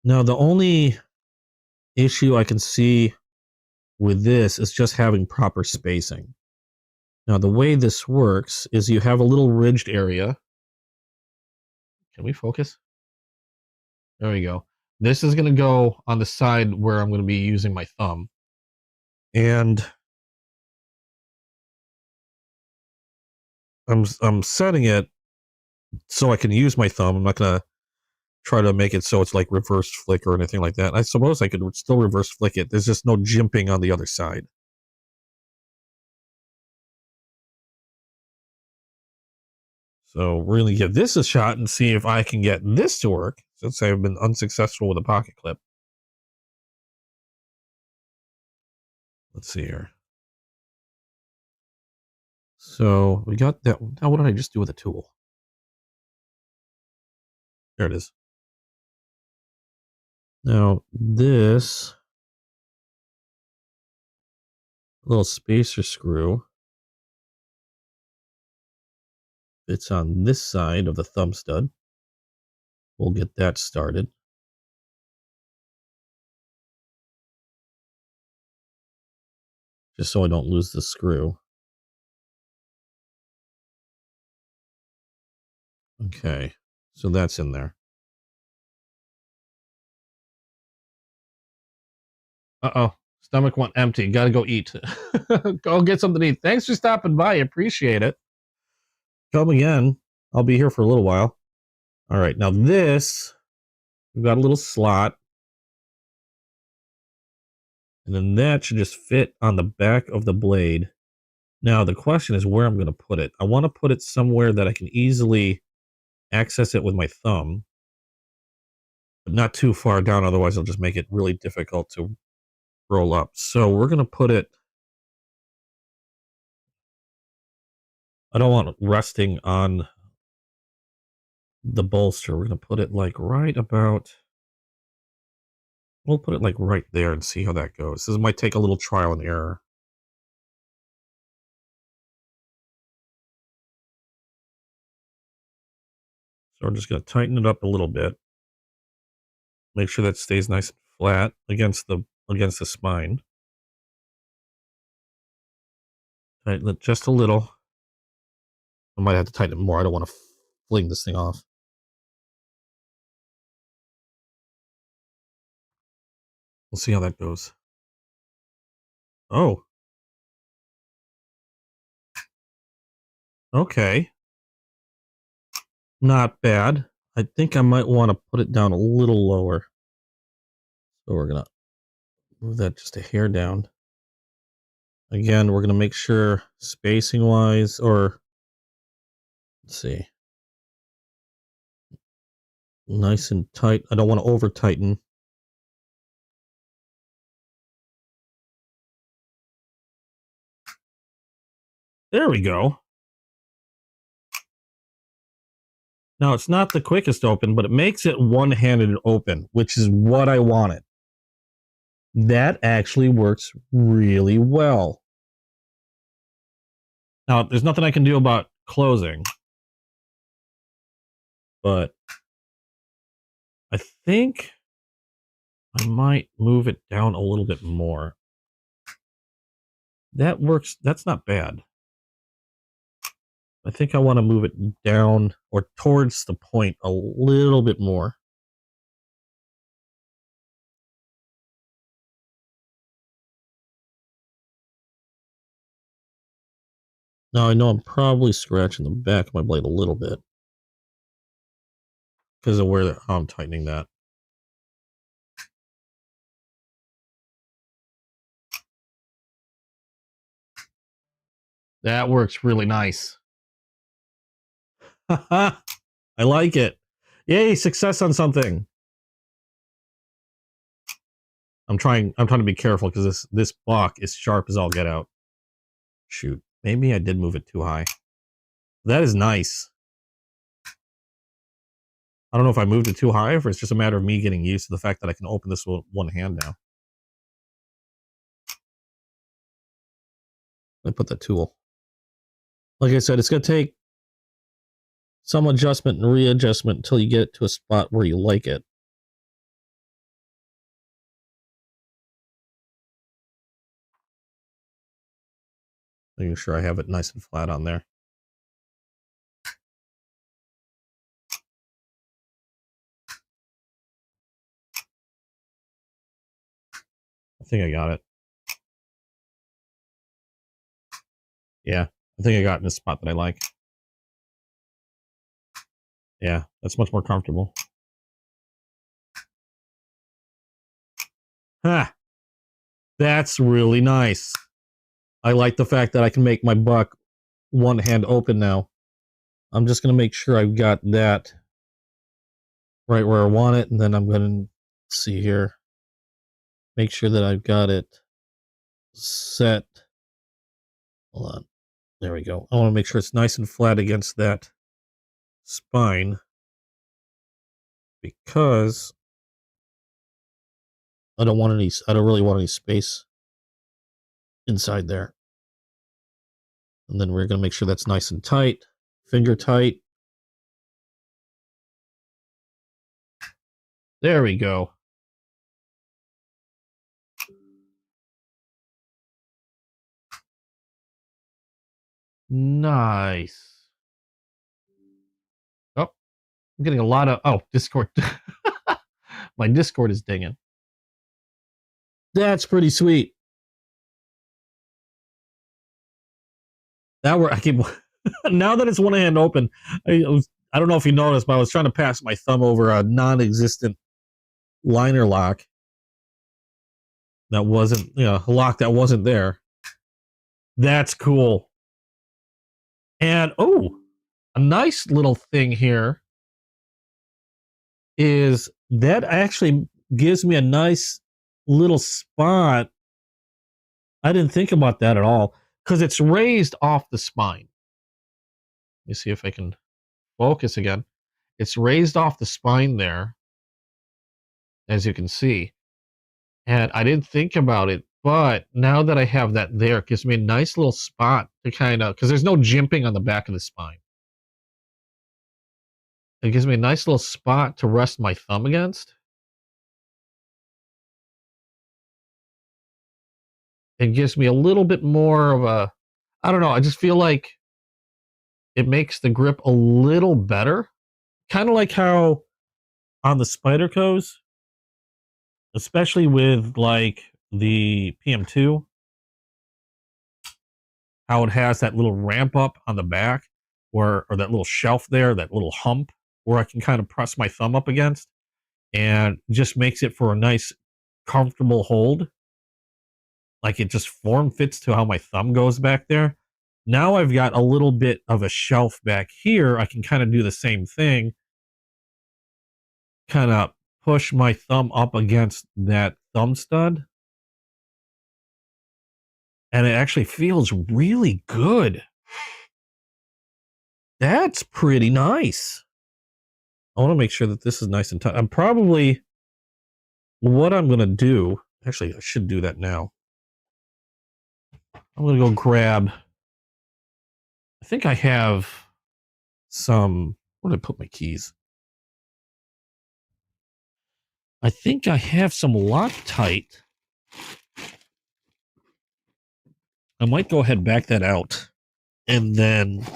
Now, the only issue I can see with this is just having proper spacing. Now, the way this works is you have a little ridged area. Can we focus? There we go. This is going to go on the side where I'm going to be using my thumb. And I'm setting it so I can use my thumb. I'm not going to try to make it so it's like reverse flick or anything like that. I suppose I could still reverse flick it. There's just no jimping on the other side. So we're going to give this a shot and see if I can get this to work, since I've been unsuccessful with a pocket clip. Let's see here. So we got that. Now, what did I just do with the tool? There it is. Now, this little spacer screw fits on this side of the thumb stud. We'll get that started. Just so I don't lose the screw. Okay, so that's in there. Uh-oh, stomach went empty. Gotta go eat. Go get something to eat. Thanks for stopping by. Appreciate it. Come again. I'll be here for a little while. All right, now this, we've got a little slot. And then that should just fit on the back of the blade. Now, the question is where I'm going to put it. I want to put it somewhere that I can easily access it with my thumb, but not too far down. Otherwise, it'll just make it really difficult to roll up. So we're going to put it, I don't want it resting on the bolster. We're going to put it like right about, we'll put it like right there and see how that goes. This might take a little trial and error. So we're just going to tighten it up a little bit. Make sure that stays nice and flat against the spine. Tighten it just a little. I might have to tighten it more. I don't want to fling this thing off. We'll see how that goes. Oh. Okay. Not bad. I think I might want to put it down a little lower. So we're going to move that just a hair down. Again, we're going to make sure spacing wise, or let's see, nice and tight. I don't want to over tighten. There we go. Now, it's not the quickest open, but it makes it one-handed open, which is what I wanted. That actually works really well. Now, there's nothing I can do about closing, but I think I might move it down a little bit more. That works. That's not bad. I think I want to move it down or towards the point a little bit more. Now I know I'm probably scratching the back of my blade a little bit because of where I'm tightening that. That works really nice. I like it. Yay, success on something. I'm trying to be careful because this block is sharp as all get out. Shoot. Maybe I did move it too high. That is nice. I don't know if I moved it too high or if it's just a matter of me getting used to the fact that I can open this with one hand now. Let me put the tool. Like I said, it's going to take some adjustment and readjustment until you get it to a spot where you like it. Making sure I have it nice and flat on there. I think I got it. Yeah, I think I got it in a spot that I like. Yeah, that's much more comfortable. Ha! That's really nice. I like the fact that I can make my buck one hand open now. I'm just going to make sure I've got that right where I want it, and then I'm going to see here. Make sure that I've got it set. Hold on. There we go. I want to make sure it's nice and flat against that spine because I don't really want any space inside there. And then we're going to make sure that's nice and tight, finger tight. There we go. Nice. Oh, I'm getting a lot of, oh, Discord. My Discord is dinging. That's pretty sweet. Now I keep, now that it's one hand open, I don't know if you noticed, but I was trying to pass my thumb over a non-existent liner lock that wasn't, a lock that wasn't there. That's cool. And oh, a nice little thing here is that actually gives me a nice little spot. I didn't think about that at all because it's raised off the spine. Let me see if I can focus again. It's raised off the spine there, as you can see. And I didn't think about it, but now that I have that there, it gives me a nice little spot to kind of, because there's no jimping on the back of the spine. It gives me a nice little spot to rest my thumb against. It gives me a little bit more of a, I don't know, I just feel like it makes the grip a little better. Kind of like how on the Spyderco's, especially with like the PM2, how it has that little ramp up on the back or that little shelf there, that little hump where I can kind of press my thumb up against and just makes it for a nice comfortable hold. Like it just form fits to how my thumb goes back there. Now I've got a little bit of a shelf back here. I can kind of do the same thing. Kind of push my thumb up against that thumb stud. And it actually feels really good. That's pretty nice. I want to make sure that this is nice and tight. I'm probably, what I'm going to do, actually, I should do that now. I'm going to go grab, I think I have some, where did I put my keys? I think I have some Loctite. I might go ahead and back that out and then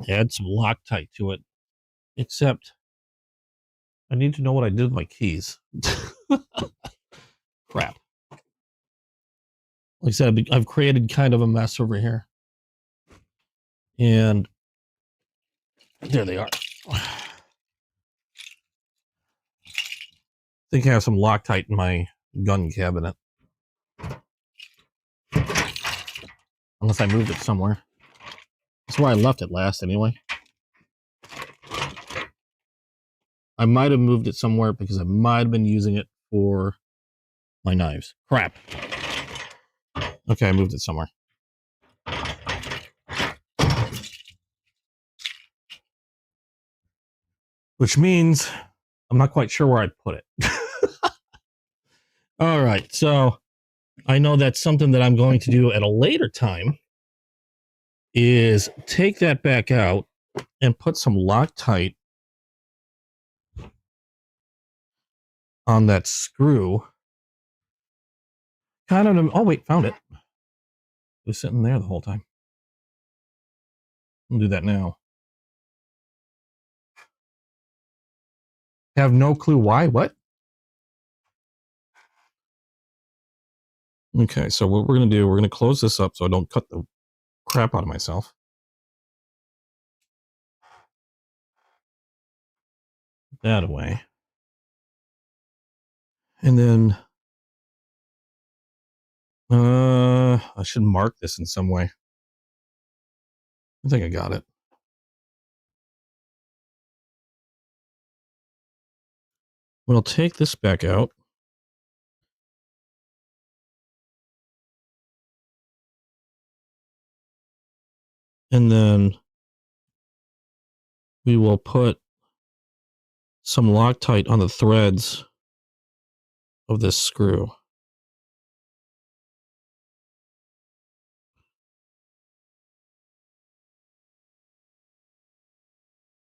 add some Loctite to it. Except I need to know what I did with my keys. Crap. Like I said, I've created kind of a mess over here. And there they are. I think I have some Loctite in my gun cabinet. Unless I moved it somewhere. That's where I left it last anyway. I might have moved it somewhere because I might have been using it for my knives. Crap. Okay, I moved it somewhere. Which means I'm not quite sure where I put it. All right, so I know that's something that I'm going to do at a later time is take that back out and put some Loctite on that screw. Kind of, oh wait, found it. It was sitting there the whole time. I'll do that now. Have no clue why, what? Okay, so what we're going to do, we're going to close this up so I don't cut the crap out of myself. Put that away. And then I should mark this in some way. I think I got it. We'll take this back out. And then we will put some Loctite on the threads of this screw.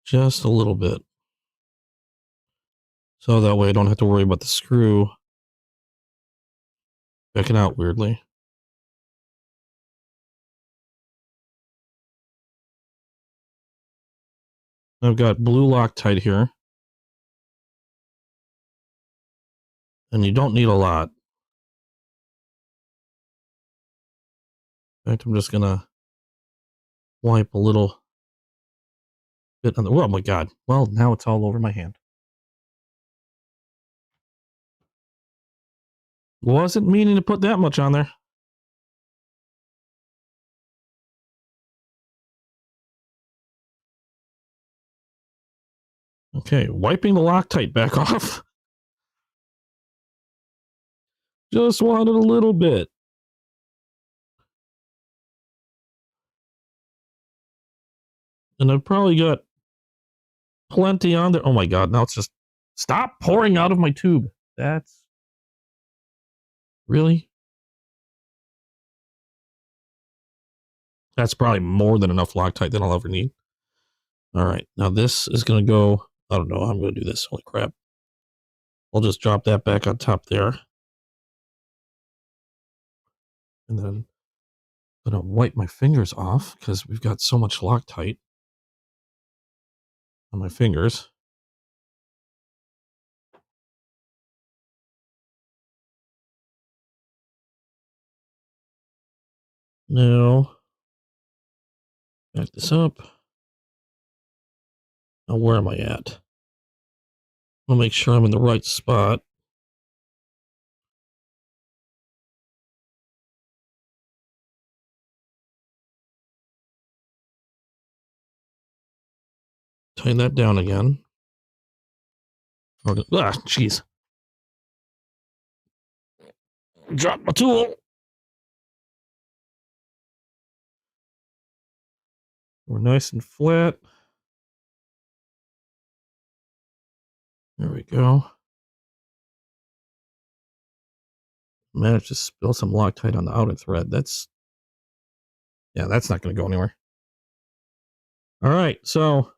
Just a little bit. So that way I don't have to worry about the screw backing out weirdly. I've got blue Loctite here. And you don't need a lot. In fact, I'm just going to wipe a little bit on the... Oh my God. Well, now it's all over my hand. Wasn't meaning to put that much on there. Okay, wiping the Loctite back off. Just wanted a little bit. And I've probably got plenty on there. Oh my God, now it's just... Stop pouring out of my tube. That's... Really? That's probably more than enough Loctite that I'll ever need. All right, now this is going to go... I don't know how I'm going to do this. Holy crap. I'll just drop that back on top there. And then I'm going to wipe my fingers off because we've got so much Loctite on my fingers. Now, back this up. Now, where am I at? I'll make sure I'm in the right spot. Tighten that down again. Ah, jeez. Drop my tool. We're nice and flat. There we go. Managed to spill some Loctite on the outer thread. That's not going to go anywhere. All right, so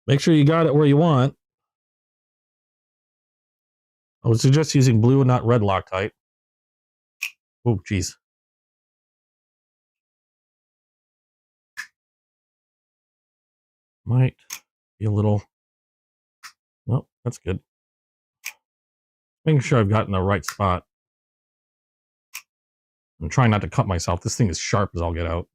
make sure you got it where you want. I would suggest using blue and not red Loctite. Oh, geez. Might be a little... Nope, that's good. Making sure I've gotten the right spot. I'm trying not to cut myself. This thing is sharp as I'll get out.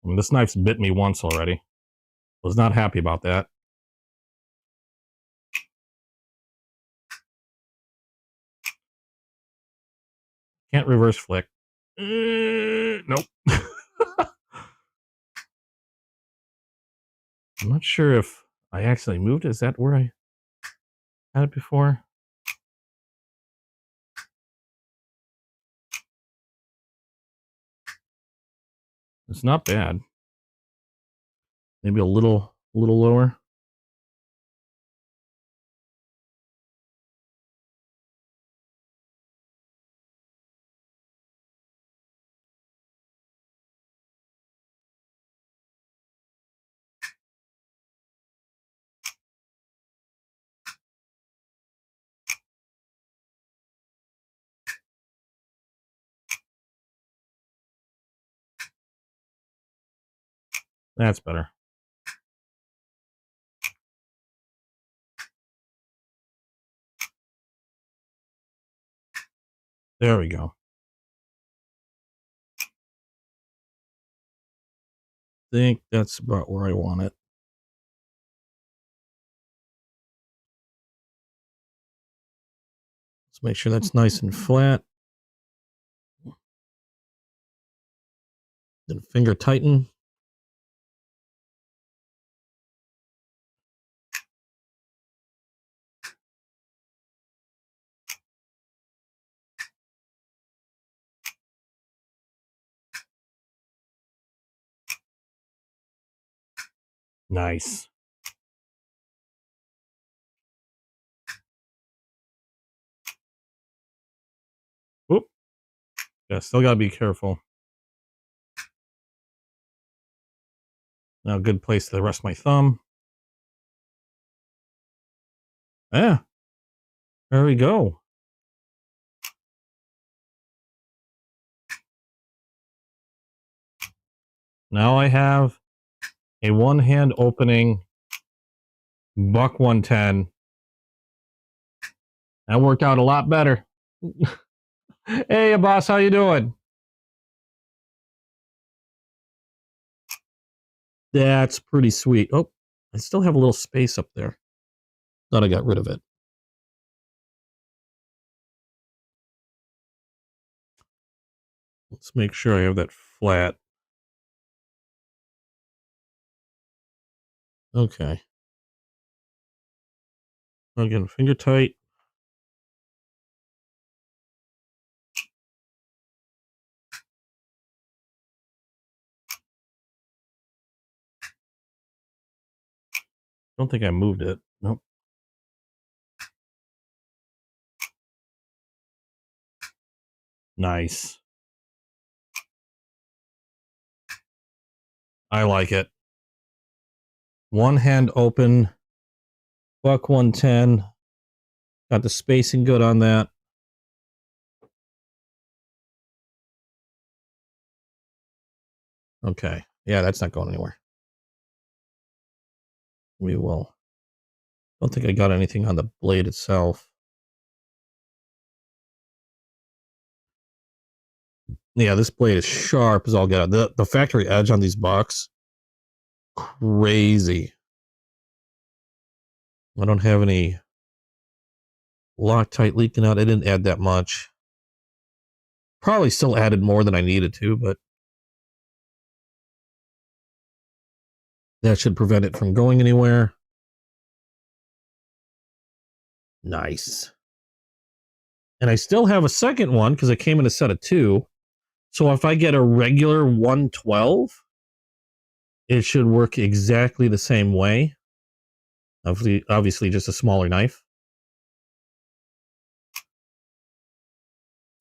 I mean, this knife's bit me once already. Was not happy about that. Can't reverse flick. Nope. I'm not sure if I actually moved. Is that where I had it before? It's not bad. Maybe a little lower. That's better. There we go. Think that's about where I want it. Let's make sure that's nice and flat. Then finger tighten. Nice. Oop. Yeah, still gotta be careful. Now, good place to rest my thumb. Yeah. There we go. Now I have a one-hand opening buck 110. That worked out a lot better. Hey, boss, how you doing? That's pretty sweet. Oh, I still have a little space up there. Thought I got rid of it. Let's make sure I have that flat. Okay. Again, finger tight. Don't think I moved it. Nope. Nice. I like it. One hand open, buck 110. Got the spacing good on that. Okay. Yeah, that's not going anywhere. We will. Don't think I got anything on the blade itself. Yeah, this blade is sharp as all get out. The factory edge on these bucks, crazy. I don't have any Loctite leaking out. I didn't add that much. Probably still added more than I needed to, but that should prevent it from going anywhere. Nice. And I still have a second one because it came in a set of two. So if I get a regular 112, it should work exactly the same way. Obviously just a smaller knife.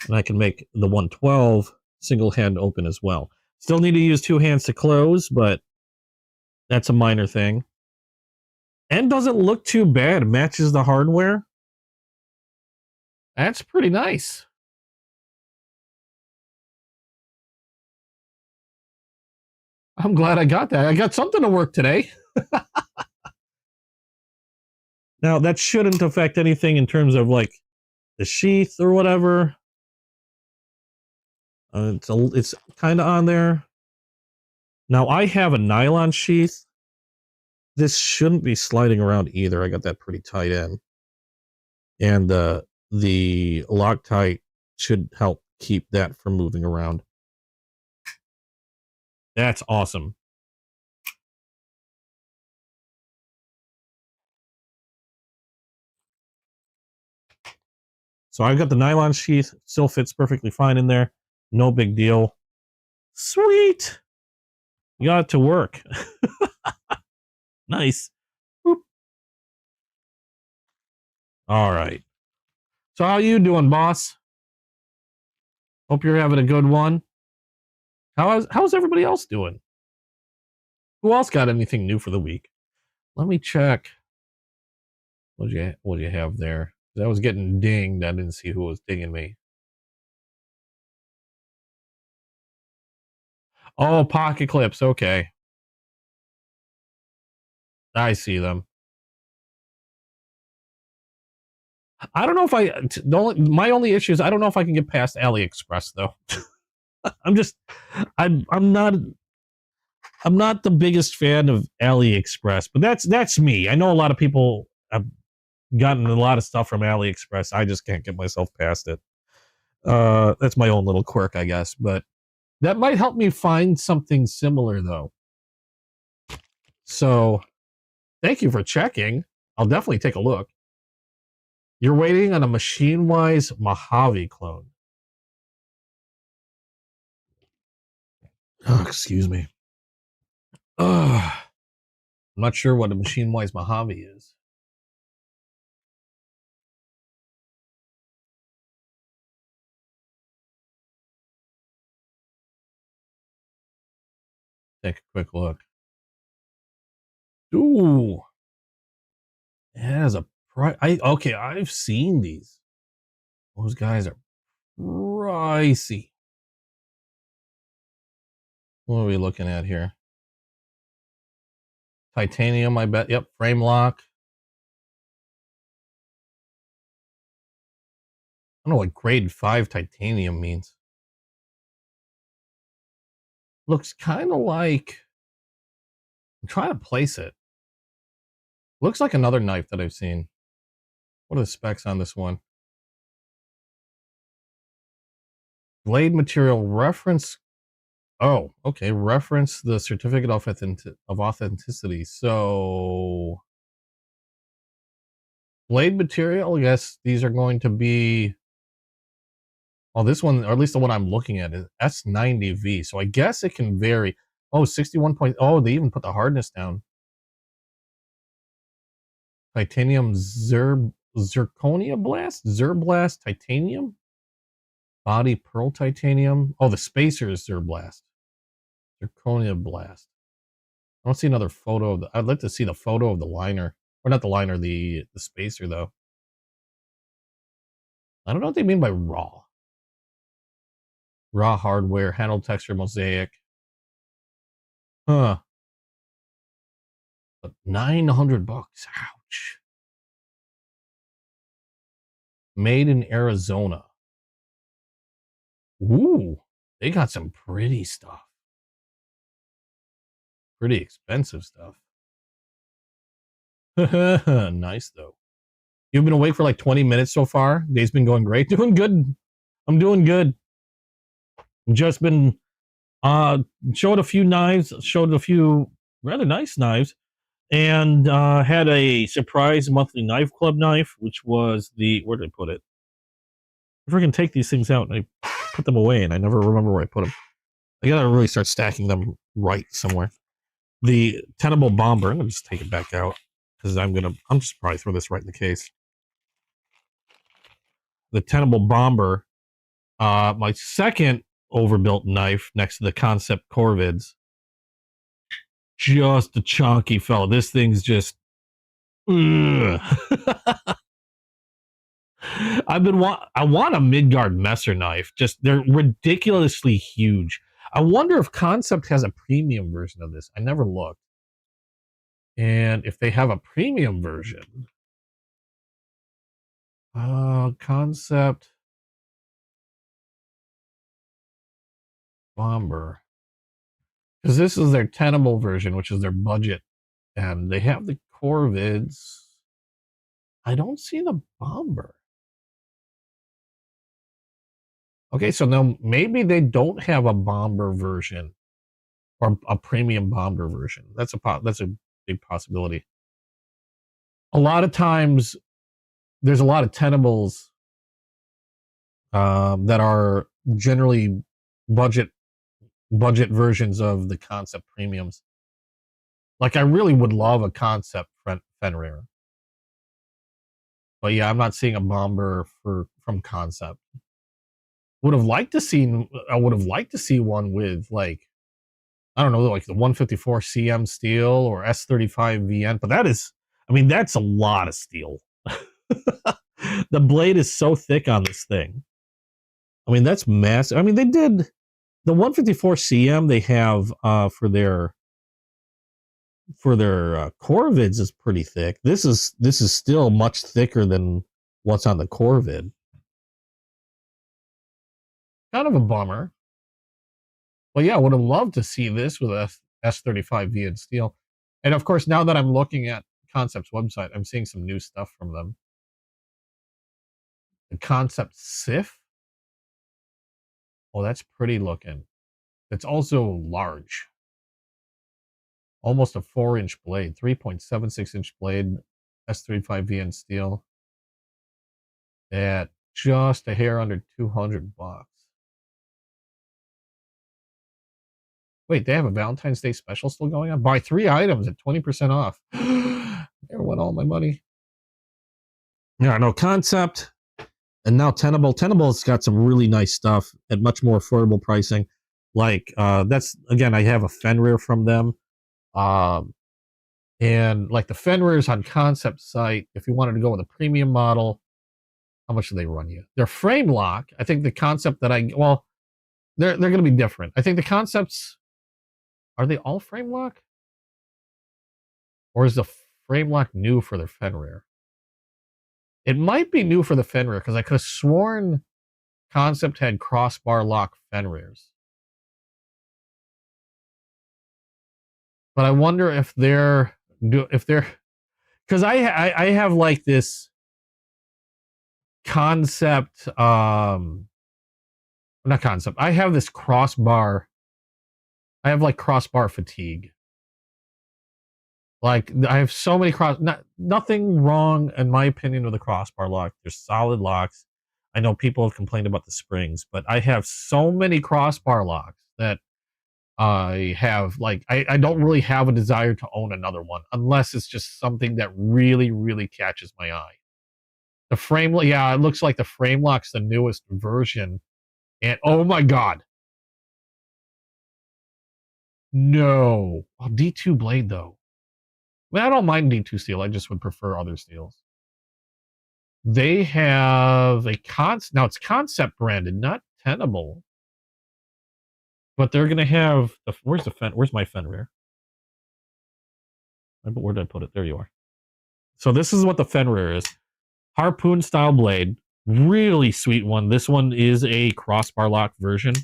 And I can make the 112 single hand open as well. Still need to use two hands to close, but that's a minor thing. And doesn't look too bad. It matches the hardware. That's pretty nice. I'm glad I got that. I got something to work today. Now, that shouldn't affect anything in terms of like the sheath or whatever. It's kind of on there. Now, I have a nylon sheath. This shouldn't be sliding around either. I got that pretty tight in. And the Loctite should help keep that from moving around. That's awesome. So I've got the nylon sheath. Still fits perfectly fine in there. No big deal. Sweet. You got it to work. Nice. Boop. All right. So how you doing, boss? Hope you're having a good one. How's everybody else doing? Who else got anything new for the week? Let me check. What do you have there? I was getting dinged. I didn't see who was dinging me. Oh, pocket clips. Okay. I see them. I don't know if my only issue is I don't know if I can get past AliExpress though. I'm not the biggest fan of AliExpress, but that's me. I know a lot of people have gotten a lot of stuff from AliExpress. I just can't get myself past it. That's my own little quirk, I guess, but that might help me find something similar though. So thank you for checking. I'll definitely take a look. You're waiting on a Machine-Wise Mojave clone. Oh, excuse me. I'm not sure what a Machine-Wise Mojave is. Take a quick look. Ooh. It has a price. Okay, I've seen these. Those guys are pricey. What are we looking at here? Titanium, I bet. Yep, frame lock. I don't know what grade 5 titanium means. Looks kind of like... I'm trying to place it. Looks like another knife that I've seen. What are the specs on this one? Blade material reference. Oh, okay. Reference the certificate of authenticity. So, blade material, yes, these are going to be... Oh, this one, or at least the one I'm looking at, is S90V. So I guess it can vary. Oh, 61 point... Oh, they even put the hardness down. Titanium zirconia blast? Zerblast titanium? Body pearl titanium. Oh, the spacer is Zerblast. Zirconia blast. I don't see another photo of the... I'd like to see the photo of the liner. Or not the liner, the spacer, though. I don't know what they mean by raw. Raw hardware, handle texture, mosaic. Huh. But $900. Ouch. Made in Arizona. Ooh. They got some pretty stuff. Pretty expensive stuff. Nice, though. You've been awake for like 20 minutes so far. Day's been going great. Doing good. I'm doing good. Just been showed a few knives, showed a few rather nice knives, and had a surprise monthly knife club knife, which was the... Where did I put it? I freaking take these things out and I put them away, and I never remember where I put them. I gotta really start stacking them right somewhere. The Tenable Bomber, I'm gonna just take it back out because I'm just probably throw this right in the case. The Tenable Bomber, my second overbuilt knife next to the Concept Corvids. Just a chunky fella. This thing's just... I want a Midgard Messer knife. Just, they're ridiculously huge. I wonder if Concept has a premium version of this. I never looked. And if they have a premium version... Concept Bomber. Because this is their tenable version, which is their budget. And they have the Corvids. I don't see the Bomber. Okay, so now maybe they don't have a Bomber version or a premium Bomber version. That's a big possibility. A lot of times, there's a lot of tenables that are generally budget versions of the Concept premiums. Like, I really would love a Concept Fenrir, but yeah, I'm not seeing a Bomber from Concept. I would have liked to see one with, like, I don't know, like the 154 CM steel or S35 VN, but that's a lot of steel. The blade is so thick on this thing. I mean, that's massive. I mean, they did the 154 CM they have for their Corvids is pretty thick. This is still much thicker than what's on the Corvid. Kind of a bummer. But yeah, I would have loved to see this with a S35 VN steel. And of course, now that I'm looking at Concept's website, I'm seeing some new stuff from them. The Concept Sif. Oh, that's pretty looking. It's also large. Almost a 4-inch blade, 3.76-inch blade, S35 VN steel. At just a hair under $200. Wait, they have a Valentine's Day special still going on? Buy 3 items at 20% off. There went all my money. Yeah, no, Concept and now Tenable. Tenable's got some really nice stuff at much more affordable pricing. Like, that's, again, I have a Fenrir from them. And like the Fenrirs on Concept site, if you wanted to go with a premium model, how much do they run you? Their frame lock, I think the Concept that they're going to be different. I think the Concepts Are they all frame lock? Or is the frame lock new for the Fenrir? It might be new for the Fenrir because I could have sworn Concept had crossbar lock Fenrirs. But I wonder if they're because I have like this concept not concept. I have this crossbar. I have like crossbar fatigue. Like I have so many nothing wrong in my opinion with the crossbar lock. They're solid locks. I know people have complained about the springs, but I have so many crossbar locks that I have like I don't really have a desire to own another one unless it's just something that really, really catches my eye. The frame, yeah, it looks like the frame lock's the newest version. And oh my god. No. Oh, D2 blade though. I mean, I don't mind D2 steel. I just would prefer other steels. They have a now it's concept branded, not tenable. But they're gonna have where's my Fenrir? Where did I put it? There you are. So this is what the Fenrir is. Harpoon style blade. Really sweet one. This one is a crossbar lock version.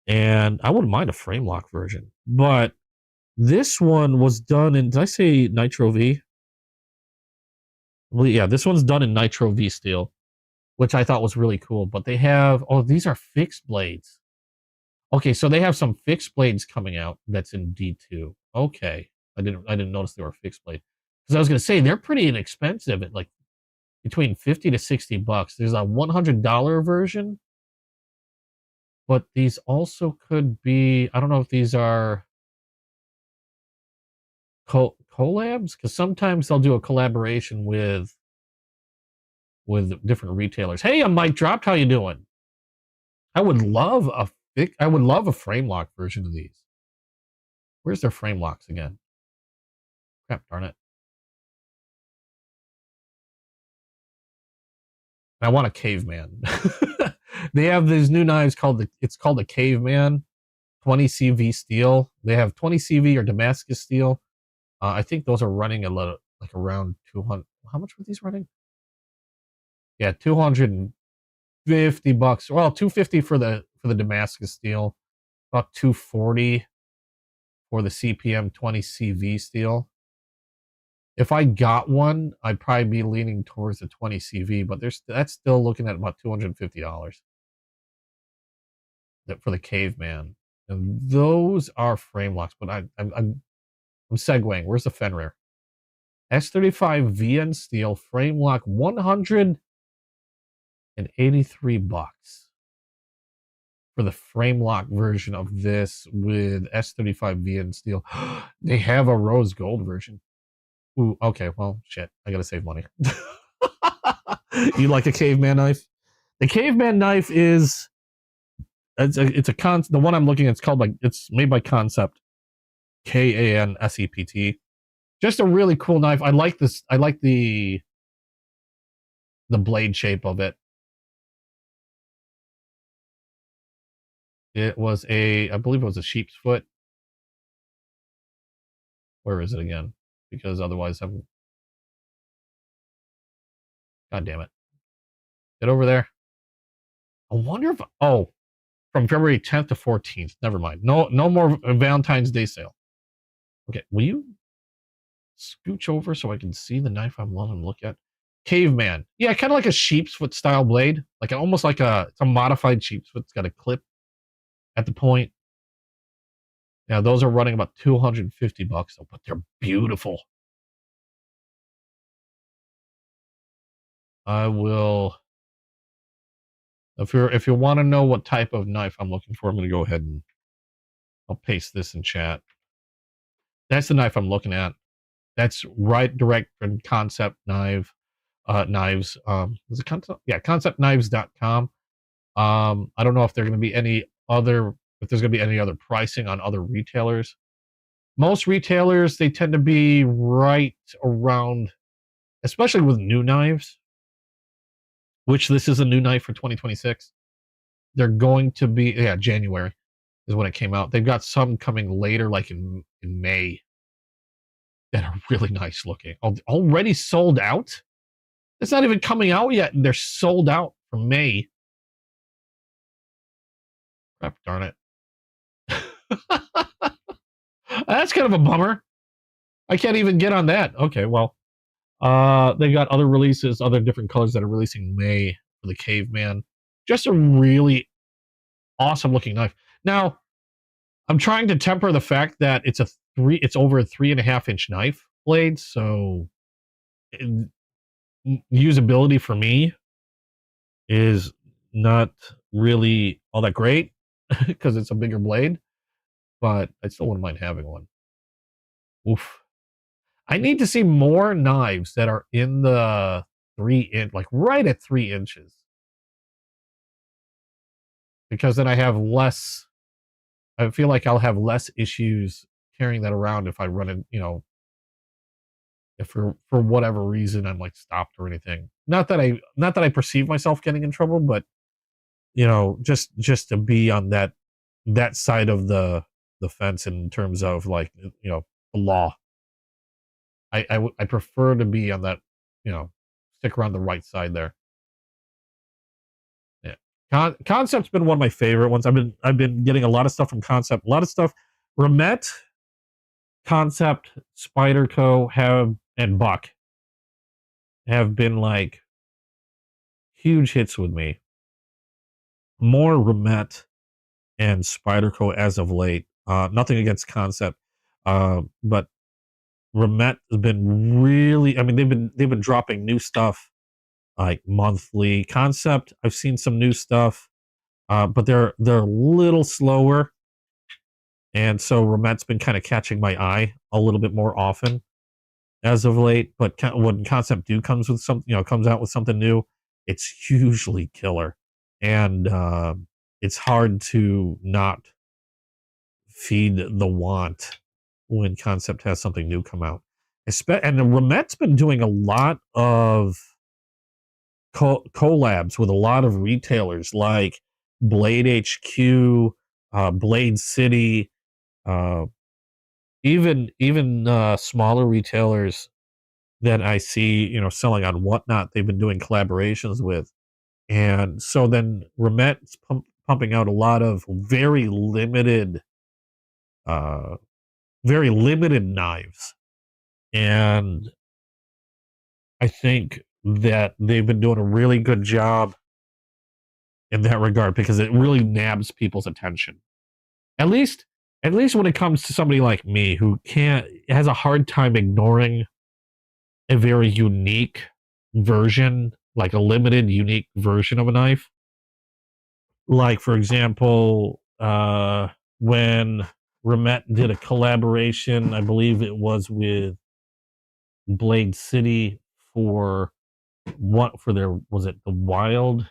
And I wouldn't mind a frame lock version. But this one was done in, did I say Nitro V? Well, yeah, this one's done in Nitro V steel, which I thought was really cool. But they have, oh, these are fixed blades. Okay, so they have some fixed blades coming out that's in D2. Okay. I didn't notice they were fixed blade. Because I was gonna say they're pretty inexpensive at like between 50 to 60 bucks. There's a $100 version. But these also could be, I don't know if these are collabs, because sometimes they'll do a collaboration with different retailers. Hey, I'm Mike Dropped. How you doing? I would love a frame lock version of these. Where's their frame locks again? Crap, darn it. I want a caveman. They have these new knives called it's called a caveman 20 CV steel. They have 20 CV or Damascus steel. I think those are running a little like around 200. How much were these running? Yeah, 250 bucks. Well, 250 for the Damascus steel, about 240 for the CPM 20 CV steel. If I got one, I'd probably be leaning towards the 20 CV, but that's still looking at about $250 for the caveman. And those are frame locks, but I'm segueing. Where's the Fenrir? S35 VN steel frame lock, 183 bucks for the frame lock version of this with S35 VN steel. They have a rose gold version. Ooh, okay, well, shit. I gotta save money. You like a caveman knife? The caveman knife is the one I'm looking at. It's called it's made by Concept, KANSEPT. Just a really cool knife. I like this. I like the blade shape of it. It was I believe it was a sheep's foot. Where is it again? Because otherwise God damn it. Get over there. I wonder if, from February 10th to 14th. Never mind. No more Valentine's Day sale. Okay, will you scooch over so I can see the knife I'm loving to look at? Caveman. Yeah, kind of like a sheep's foot style blade. Like almost like it's a modified sheep's foot. It's got a clip at the point. Yeah, those are running about 250 bucks, but they're beautiful. I will, if you want to know what type of knife I'm looking for, I'm going to go ahead and I'll paste this in chat. That's the knife I'm looking at. That's right direct from Concept Knives. Is it Concept? Yeah, conceptknives.com. I don't know if there's going to be any other pricing on other retailers. Most retailers, they tend to be right around, especially with new knives, which this is a new knife for 2026. They're going to be, January. is when it came out. They've got some coming later, like in May, that are really nice looking. Already sold out. It's not even coming out yet, and they're sold out for May. Crap, darn it. That's kind of a bummer. I can't even get on that. Okay, well, they've got other releases, other different colors that are releasing May for the Caveman. Just a really awesome looking knife. Now, I'm trying to temper the fact that it's over a 3.5-inch knife blade, so usability for me is not really all that great because it's a bigger blade, but I still wouldn't mind having one. Oof. I need to see more knives that are in the 3-inch, like right at 3 inches. Because then I have less, I feel like I'll have less issues carrying that around if I run in, if for whatever reason I'm like stopped or anything. Not that I perceive myself getting in trouble, but just to be on that side of the fence in terms of like, the law. I prefer to be on that, stick around the right side there. Yeah. Concept's been one of my favorite ones. I've been getting a lot of stuff from Concept. A lot of stuff. Remet, Concept, Spyderco and Buck have been like huge hits with me. More Remet and Spyderco as of late. Nothing against Concept, but Remet has been really. I mean, they've been dropping new stuff like monthly. Concept, I've seen some new stuff, but they're a little slower, and so Remet's been kind of catching my eye a little bit more often as of late. But when Concept comes with something, comes out with something new, it's usually killer, and it's hard to not feed the want when Concept has something new come out. And Remet's been doing a lot of collabs with a lot of retailers like Blade HQ, Blade City, even smaller retailers that I see, selling on Whatnot. They've been doing collaborations with, and so then Remet's pumping out a lot of very limited knives, and I think that they've been doing a really good job in that regard because it really nabs people's attention. At least when it comes to somebody like me who has a hard time ignoring a very unique version, like a limited unique version of a knife. Like, for example, when Remet did a collaboration, I believe it was with Blade City for was it the Wild?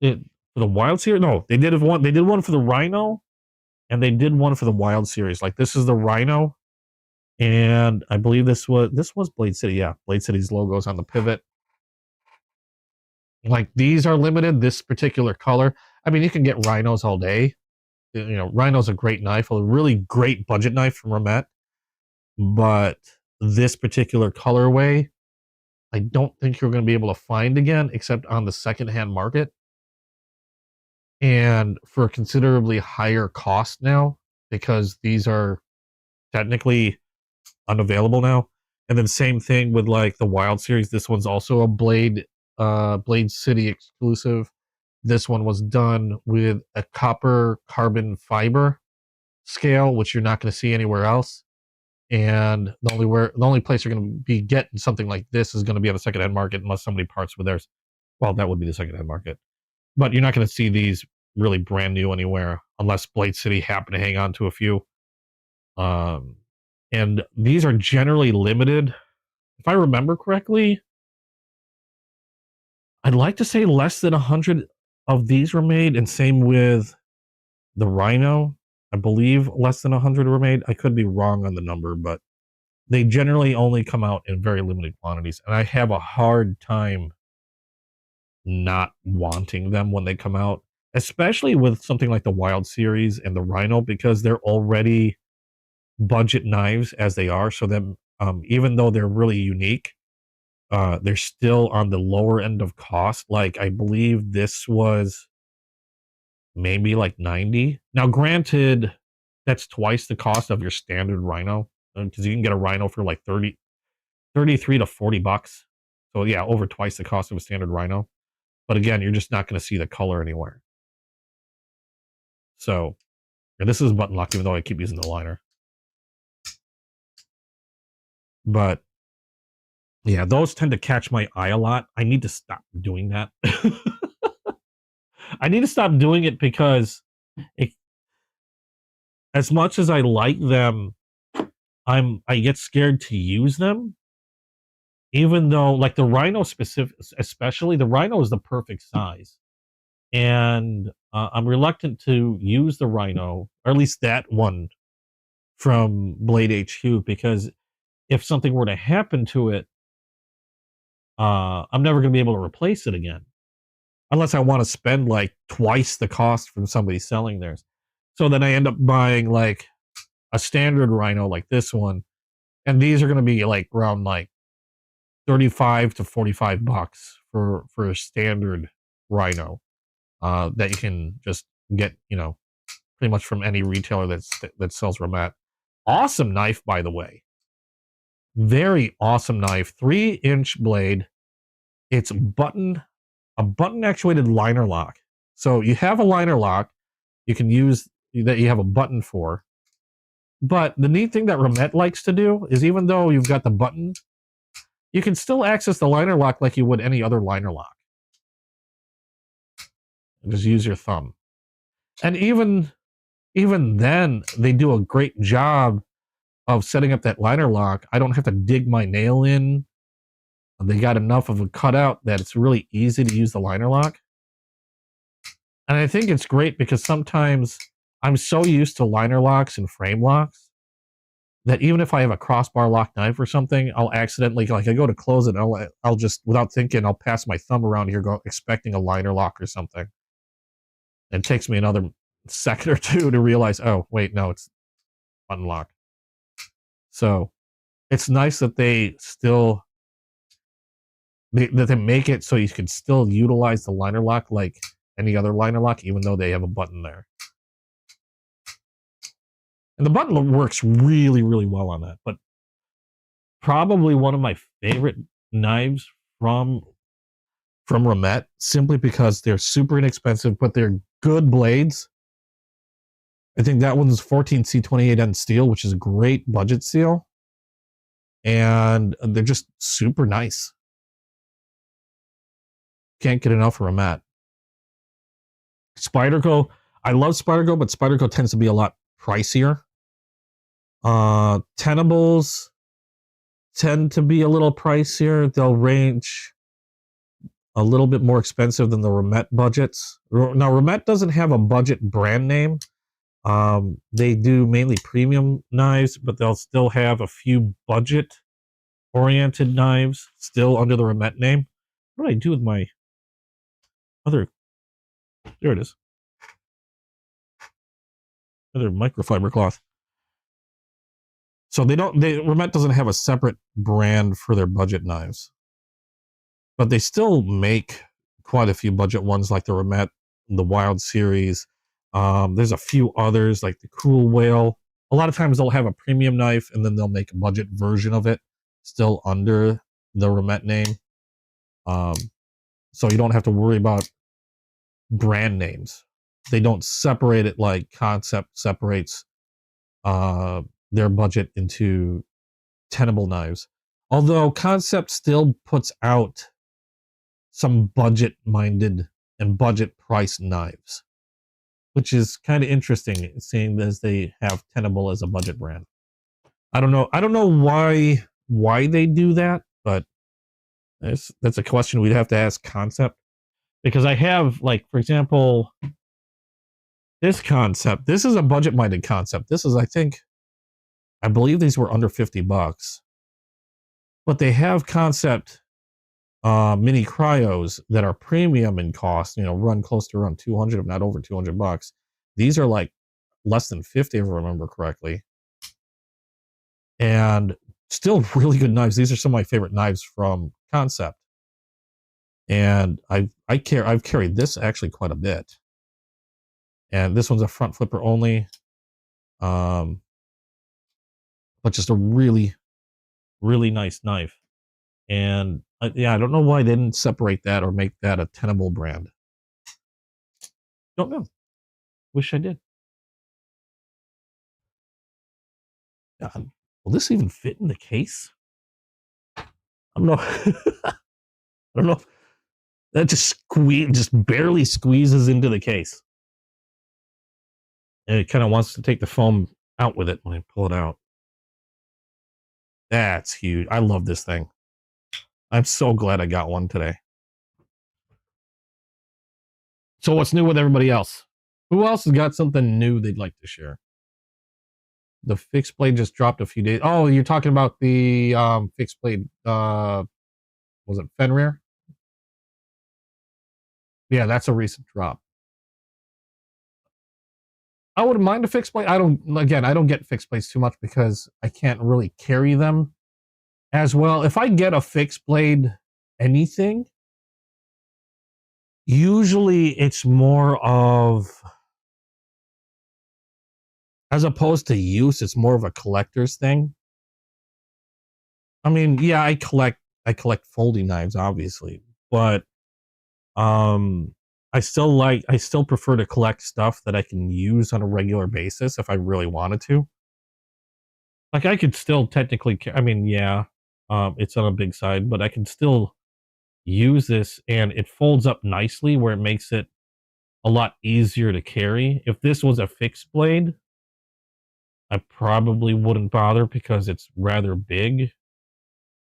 For the Wild series? No, they did one for the Rhino, and they did one for the Wild series. Like, this is the Rhino, and I believe this was Blade City. Yeah, Blade City's logo's on the pivot. Like, these are limited. This particular color. I mean, you can get Rhinos all day. Rhino's a great knife, a really great budget knife from Remet, but this particular colorway, I don't think you're going to be able to find again except on the secondhand market, and for a considerably higher cost now, because these are technically unavailable now. And then same thing with like the Wild series. This one's also a Blade City exclusive. This one was done with a copper carbon fiber scale, which you're not going to see anywhere else. And the only place you're going to be getting something like this is going to be on the secondhand market, unless somebody parts with theirs. Well, that would be the secondhand market, but you're not going to see these really brand new anywhere unless Blade City happen to hang on to a few. And these are generally limited. If I remember correctly, I'd like to say less than 100 of these were made, and same with the Rhino. I believe less than 100 were made. I could be wrong on the number, but they generally only come out in very limited quantities, and I have a hard time not wanting them when they come out. especially with something like the Wild series and the Rhino, because they're already budget knives as they are. So then, even though they're really unique, they're still on the lower end of cost. Like I believe this was maybe like 90. Now, granted, that's twice the cost of your standard Rhino, because you can get a Rhino for like 33 to 40 bucks. So yeah, over twice the cost of a standard Rhino. But again, you're just not going to see the color anywhere. So, and this is button lock, even though I keep using the liner. But yeah, those tend to catch my eye a lot. I need to stop doing that. I need to stop doing it because as much as I like them, I get scared to use them. Even though, like the Rhino especially the Rhino is the perfect size, and I'm reluctant to use the Rhino, or at least that one from Blade HQ, because if something were to happen to it, I'm never going to be able to replace it again, unless I want to spend like twice the cost from somebody selling theirs. So then I end up buying like a standard Rhino like this one, and these are going to be like around like 35 to 45 bucks for a standard Rhino that you can just get, pretty much from any retailer that sells Ramet. Awesome knife, by the way. Very awesome knife. 3-inch blade. It's a button actuated liner lock. So you have a liner lock you can use that you have a button for. But the neat thing that Ramet likes to do is, even though you've got the button, you can still access the liner lock like you would any other liner lock. Just use your thumb. And even then, they do a great job of setting up that liner lock. I don't have to dig my nail in. They got enough of a cutout that it's really easy to use the liner lock. And I think it's great because sometimes I'm so used to liner locks and frame locks that even if I have a crossbar lock knife or something, I'll accidentally, like I go to close it, and I'll just, without thinking, I'll pass my thumb around here expecting a liner lock or something. And it takes me another second or two to realize, oh, wait, no, it's button lock. So it's nice that they still, that they make it so you can still utilize the liner lock like any other liner lock, even though they have a button there. And the button works really, really well on that. But probably one of my favorite knives from Ramet, simply because they're super inexpensive, but they're good blades. I think that one's 14C28N steel, which is a great budget steel. And they're just super nice. Can't get enough of Ramet. Spyderco, I love Spyderco, but Spyderco tends to be a lot pricier. Tenables tend to be a little pricier. They'll range a little bit more expensive than the Ramet budgets. Now, Ramet doesn't have a budget brand name. They do mainly premium knives, but they'll still have a few budget-oriented knives still under the Ramet name. What do I do with my other... There it is. Other microfiber cloth. So Ramet doesn't have a separate brand for their budget knives. But they still make quite a few budget ones like the Ramet, the Wild series. There's a few others like the Cool Whale. A lot of times they'll have a premium knife and then they'll make a budget version of it still under the Ramet name. So you don't have to worry about brand names. They don't separate it like Concept separates their budget into tenable knives. Although Concept still puts out some budget-minded and budget-priced knives, which is kind of interesting, seeing as they have Tenable as a budget brand. I don't know why they do that, but that's a question we'd have to ask Concept. Because I have, like, for example, this Concept. This is a budget-minded Concept. This is, I believe these were under 50 bucks. But they have Concept mini cryos that are premium in cost, you know, run close to around 200, if not over 200 bucks. These are like less than 50, if I remember correctly. And still really good knives. These are some of my favorite knives from Concept. And I've carried this actually quite a bit. And this one's a front flipper only. But just a really, really nice knife. And yeah, I don't know why they didn't separate that or make that a tenable brand. Don't know. Wish I did. God, will this even fit in the case? I don't know. I don't know. That just barely squeezes into the case. And it kind of wants to take the foam out with it when I pull it out. That's huge. I love this thing. I'm so glad I got one today. So what's new with everybody else? Who else has got something new they'd like to share? The fixed blade just dropped a few days. Oh, you're talking about the fixed blade. Was it Fenrir? Yeah, that's a recent drop. I wouldn't mind a fixed blade. I don't get fixed blades too much because I can't really carry them as well. If I get a fixed blade anything, usually it's more of, as opposed to use, it's more of a collector's thing. I mean, yeah, I collect folding knives, obviously, but I still prefer to collect stuff that I can use on a regular basis if I really wanted to. Like I could still technically, I mean, yeah, it's on a big side, but I can still use this and it folds up nicely where it makes it a lot easier to carry. If this was a fixed blade, I probably wouldn't bother because it's rather big.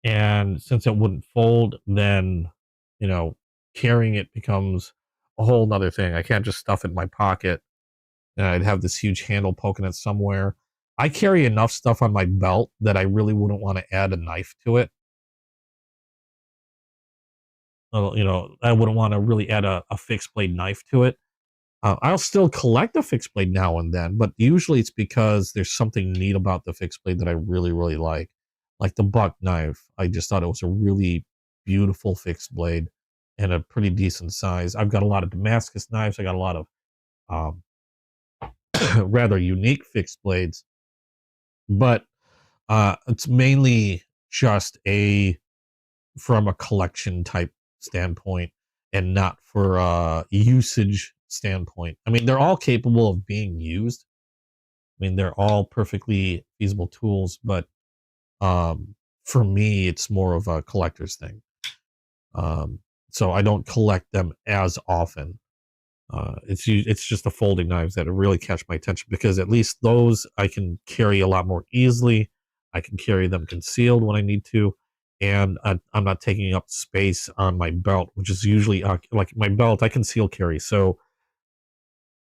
And since it wouldn't fold, then, you know, carrying it becomes a whole nother thing. I can't just stuff it in my pocket and I'd have this huge handle poking it somewhere. I carry enough stuff on my belt that I really wouldn't want to add a knife to it. You know, I wouldn't want to really add a fixed blade knife to it. I'll still collect a fixed blade now and then, but usually it's because there's something neat about the fixed blade that I really, really like. Like the buck knife. I just thought it was a really beautiful fixed blade and a pretty decent size. I've got a lot of Damascus knives. I got a lot of rather unique fixed blades, but it's mainly just from a collection type standpoint and not for a usage standpoint. I mean, they're all capable of being used. I mean, they're all perfectly feasible tools, but for me, it's more of a collector's thing. So I don't collect them as often. It's just the folding knives that really catch my attention because at least those I can carry a lot more easily. I can carry them concealed when I need to, and I'm not taking up space on my belt, which is usually like my belt I conceal carry, so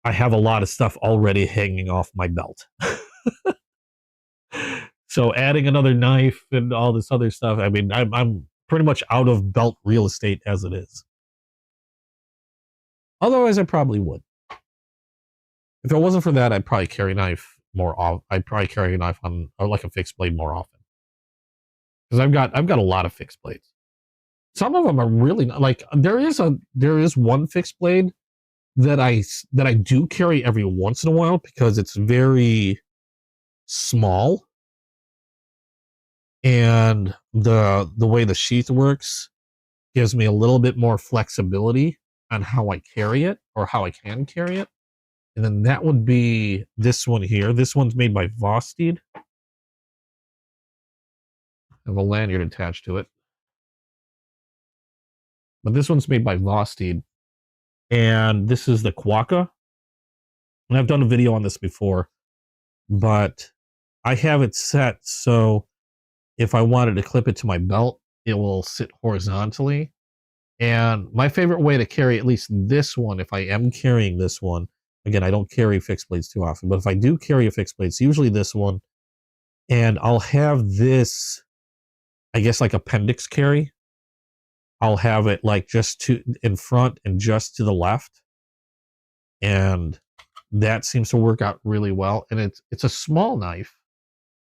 I have a lot of stuff already hanging off my belt. So adding another knife and all this other stuff, I mean, I'm pretty much out of belt real estate as it is. Otherwise, I probably would. If it wasn't for that, I'd probably carry a knife more often. I'd probably carry a knife on, or like a fixed blade more often. Because I've got a lot of fixed blades. Some of them are really like there is one fixed blade that I do carry every once in a while because it's very small, and the way the sheath works gives me a little bit more flexibility on how I carry it or how I can carry it. And then that would be this one here. This one's made by Vosteed. I have a lanyard attached to it. But this one's made by Vosteed. And this is the Quokka. And I've done a video on this before. But I have it set so if I wanted to clip it to my belt, it will sit horizontally. And my favorite way to carry at least this one, if I am carrying this one, again, I don't carry fixed blades too often, but if I do carry a fixed blade, it's usually this one. And I'll have this, I guess, like appendix carry I'll have it like just to in front and just to the left, and that seems to work out really well. And it's a small knife,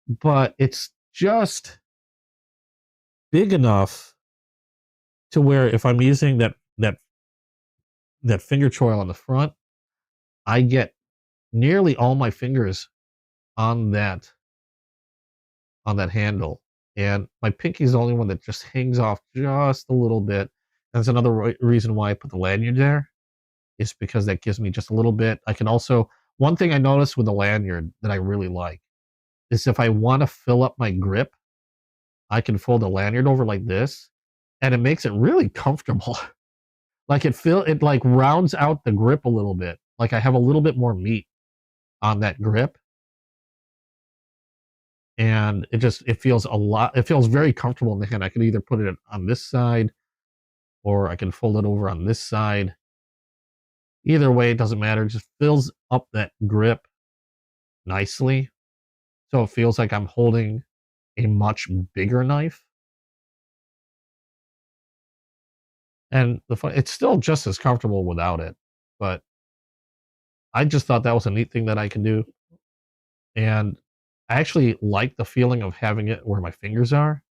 but it's just big enough to where if I'm using that finger choil on the front, I get nearly all my fingers on that handle, and my pinky is the only one that just hangs off just a little bit. That's another reason why I put the lanyard there, is because that gives me just a little bit. I can also, one thing I noticed with the lanyard that I really like is if I want to fill up my grip, I can fold the lanyard over like this, and it makes it really comfortable. Like it like rounds out the grip a little bit. Like I have a little bit more meat on that grip, and it feels a lot. It feels very comfortable in the hand. I can either put it on this side, or I can fold it over on this side. Either way, it doesn't matter. It just fills up that grip nicely, so it feels like I'm holding a much bigger knife. And it's still just as comfortable without it, but I just thought that was a neat thing that I can do. And I actually like the feeling of having it where my fingers are.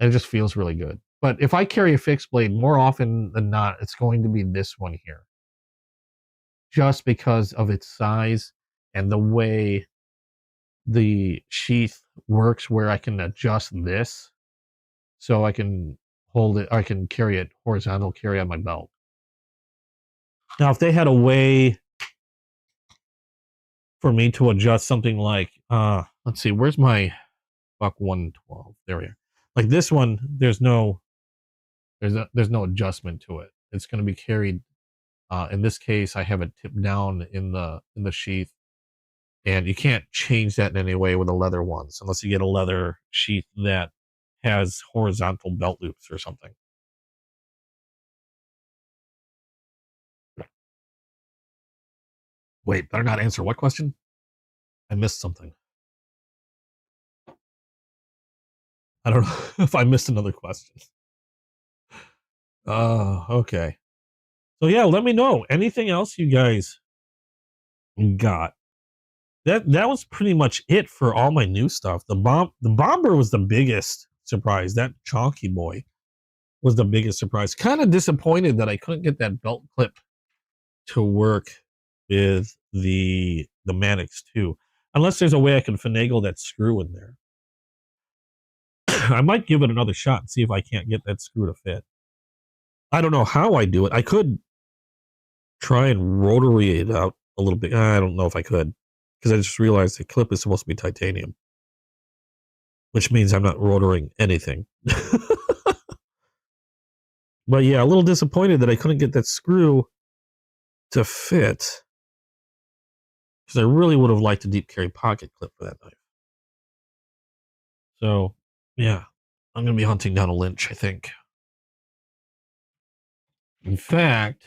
And it just feels really good. But if I carry a fixed blade, more often than not, it's going to be this one here, just because of its size and the way the sheath works, where I can adjust this so I can hold it, I can carry it horizontal, carry on my belt. Now, if they had a way for me to adjust something like, let's see, where's my Buck 112? There we are. Like this one, there's no adjustment to it. It's going to be carried. In this case, I have it tipped down in the sheath, and you can't change that in any way with the leather ones unless you get a leather sheath that has horizontal belt loops or something. Wait, better not answer what question? I missed something. I don't know if I missed another question. Okay. So yeah, let me know. Anything else you guys got? That was pretty much it for all my new stuff. The bomber was the biggest surprise. That chonky boy was the biggest surprise. Kind of disappointed that I couldn't get that belt clip to work with the Mannix 2. Unless there's a way I can finagle that screw in there. I might give it another shot and see if I can't get that screw to fit. I don't know how I do it. I could try and rotary it out a little bit. I don't know if I could, because I just realized the clip is supposed to be titanium, which means I'm not rotoring anything. But yeah, a little disappointed that I couldn't get that screw to fit, because I really would have liked a deep carry pocket clip for that knife. So yeah, I'm going to be hunting down a Lynch, I think. In fact,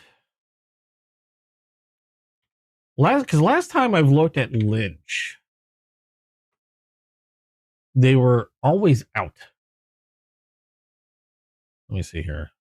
last time I've looked at Lynch, they were always out. Let me see here.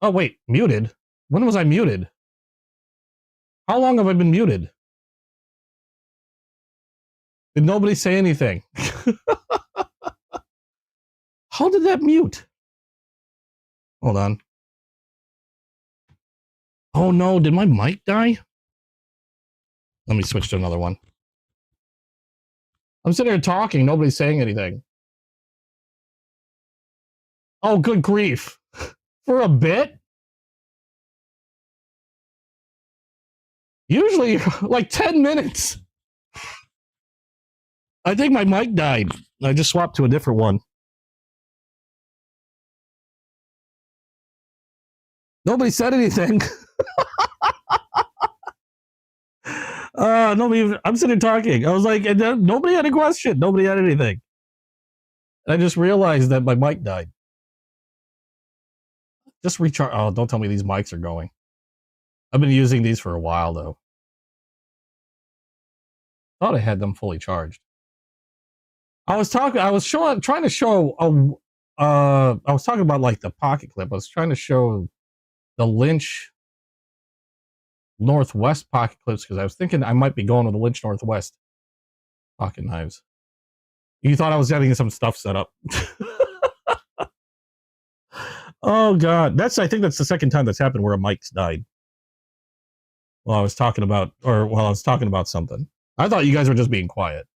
Oh, wait, muted? When was I muted? How long have I been muted? Did nobody say anything? How did that mute? Hold on. Oh no, did my mic die? Let me switch to another one. I'm sitting here talking, nobody's saying anything. Oh, good grief. For a bit? Usually, like 10 minutes. I think my mic died. I just swapped to a different one. Nobody said anything. Nobody. I'm sitting here talking. I was like, and then nobody had a question. Nobody had anything. And I just realized that my mic died. Just recharge. Oh, don't tell me these mics are going. I've been using these for a while though. Thought I had them fully charged. I was trying to show. I was talking about like the pocket clip. I was trying to show the Lynch Northwest pocket clips because I was thinking I might be going with the Lynch Northwest pocket knives. You thought I was getting some stuff set up. Oh god, I think that's the second time that's happened where a mic's died. While I was talking about something. I thought you guys were just being quiet.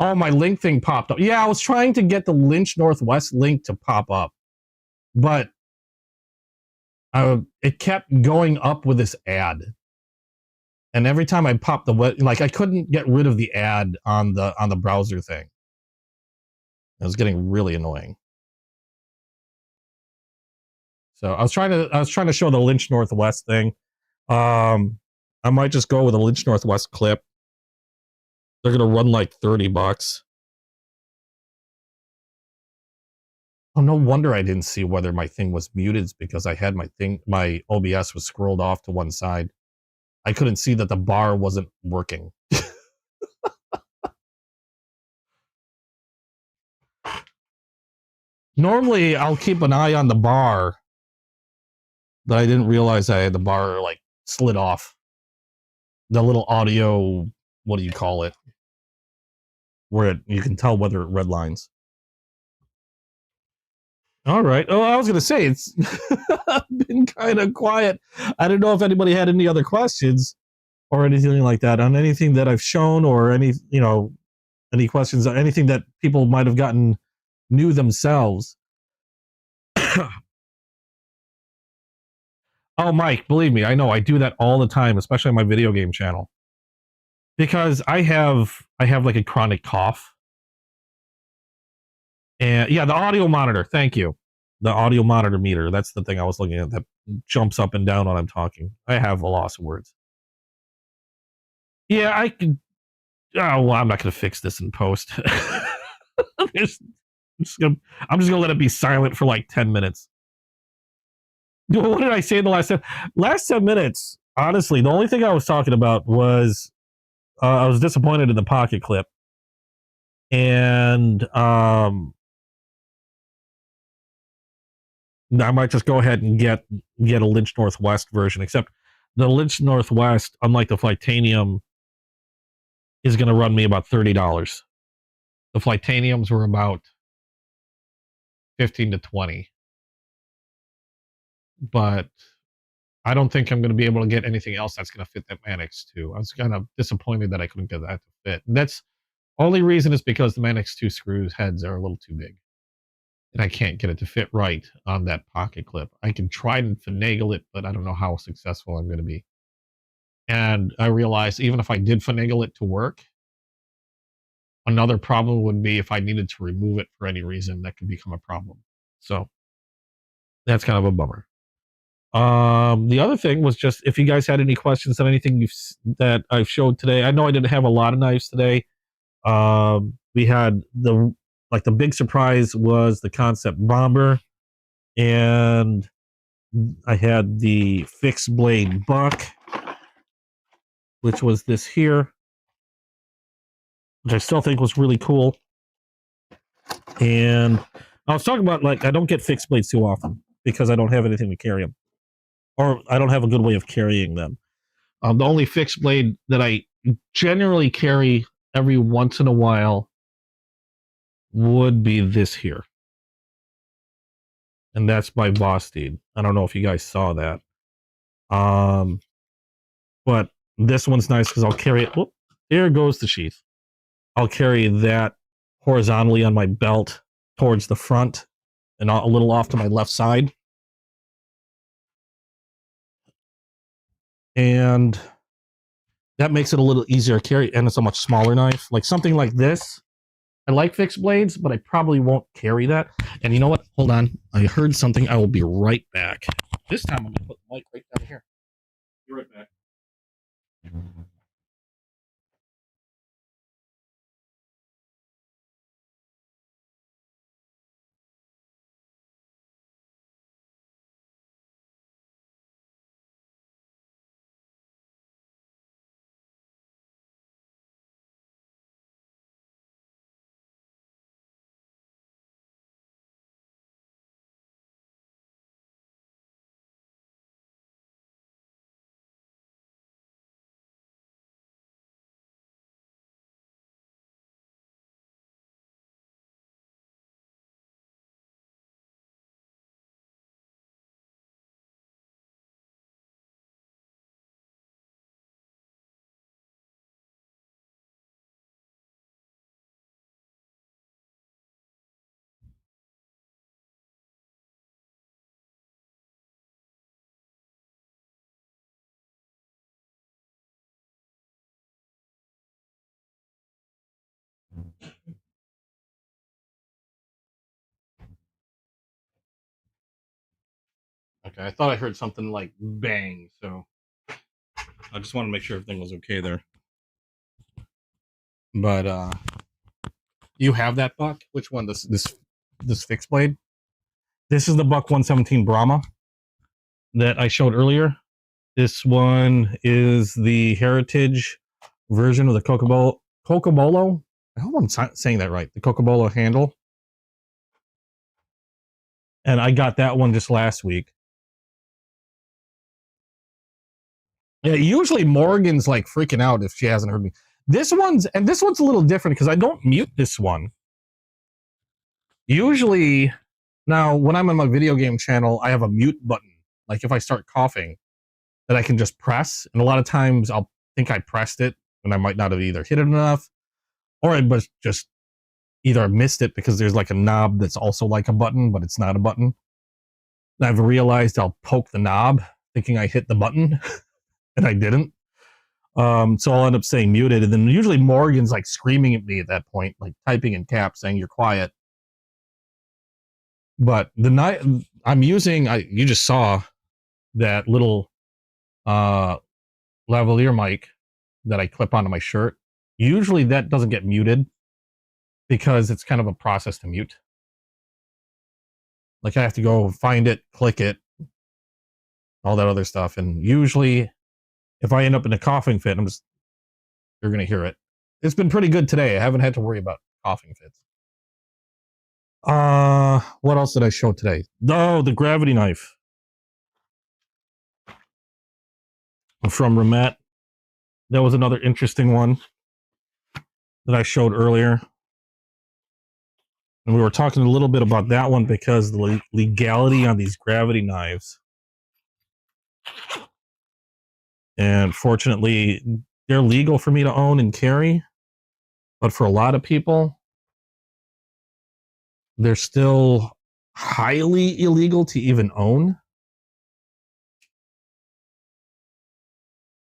Oh, my link thing popped up. Yeah, I was trying to get the Lynch Northwest link to pop up, but it kept going up with this ad. And every time I popped I couldn't get rid of the ad on the browser thing. It was getting really annoying. So I was trying to show the Lynch Northwest thing. I might just go with a Lynch Northwest clip. They're gonna run like $30. Oh, no wonder I didn't see whether my thing was muted because I had my OBS was scrolled off to one side. I couldn't see that the bar wasn't working. Normally, I'll keep an eye on the bar, but I didn't realize I had the bar like slid off. The little audio, what do you call it? Where you can tell whether it redlines. All right. Oh, I was going to say, it's been kind of quiet. I don't know if anybody had any other questions or anything like that on anything that I've shown or any questions on anything that people might have gotten new themselves. Oh, Mike, believe me, I know I do that all the time, especially on my video game channel. Because I have like a chronic cough. And yeah, the audio monitor, thank you. The audio monitor meter, that's the thing I was looking at that jumps up and down when I'm talking. I have a loss of words. Yeah, I could. Oh, well, I'm not going to fix this in post. I'm just gonna let it be silent for like 10 minutes. What did I say in the last 10 minutes? Honestly, the only thing I was talking about was I was disappointed in the pocket clip, and I might just go ahead and get a Lynch Northwest version. Except the Lynch Northwest, unlike the Flightanium, is going to run me about $30. The Flightaniums were about 15 to 20. But I don't think I'm going to be able to get anything else that's going to fit that Manix 2. I was kind of disappointed that I couldn't get that to fit. And that's only reason is because the Manix 2 screws heads are a little too big. And I can't get it to fit right on that pocket clip. I can try and finagle it, but I don't know how successful I'm going to be. And I realized even if I did finagle it to work, another problem would be if I needed to remove it for any reason, that could become a problem. So that's kind of a bummer. The other thing was just if you guys had any questions on anything that I've showed today. I know I didn't have a lot of knives today. We had the big surprise was the Concept Bomber, and I had the fixed blade buck, which was this here, which I still think was really cool. And I was talking about, like, I don't get fixed blades too often because I don't have anything to carry them, or I don't have a good way of carrying them. The only fixed blade that I generally carry every once in a while would be this here. And that's by Vosteed. I don't know if you guys saw that. But this one's nice because I'll carry it. Whoop, there goes the sheath. I'll carry that horizontally on my belt towards the front and a little off to my left side. And that makes it a little easier to carry, and it's a much smaller knife. Like something like this, I like fixed blades, but I probably won't carry that. And you know what? Hold on. I heard something. I will be right back. This time I'm going to put the mic right down here. Be right back. Okay, I thought I heard something like bang, so I just want to make sure everything was okay there. But you have that buck? Which one? This fixed blade? This is the Buck 117 Brahma that I showed earlier. This one is the Heritage version of the Cocobolo. I hope I'm saying that right. The Cocobolo handle. And I got that one just last week. Yeah, usually Morgan's like freaking out if she hasn't heard me. This one's a little different because I don't mute this one. Usually, now when I'm on my video game channel, I have a mute button. Like if I start coughing, that I can just press. And a lot of times I'll think I pressed it and I might not have either hit it enough, or I just either missed it because there's like a knob that's also like a button, but it's not a button. And I've realized I'll poke the knob thinking I hit the button and I didn't. So I'll end up staying muted. And then usually Morgan's like screaming at me at that point, like typing in caps saying you're quiet. But the night I'm using, you just saw that little lavalier mic that I clip onto my shirt. Usually that doesn't get muted because it's kind of a process to mute. Like I have to go find it, click it, all that other stuff. And usually if I end up in a coughing fit, you're going to hear it. It's been pretty good today. I haven't had to worry about coughing fits. What else did I show today? Oh, the gravity knife from Ramet. That was another interesting one that I showed earlier. And we were talking a little bit about that one because the legality on these gravity knives. And fortunately, they're legal for me to own and carry. But for a lot of people, they're still highly illegal to even own.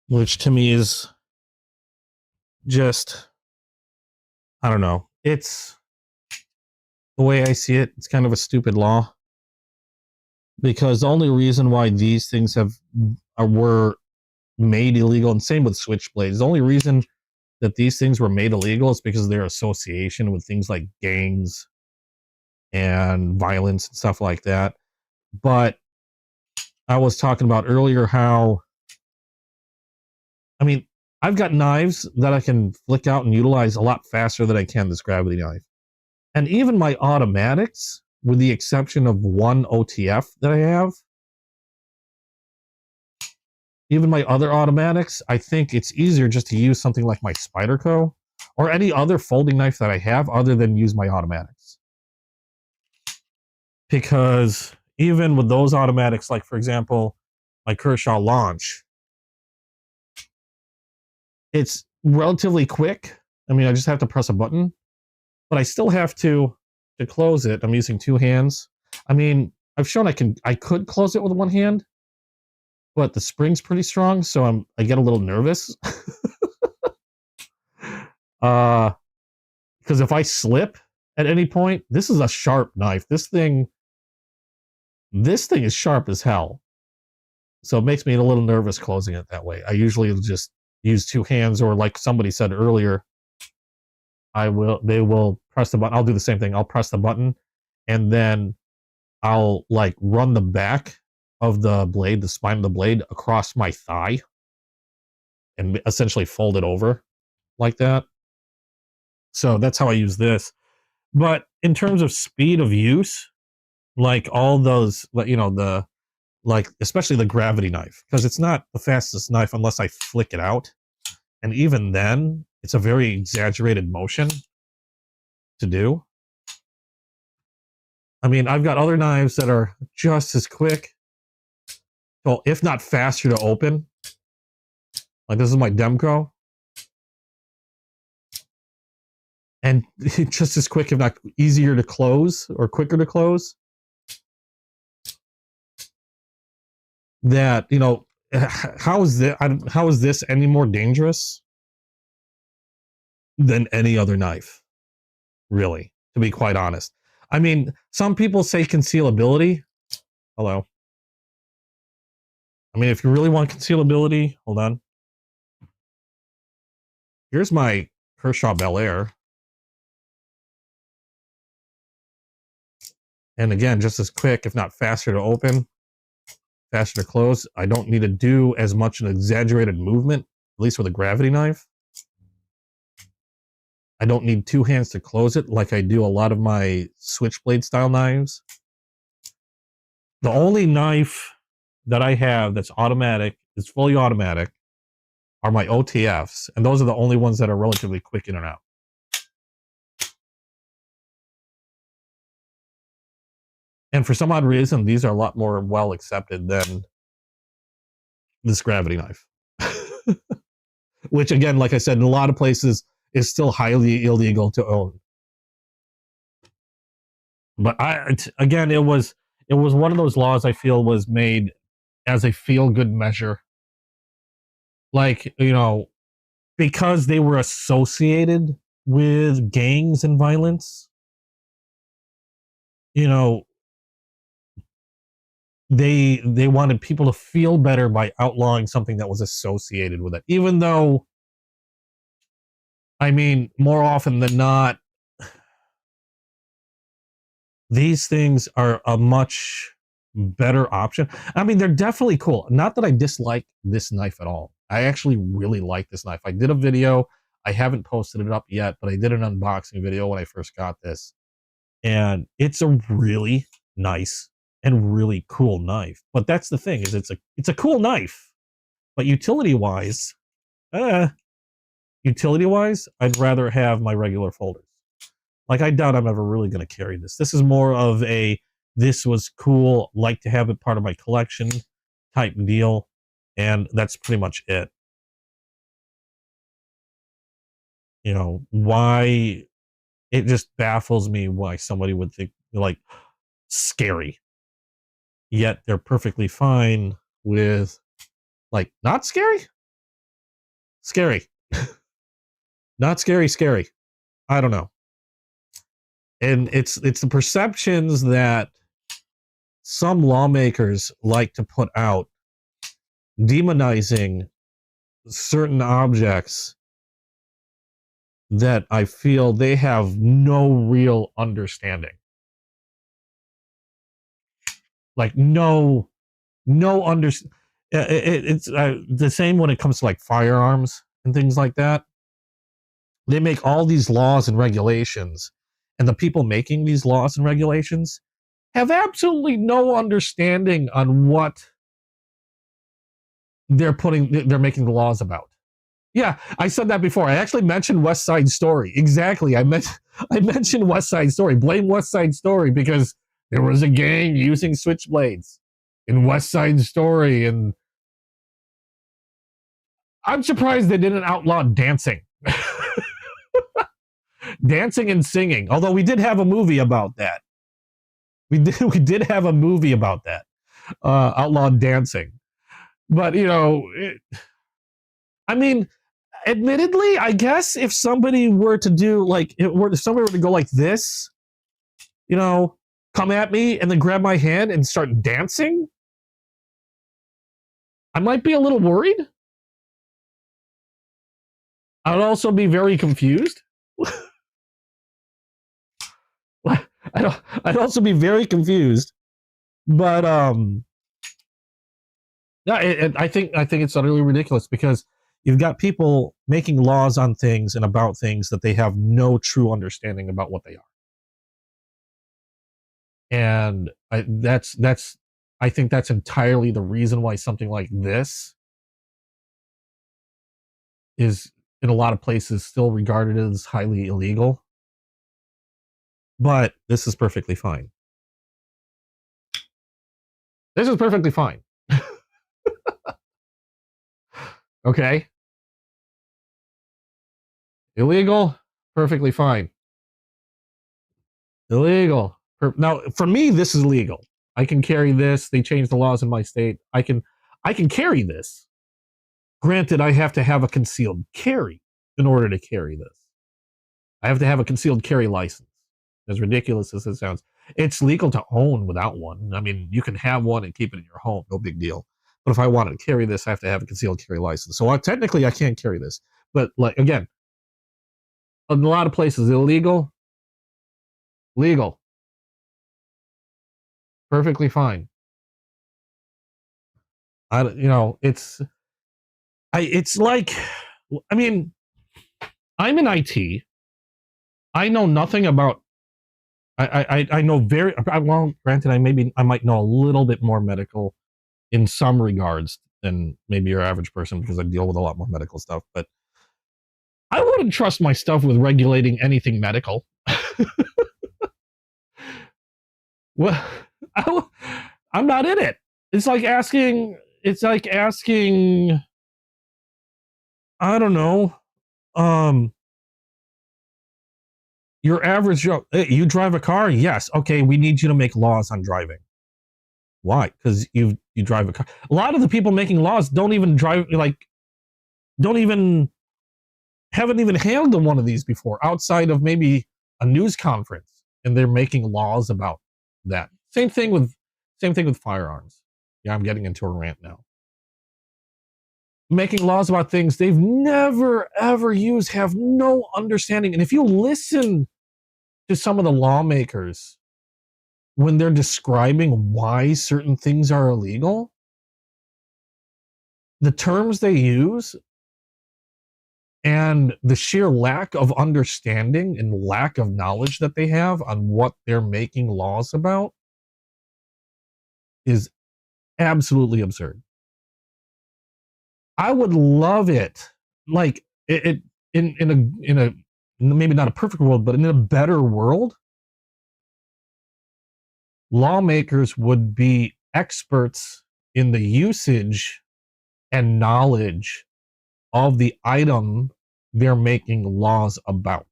Which to me is just, I don't know. It's the way I see it, it's kind of a stupid law. Because the only reason why these things were made illegal, and same with switchblades, the only reason that these things were made illegal is because of their association with things like gangs and violence and stuff like that. But I was talking about earlier how, I mean, I've got knives that I can flick out and utilize a lot faster than I can this gravity knife. And even my automatics, with the exception of one OTF that I have, even my other automatics, I think it's easier just to use something like my Spyderco or any other folding knife that I have other than use my automatics. Because even with those automatics, like for example, my Kershaw Launch, it's relatively quick. I mean, I just have to press a button, but I still have to close it. I'm using two hands. I mean, I've shown I could close it with one hand, but the spring's pretty strong, so I get a little nervous. Because if I slip at any point, this is a sharp knife. This thing is sharp as hell. So it makes me a little nervous closing it that way. I usually just use two hands, or like somebody said earlier, they will press the button. I'll do the same thing. I'll press the button and then I'll like run the back of the blade, the spine of the blade, across my thigh and essentially fold it over like that. So that's how I use this. But in terms of speed of use, like all those, you know, especially the gravity knife, because it's not the fastest knife unless I flick it out. And even then, it's a very exaggerated motion to do. I mean, I've got other knives that are just as quick, well, if not faster to open. Like this is my Demco. And just as quick, if not easier to close or quicker to close. That, you know, how is this any more dangerous than any other knife? Really, to be quite honest. I mean, some people say concealability. Hello. I mean, if you really want concealability, hold on. Here's my Kershaw Bel Air. And again, just as quick, if not faster to open, faster to close. I don't need to do as much an exaggerated movement, at least with a gravity knife. I don't need two hands to close it like I do a lot of my switchblade style knives. The only knife that I have that's automatic, is fully automatic, are my OTFs, and those are the only ones that are relatively quick in and out. And for some odd reason, these are a lot more well accepted than this gravity knife. Which again, like I said, in a lot of places is still highly illegal to own. But again, it was one of those laws I feel was made as a feel-good measure. Like, you know, because they were associated with gangs and violence, you know, they wanted people to feel better by outlawing something that was associated with it. Even though, I mean, more often than not, these things are a much better option. I mean, they're definitely cool. Not that I dislike this knife at all. I actually really like this knife. I did a video. I haven't posted it up yet, but I did an unboxing video when I first got this. And it's a really nice and really cool knife. But that's the thing, is it's a cool knife. But utility-wise, I'd rather have my regular folders. Like, I doubt I'm ever really going to carry this. This is more of a, this was cool, like to have it part of my collection type deal. And that's pretty much it. You know, why, it just baffles me why somebody would think, like, scary. Yet they're perfectly fine with, like, not scary? Scary. Not scary, scary. I don't know. And it's the perceptions that some lawmakers like to put out, demonizing certain objects that I feel they have no real understanding. Like no understanding. It's the same when it comes to like firearms and things like that. They make all these laws and regulations, and the people making these laws and regulations have absolutely no understanding on what they're making the laws about. Yeah, I said that before. I actually mentioned West Side Story. Exactly. I mentioned West Side Story. Blame West Side Story because there was a gang using switchblades in West Side Story, and I'm surprised they didn't outlaw dancing. Dancing and singing. Although we did have a movie about that. We did have a movie about that. Outlawed dancing. But, I mean, admittedly, I guess if somebody were to do if somebody were to go like this, come at me and then grab my hand and start dancing, I might be a little worried. I'd also be very confused. I'd also be very confused. But yeah, I think it's utterly ridiculous because you've got people making laws on things and about things that they have no true understanding about what they are. And I think that's entirely the reason why something like this is in a lot of places still regarded as highly illegal. But this is perfectly fine. This is perfectly fine. Okay? Illegal, perfectly fine. Illegal. Now, for me, this is legal. I can carry this. They changed the laws in my state. I can carry this. Granted, I have to have a concealed carry in order to carry this. I have to have a concealed carry license. As ridiculous as it sounds, it's legal to own without one. I mean, you can have one and keep it in your home, no big deal. But if I wanted to carry this, I have to have a concealed carry license. So technically, I can't carry this. But again, in a lot of places, illegal, legal, perfectly fine. It's like, I mean, I'm in IT. I know nothing about. I know very well. Granted, I might know a little bit more medical in some regards than maybe your average person because I deal with a lot more medical stuff. But I wouldn't trust my stuff with regulating anything medical. Well, I'm not in it. It's like asking. I don't know. Your average Joe. Hey, you drive a car? Yes. Okay, we need you to make laws on driving. Why? Because you drive a car. A lot of the people making laws don't even drive. Haven't even handled one of these before, outside of maybe a news conference, and they're making laws about that. Same thing with firearms. Yeah, I'm getting into a rant now. Making laws about things they've never ever used, have no understanding. And if you listen to some of the lawmakers when they're describing why certain things are illegal, the terms they use and the sheer lack of understanding and lack of knowledge that they have on what they're making laws about is absolutely absurd. I would love it, like it in a maybe not a perfect world, but in a better world, lawmakers would be experts in the usage and knowledge of the item they're making laws about.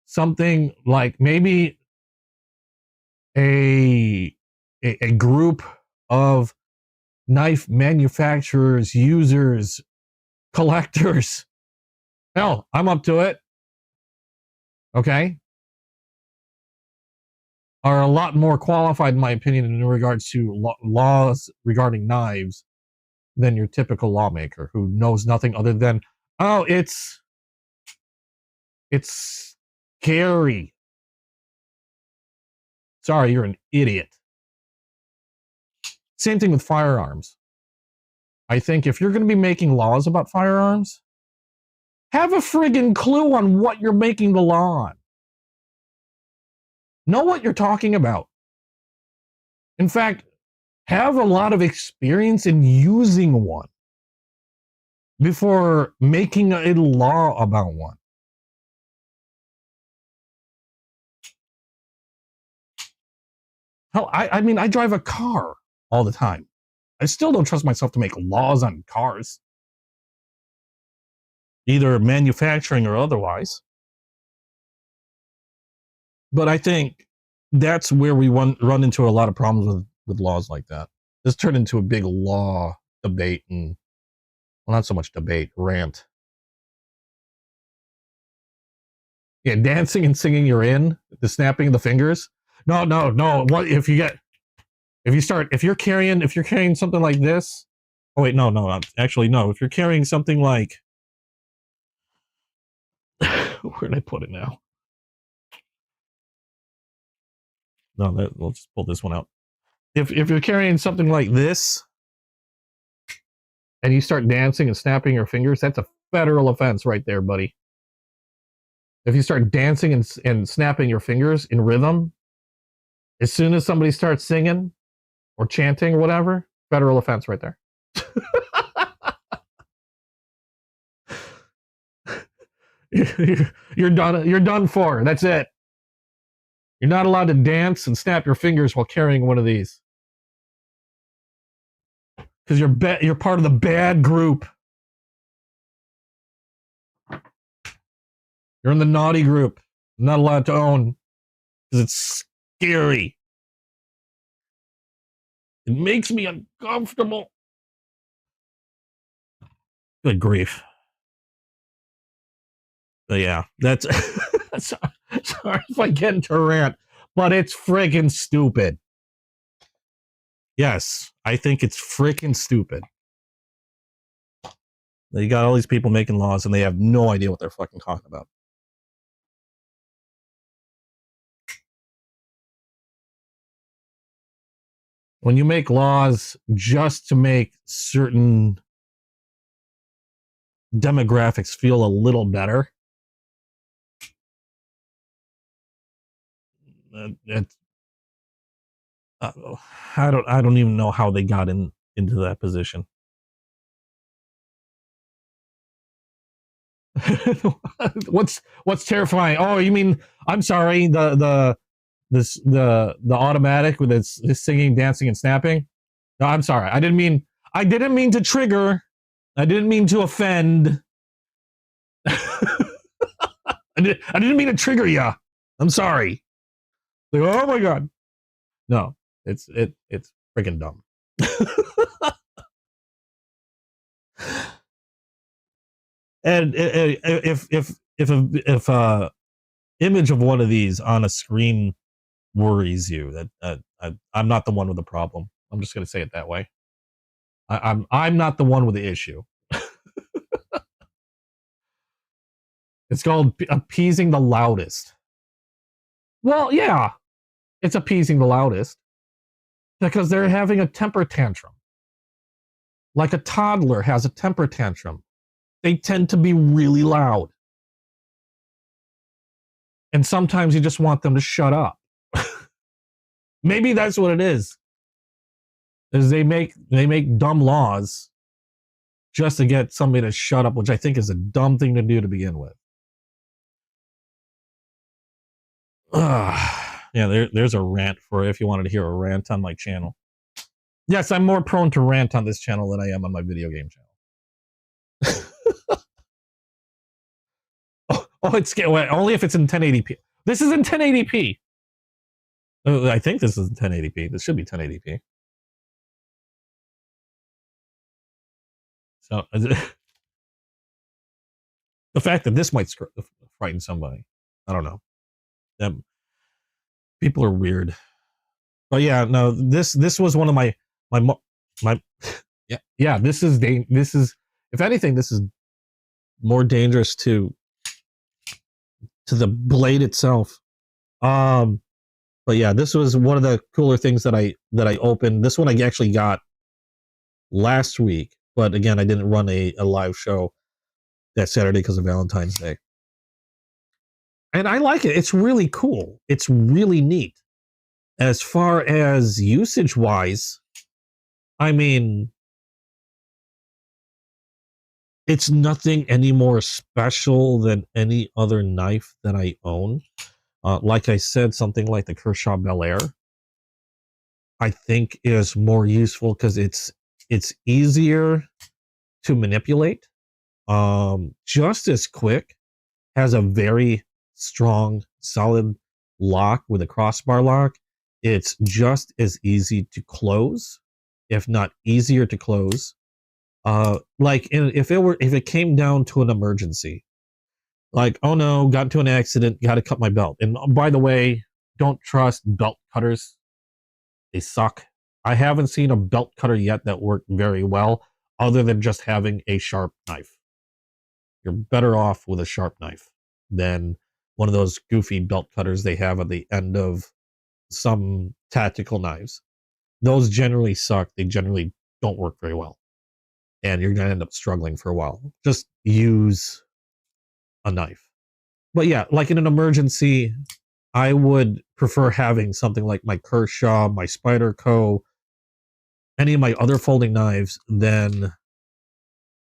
Something like maybe a group of knife manufacturers, users, collectors. Hell, I'm up to it. Okay. Are a lot more qualified, in my opinion, in regards to laws regarding knives than your typical lawmaker who knows nothing other than, oh, it's scary. Sorry, you're an idiot. Same thing with firearms. I think if you're going to be making laws about firearms, Have a friggin' clue on what you're making the law on. Know what you're talking about. In fact, have a lot of experience in using one before making a law about one. Hell, I mean, I drive a car all the time. I still don't trust myself to make laws on cars, either manufacturing or otherwise. But I think that's where we run into a lot of problems with laws like that. This turned into a big law debate and, well, not so much debate, rant. Yeah, dancing and singing you're in, the snapping of the fingers. No. What if you're carrying something like this? Oh wait, no. Actually, no. If you're carrying something like, where did I put it now? No, we'll just pull this one out. If you're carrying something like this, and you start dancing and snapping your fingers, that's a federal offense right there, buddy. If you start dancing and snapping your fingers in rhythm, as soon as somebody starts singing or chanting or whatever, federal offense right there. You're done. You're done for. That's it. You're not allowed to dance and snap your fingers while carrying one of these, because you're part of the bad group. You're in the naughty group. I'm not allowed to own because it's scary. It makes me uncomfortable. Good grief. But yeah, that's sorry if I get into a rant, but it's freaking stupid. Yes, I think it's freaking stupid. You got all these people making laws and they have no idea what they're fucking talking about. When you make laws just to make certain demographics feel a little better, I don't even know how they got into that position. What's terrifying? Oh, you mean, I'm sorry, the automatic with its singing, dancing, and snapping? No, I'm sorry. I didn't mean to trigger. I didn't mean to offend. I didn't mean to trigger ya. I'm sorry. Like, oh my god. No, it's freaking dumb. And if a image of one of these on a screen worries you, that I'm not the one with the problem. I'm just going to say it that way. I'm not the one with the issue. It's called appeasing the loudest. Well, yeah, it's appeasing the loudest because they're having a temper tantrum. Like a toddler has a temper tantrum. They tend to be really loud. And sometimes you just want them to shut up. Maybe that's what it is they make dumb laws just to get somebody to shut up, which I think is a dumb thing to do to begin with. Yeah, there's a rant for if you wanted to hear a rant on my channel. Yes, I'm more prone to rant on this channel than I am on my video game channel. It's only if it's in 1080p. This is in 1080p. I think this is 1080p. This should be 1080p. So the fact that this might frighten somebody, I don't know. People are weird. But yeah, no. This was one of my yeah. This is if anything, this is more dangerous to the blade itself. But yeah, this was one of the cooler things that I opened. This one I actually got last week, but again, I didn't run a live show. that Saturday because of Valentine's Day. And I like it. It's really cool. It's really neat. As far as usage wise, I mean, it's nothing any more special than any other knife that I own. Like I said, something like the Kershaw Bel Air, I think is more useful because it's easier to manipulate, just as quick, has a very strong, solid lock with a crossbar lock. It's just as easy to close, if not easier to close. If it came down to an emergency, like, oh no, got into an accident, got to cut my belt. And by the way, don't trust belt cutters. They suck. I haven't seen a belt cutter yet that worked very well, other than just having a sharp knife. You're better off with a sharp knife than one of those goofy belt cutters they have at the end of some tactical knives. Those generally suck. They generally don't work very well. And you're going to end up struggling for a while. Just use a knife. But yeah, like in an emergency, I would prefer having something like my Kershaw, my Spyderco, any of my other folding knives than...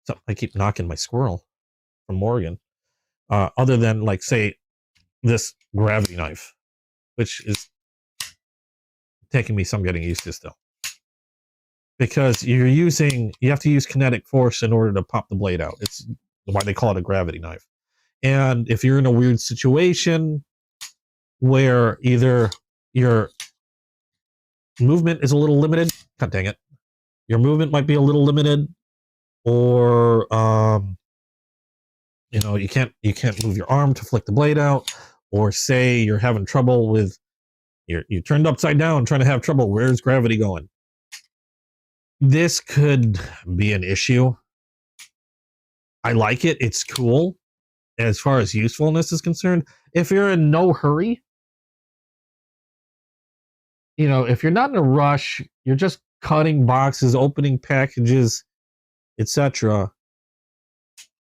So I keep knocking my squirrel from Morgan. Other than, like, say, this gravity knife, which is taking me some getting used to still. Because you have to use kinetic force in order to pop the blade out. It's why they call it a gravity knife. And if you're in a weird situation where either your movement is a little limited, god dang it, your movement might be a little limited, or you can't move your arm to flick the blade out, or say you're having trouble with you turned upside down trying to have trouble, where's gravity going? This could be an issue. I like it. It's cool as far as usefulness is concerned. If you're in no hurry, if you're not in a rush, you're just cutting boxes, opening packages, etc.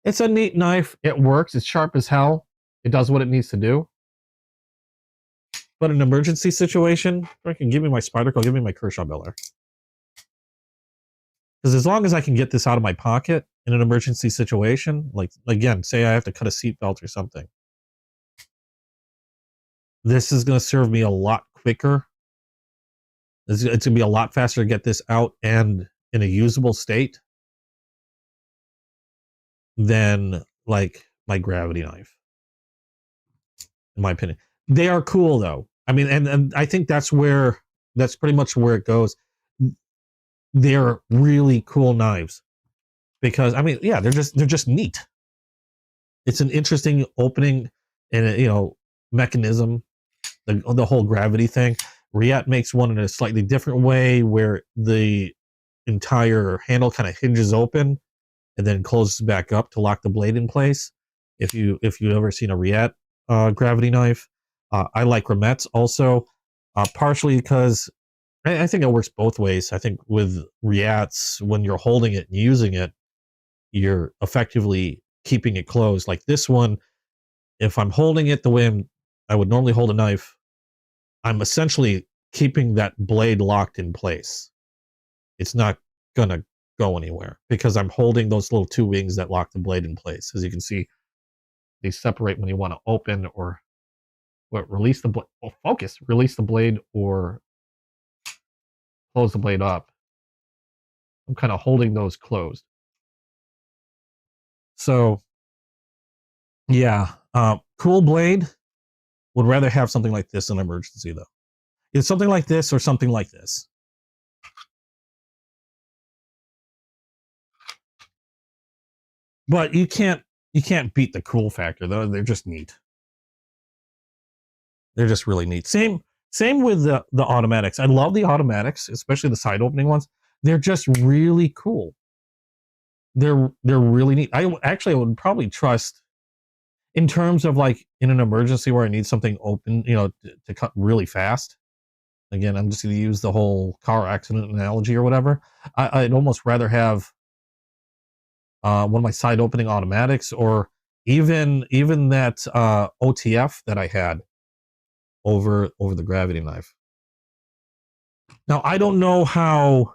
It's a neat knife. It works. It's sharp as hell. It does what it needs to do. But in an emergency situation, freaking give me my Spyderco, give me my Kershaw Bel Air. Because as long as I can get this out of my pocket in an emergency situation, like, again, say I have to cut a seatbelt or something, this is going to serve me a lot quicker. It's going to be a lot faster to get this out and in a usable state than, like, my gravity knife, in my opinion. They are cool, though. I mean, and I think that's pretty much where it goes. They're really cool knives because, I mean, yeah, they're just neat. It's an interesting opening and mechanism, the whole gravity thing. Riet makes one in a slightly different way where the entire handle kind of hinges open and then closes back up to lock the blade in place. If you've ever seen a Riet gravity knife, I like Rimet's also, partially because I think it works both ways. I think with Riet's, when you're holding it and using it, you're effectively keeping it closed. Like this one, if I'm holding it the way I would normally hold a knife, I'm essentially keeping that blade locked in place. It's not going to go anywhere because I'm holding those little two wings that lock the blade in place. As you can see, they separate when you want to open or release the blade. Oh, focus, release the blade or close the blade up. I'm kind of holding those closed. So, yeah, cool blade. Would rather have something like this in an emergency, though. It's something like this or something like this. But you can't beat the cool factor, though. They're just neat. They're just really neat. Same with the automatics. I love the automatics, especially the side opening ones. They're just really cool. They're really neat. I would probably trust, in terms of like in an emergency where I need something open, to cut really fast. Again, I'm just going to use the whole car accident analogy or whatever. I'd almost rather have one of my side opening automatics, or even that OTF that I had over the gravity knife. Now I don't know how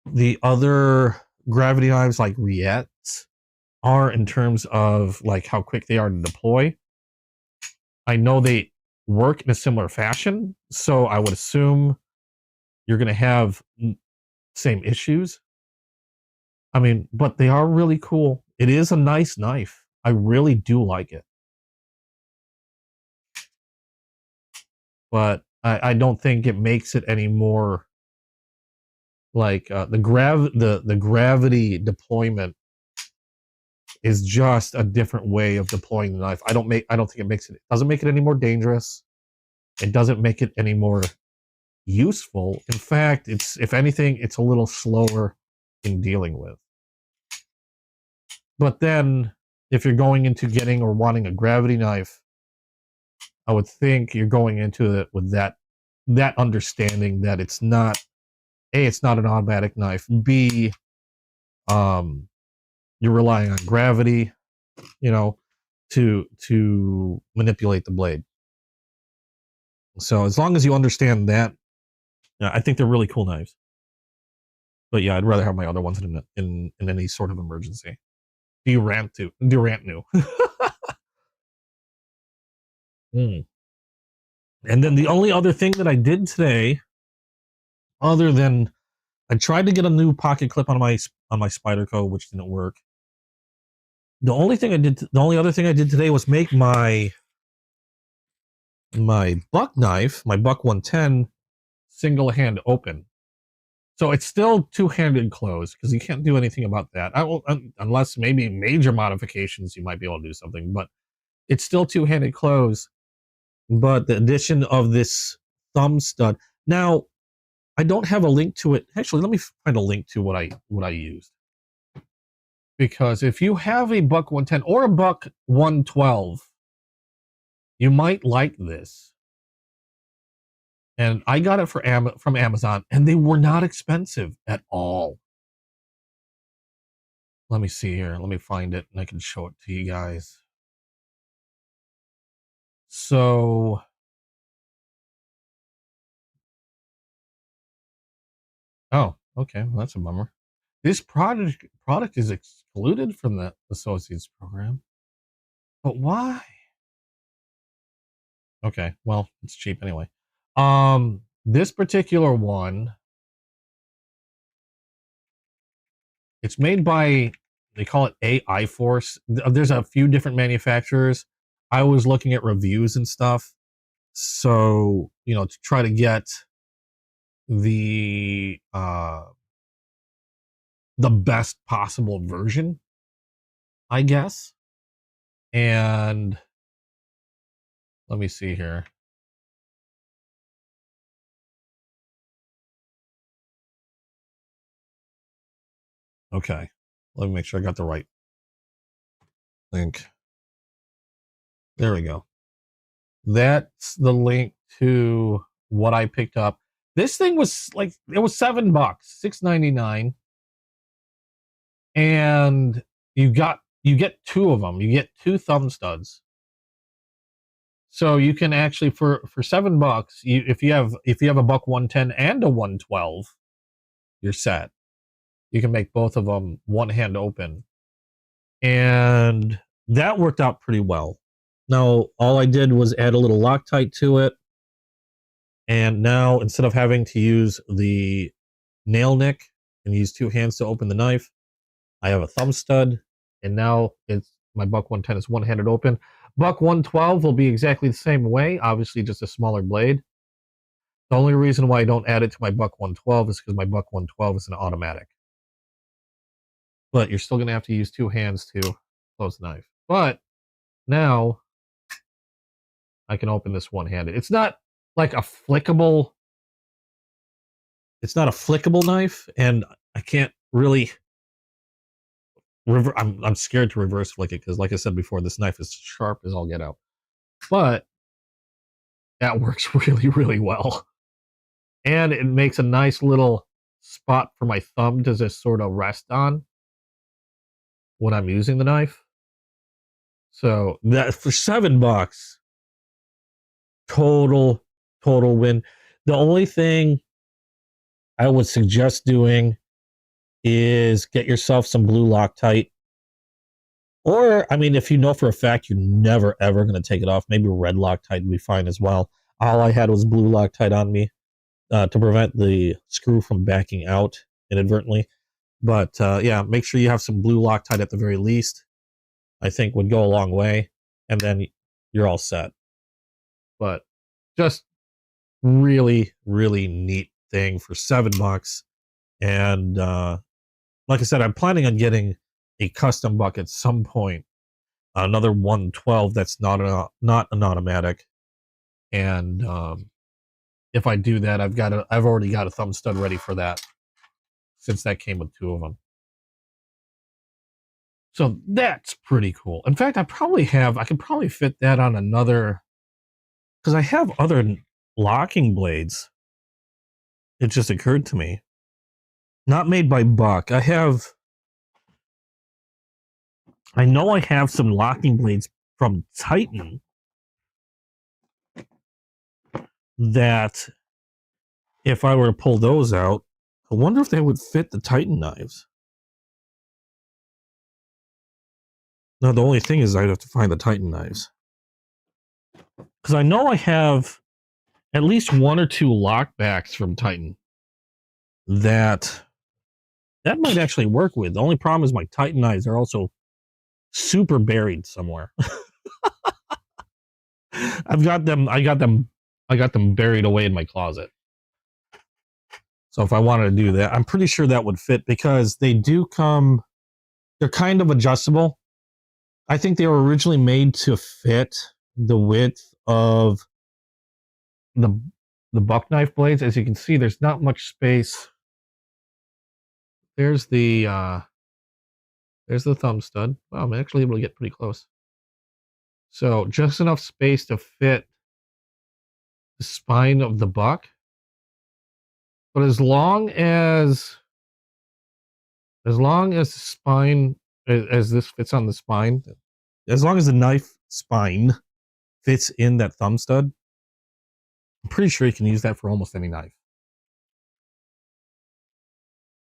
the other gravity knives like Riettes are in terms of like how quick they are to deploy. I know they work in a similar fashion, so I would assume you're going to have same issues. I mean, but they are really cool. It is a nice knife. I really do like it. But I don't think it makes it any more like the gravity deployment is just a different way of deploying the knife. I don't think it doesn't make it any more dangerous. It doesn't make it any more useful. In fact, if anything, it's a little slower in dealing with. But then if you're going into getting or wanting a gravity knife, I would think you're going into it with that understanding that it's not it's not an automatic knife. B, you're relying on gravity, to manipulate the blade. So as long as you understand that, yeah, I think they're really cool knives. But yeah, I'd rather have my other ones in any sort of emergency. Durant new. And then the only other thing that I did today, other than I tried to get a new pocket clip on my Spyderco, which didn't work. The only other thing I did today was make my buck knife, my buck 110, single hand open. So it's still two-handed close because you can't do anything about that. Unless maybe major modifications, you might be able to do something, but it's still two-handed close. But the addition of this thumb stud. Now, I don't have a link to it. Actually, let me find a link to what I used. Because if you have a buck 110 or a buck 112, you might like this. And I got it from Amazon, and they were not expensive at all. Let me see here. Let me find it, and I can show it to you guys. So, oh, okay, well, that's a bummer. This product is excluded from the Associates program. But why? Okay, well, it's cheap anyway. This particular one, it's made by, they call it AI Force. There's a few different manufacturers. I was looking at reviews and stuff. So, to try to get the best possible version, I guess. And let me see here. Okay, let me make sure I got the right link. There we go. That's the link to what I picked up. This thing was like, it was $7, $6.99, and you get two of them. You get two thumb studs. So you can actually for $7, if you have a buck 110 and a 112, you're set. You can make both of them one hand open, and that worked out pretty well. Now all I did was add a little Loctite to it, and now instead of having to use the nail nick and use two hands to open the knife, I have a thumb stud, and now my buck 110 is one-handed open. Buck 112 will be exactly the same way, obviously just a smaller blade. The only reason why I don't add it to my buck 112 is because my buck 112 is an automatic. But you're still going to have to use two hands to close the knife. But now I can open this one-handed. It's not like a flickable. It's not a flickable knife, and I can't really. I'm scared to reverse flick it because, like I said before, this knife is sharp as all get out. But that works really, really well, and it makes a nice little spot for my thumb to just sort of rest on. when I'm using the knife. So that for $7, total win. The only thing I would suggest doing is get yourself some blue Loctite. Or, I mean, if you know for a fact you're never ever going to take it off, maybe red Loctite would be fine as well. All I had was blue Loctite on me to prevent the screw from backing out inadvertently. But yeah, make sure you have some blue Loctite at the very least. I think would go a long way, and then you're all set. But just really neat thing for $7. And like I said, I'm planning on getting a custom buck at some point, another 112 that's not an automatic. And if I do that, I've already got a thumb stud ready for that, since that came with 2 of them. So that's pretty cool. In fact, I could probably fit that on another, because I have other locking blades. It just occurred to me. Not made by Buck. I know I have some locking blades from Titan that if I were to pull those out, I wonder if they would fit the Titan knives. Now, the only thing is I'd have to find the Titan knives. Because I know I have at least 1 or 2 lockbacks from Titan that might actually work with. The only problem is my Titan knives are also super buried somewhere. I got them buried away in my closet. So if I wanted to do that, I'm pretty sure that would fit, because they do come, they're kind of adjustable. I think they were originally made to fit the width of the buck knife blades. As you can see, there's not much space. There's the thumb stud. Wow, I'm actually able to get pretty close. So just enough space to fit the spine of the buck. But as long as the spine, as this fits on the spine, as long as the knife spine fits in that thumb stud, I'm pretty sure you can use that for almost any knife.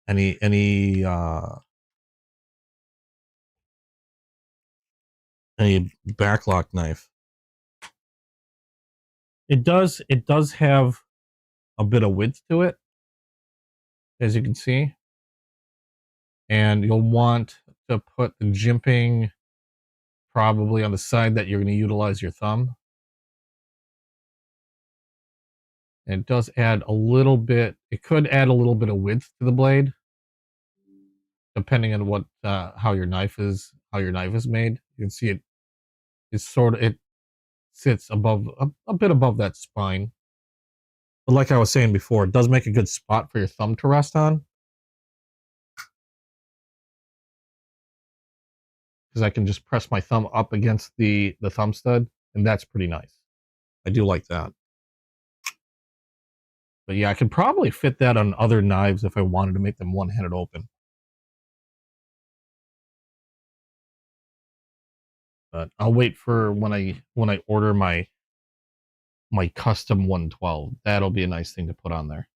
Any backlock knife. It does have a bit of width to it, as you can see. And you'll want to put the jimping probably on the side that you're going to utilize your thumb. And it does add a little bit, it could add a little bit of width to the blade, depending on what how your knife is made. You can see it sits above a bit above that spine. But like I was saying before, it does make a good spot for your thumb to rest on. Because I can just press my thumb up against the thumb stud, and that's pretty nice. I do like that. But yeah, I could probably fit that on other knives if I wanted to make them one-handed open. But I'll wait for when I order my custom 112. That'll be a nice thing to put on there.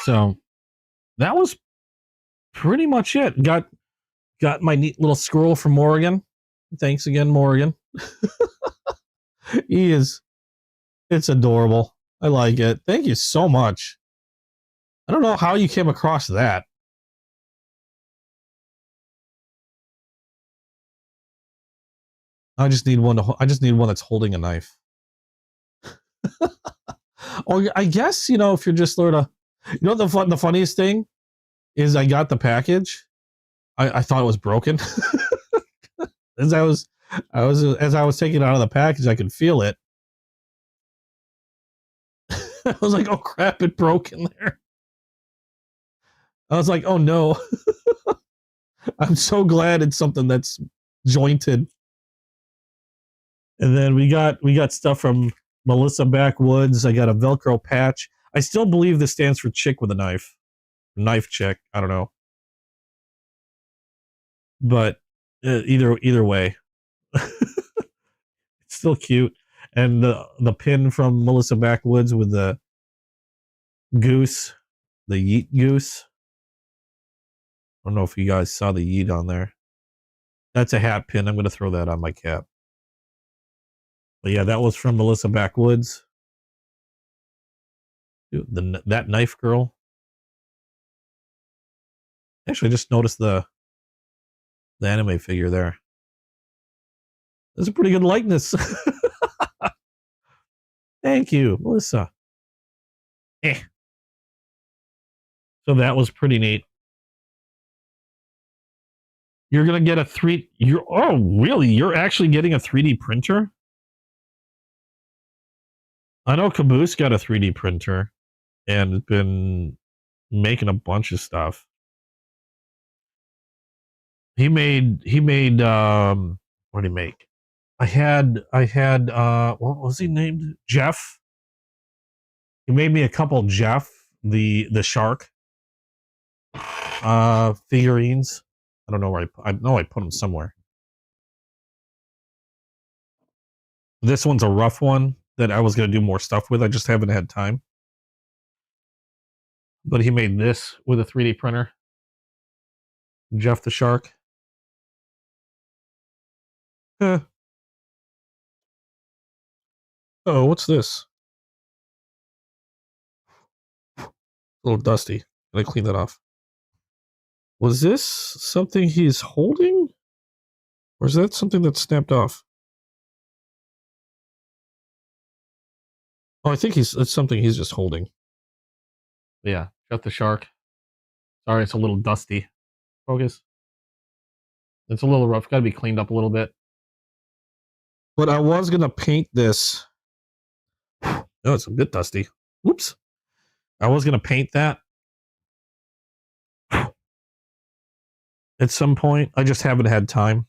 So that was pretty much it. Got my neat little squirrel from Morgan. Thanks again, Morgan. It's adorable. I like it. Thank you so much. I don't know how you came across that. I just need one that's holding a knife. Or I guess, if you're just sort of, the funniest thing is I got the package. I thought it was broken. As I was taking it out of the package, I could feel it. I was like, oh crap, it broke in there. I was like, oh no. I'm so glad it's something that's jointed. And then we got stuff from Melissa Backwoods. I got a Velcro patch. I still believe this stands for chick with a knife. knife chick. I don't know, but either way, it's still cute. And the pin from Melissa Backwoods with the goose, the yeet goose. I don't know if you guys saw the yeet on there. That's a hat pin. I'm going to throw that on my cap. But yeah, that was from Melissa Backwoods. Dude, that knife girl. Actually, I just noticed the anime figure there. That's a pretty good likeness. Thank you, Melissa. So that was pretty neat. You're gonna get a oh really? You're actually getting a 3D printer? I know Caboose got a 3D printer and been making a bunch of stuff. He made what did he make? I had what was he named? Jeff. He made me a couple Jeff, the shark figurines. I don't know where I know I put them somewhere. This one's a rough one that I was going to do more stuff with. I just haven't had time. But he made this with a 3D printer. Jeff the shark. Oh, what's this? A little dusty. Gotta clean that off. Was this something he's holding? Or is that something that snapped off? Oh, I think it's something he's just holding. Yeah, Jeff the shark. Sorry, it's a little dusty. Focus. It's a little rough. Got to be cleaned up a little bit. But I was gonna paint this. Oh, it's a bit dusty. Whoops. I was gonna paint that at some point. I just haven't had time.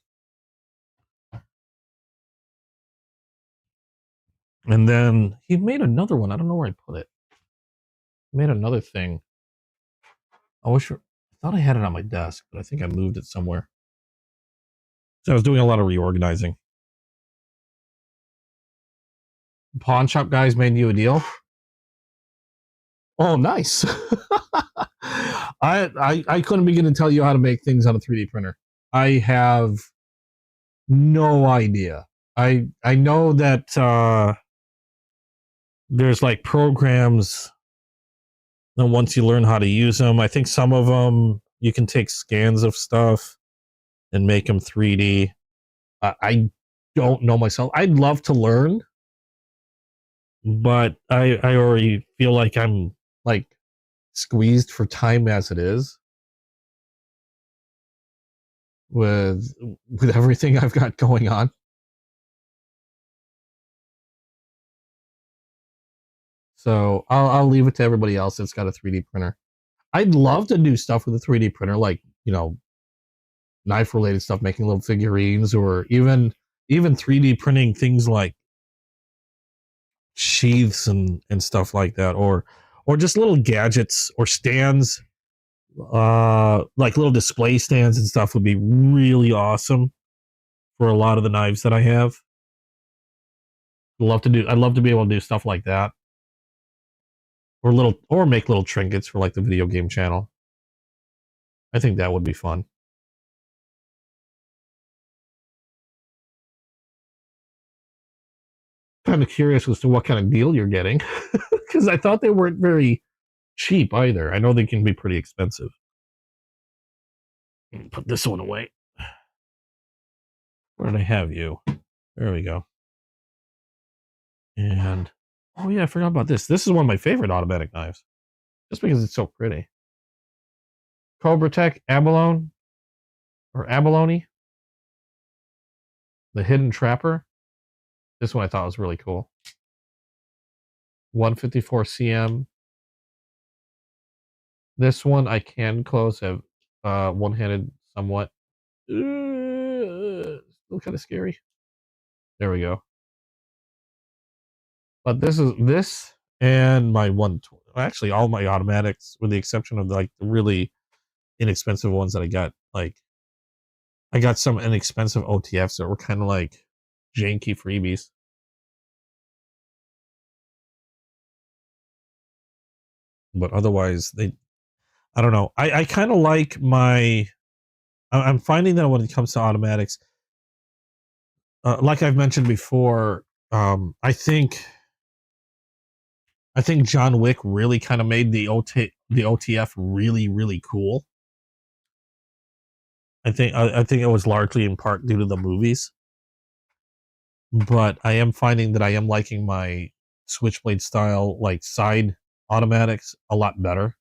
And then he made another one. I don't know where I put it. He made another thing. I thought I had it on my desk, but I think I moved it somewhere. So I was doing a lot of reorganizing. Pawn shop guys made you a deal. Oh, nice. I couldn't begin to tell you how to make things on a 3D printer. I have no idea. I know that there's like programs, and once you learn how to use them, I think some of them you can take scans of stuff and make them 3D. I don't know myself. I'd love to learn, but I already feel like I'm like squeezed for time as it is with everything I've got going on. So I'll leave it to everybody else that's got a 3D printer. I'd love to do stuff with a 3D printer, like, you know, knife related stuff, making little figurines, or even 3D printing things like sheaths and stuff like that, or just little gadgets or stands, like little display stands and stuff would be really awesome for a lot of the knives that I have. I'd love to be able to do stuff like that. Or make little trinkets for like the video game channel. I think that would be fun. Kind of curious as to what kind of deal you're getting, because I thought they weren't very cheap either. I know they can be pretty expensive. Put this one away. Where did I have you? There we go. And oh yeah, I forgot about this. This is one of my favorite automatic knives, just because it's so pretty. Cobra Tech Abalone or Abalone, the Hidden Trapper. This one I thought was really cool. 154 cm. This one I can close, have one-handed somewhat. Still kind of scary. There we go. But this and my actually all my automatics, with the exception of like the really inexpensive ones that I got. Like I got some inexpensive OTFs that were kind of like janky freebies. But otherwise, I don't know. I kind of like I'm finding that when it comes to automatics, like I've mentioned before, I think John Wick really kind of made the OTF really, really cool. I think it was largely in part due to the movies, but I am finding that I am liking my Switchblade style like side automatics a lot better.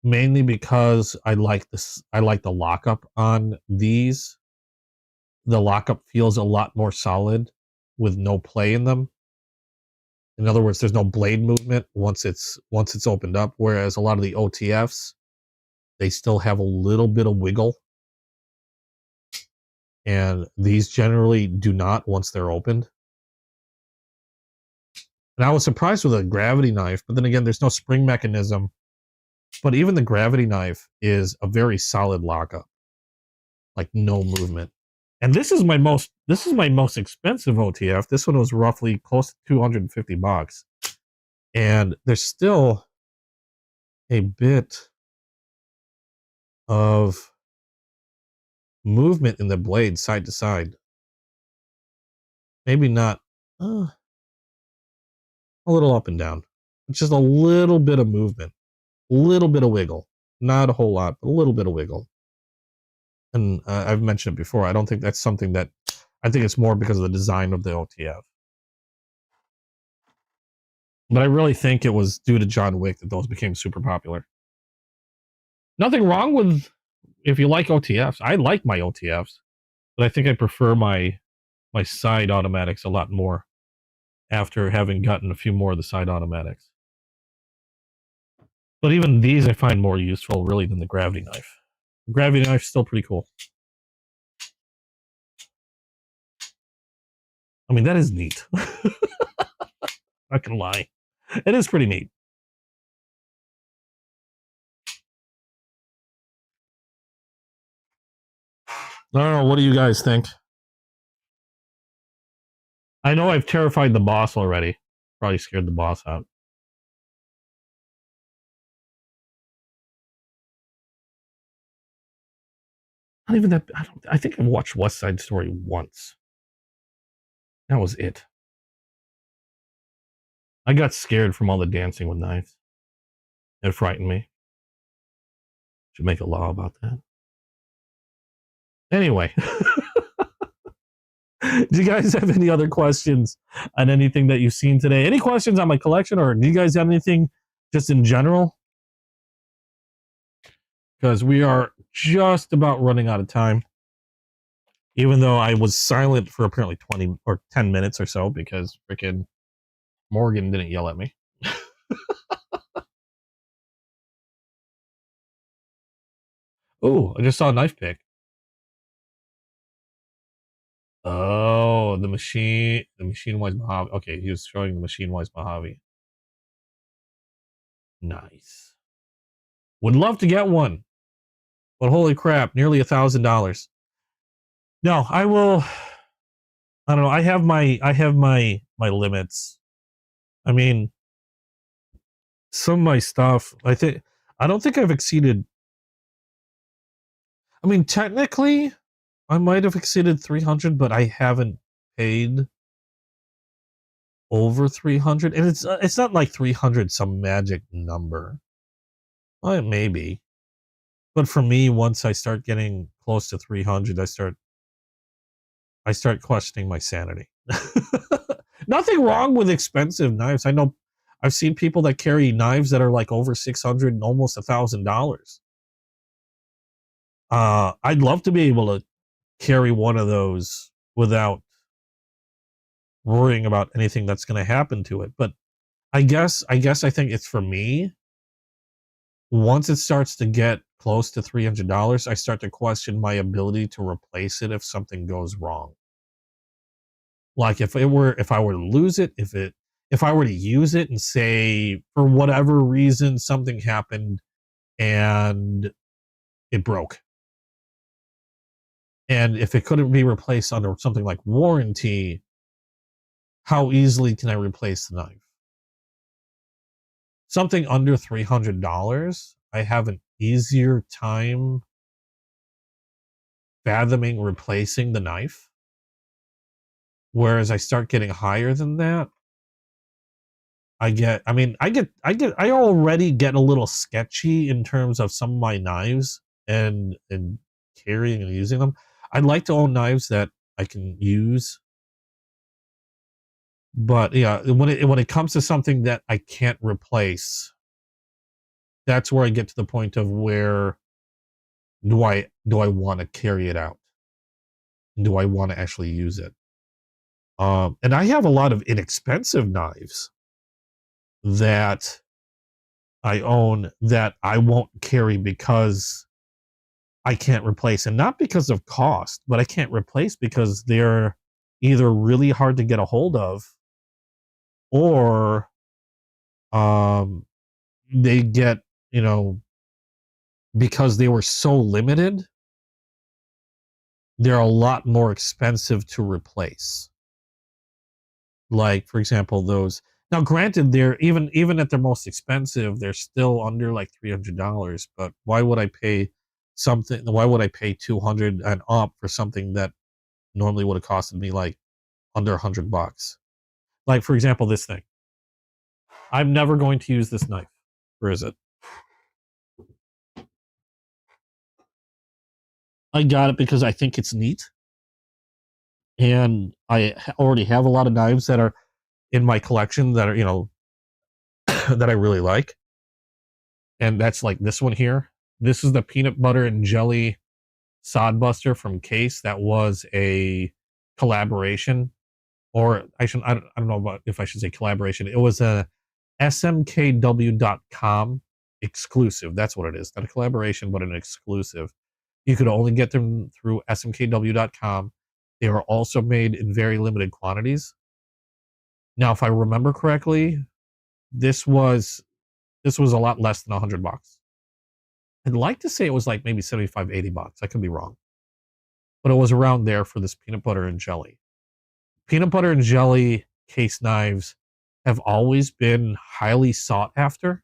Mainly because I like this. I like the lockup on these. The lockup feels a lot more solid with no play in them. In other words, there's no blade movement once it's opened up. Whereas a lot of the OTFs, they still have a little bit of wiggle, and these generally do not once they're opened. And I was surprised with a gravity knife, but then again, there's no spring mechanism. But even the gravity knife is a very solid lockup, like no movement. And this is my most expensive OTF. This one was roughly close to $250, and there's still a bit of movement in the blade side to side. Maybe not a little up and down. It's just a little bit of movement, a little bit of wiggle. Not a whole lot, but a little bit of wiggle. And I've mentioned it before. I don't think that's something that. I think it's more because of the design of the OTF. But I really think it was due to John Wick that those became super popular. Nothing wrong with if you like OTFs. I like my OTFs, but I think I prefer my side automatics a lot more after having gotten a few more of the side automatics. But even these I find more useful really than the gravity knife. The gravity knife's still pretty cool. I mean, that is neat. Not gonna lie. It is pretty neat. I don't know. What do you guys think? I know I've terrified the boss already. Probably scared the boss out. Not even that. I think I've watched West Side Story once. That was it. I got scared from all the dancing with knives. It frightened me. Should make a law about that. Anyway. Do you guys have any other questions on anything that you've seen today? Any questions on my collection, or do you guys have anything just in general? Because we are just about running out of time. Even though I was silent for apparently 20 or 10 minutes or so because freaking Morgan didn't yell at me. Oh, I just saw a knife pick. Oh, the machine wise Mojave. Okay, he was showing the machine wise Mojave. Nice. Would love to get one, but holy crap, nearly $1,000. No, I will. I don't know. I have my limits. I mean, some of my stuff. I don't think I've exceeded. I mean, technically, I might have exceeded 300, but I haven't paid over 300, and it's not like 300 some magic number. Well, it may be, but for me, once I start getting close to 300, I start questioning my sanity. Nothing wrong with expensive knives. I know I've seen people that carry knives that are like over 600 and almost $1,000. I'd love to be able to carry one of those without worrying about anything that's going to happen to it. But I guess I think it's for me. Once it starts to get close to $300, I start to question my ability to replace it if something goes wrong. Like if I were to lose it, if I were to use it and say for whatever reason something happened and it broke, and if it couldn't be replaced under something like warranty, how easily can I replace the knife? Something under $300, I have an easier time fathoming replacing the knife. Whereas I start getting higher than that, I already get a little sketchy in terms of some of my knives and carrying and using them. I'd like to own knives that I can use, but yeah, when it comes to something that I can't replace, that's where I get to the point of where do I want to carry it out? Do I want to actually use it? And I have a lot of inexpensive knives that I own that I won't carry because I can't replace, and not because of cost, but I can't replace because they're either really hard to get a hold of, or um, they get, because they were so limited, they're a lot more expensive to replace. Like, for example, those. Now, granted, they're even at their most expensive, they're still under like $300. But why would I pay something? Why would I pay 200 and up for something that normally would have costed me like under $100? Like, for example, this thing. I'm never going to use this knife. Where is it? I got it because I think it's neat, and I already have a lot of knives that are in my collection that are that I really like. And that's like this one here. This is the peanut butter and jelly sodbuster from Case. That was a collaboration, or I don't know about if I should say collaboration. It was a smkw.com exclusive. That's what it is. Not a collaboration, but an exclusive. You could only get them through smkw.com. They are also made in very limited quantities. Now, if I remember correctly, this was a lot less than $100. I'd like to say it was like maybe 75, $80. I could be wrong. But it was around there for this peanut butter and jelly. Peanut butter and jelly Case knives have always been highly sought after.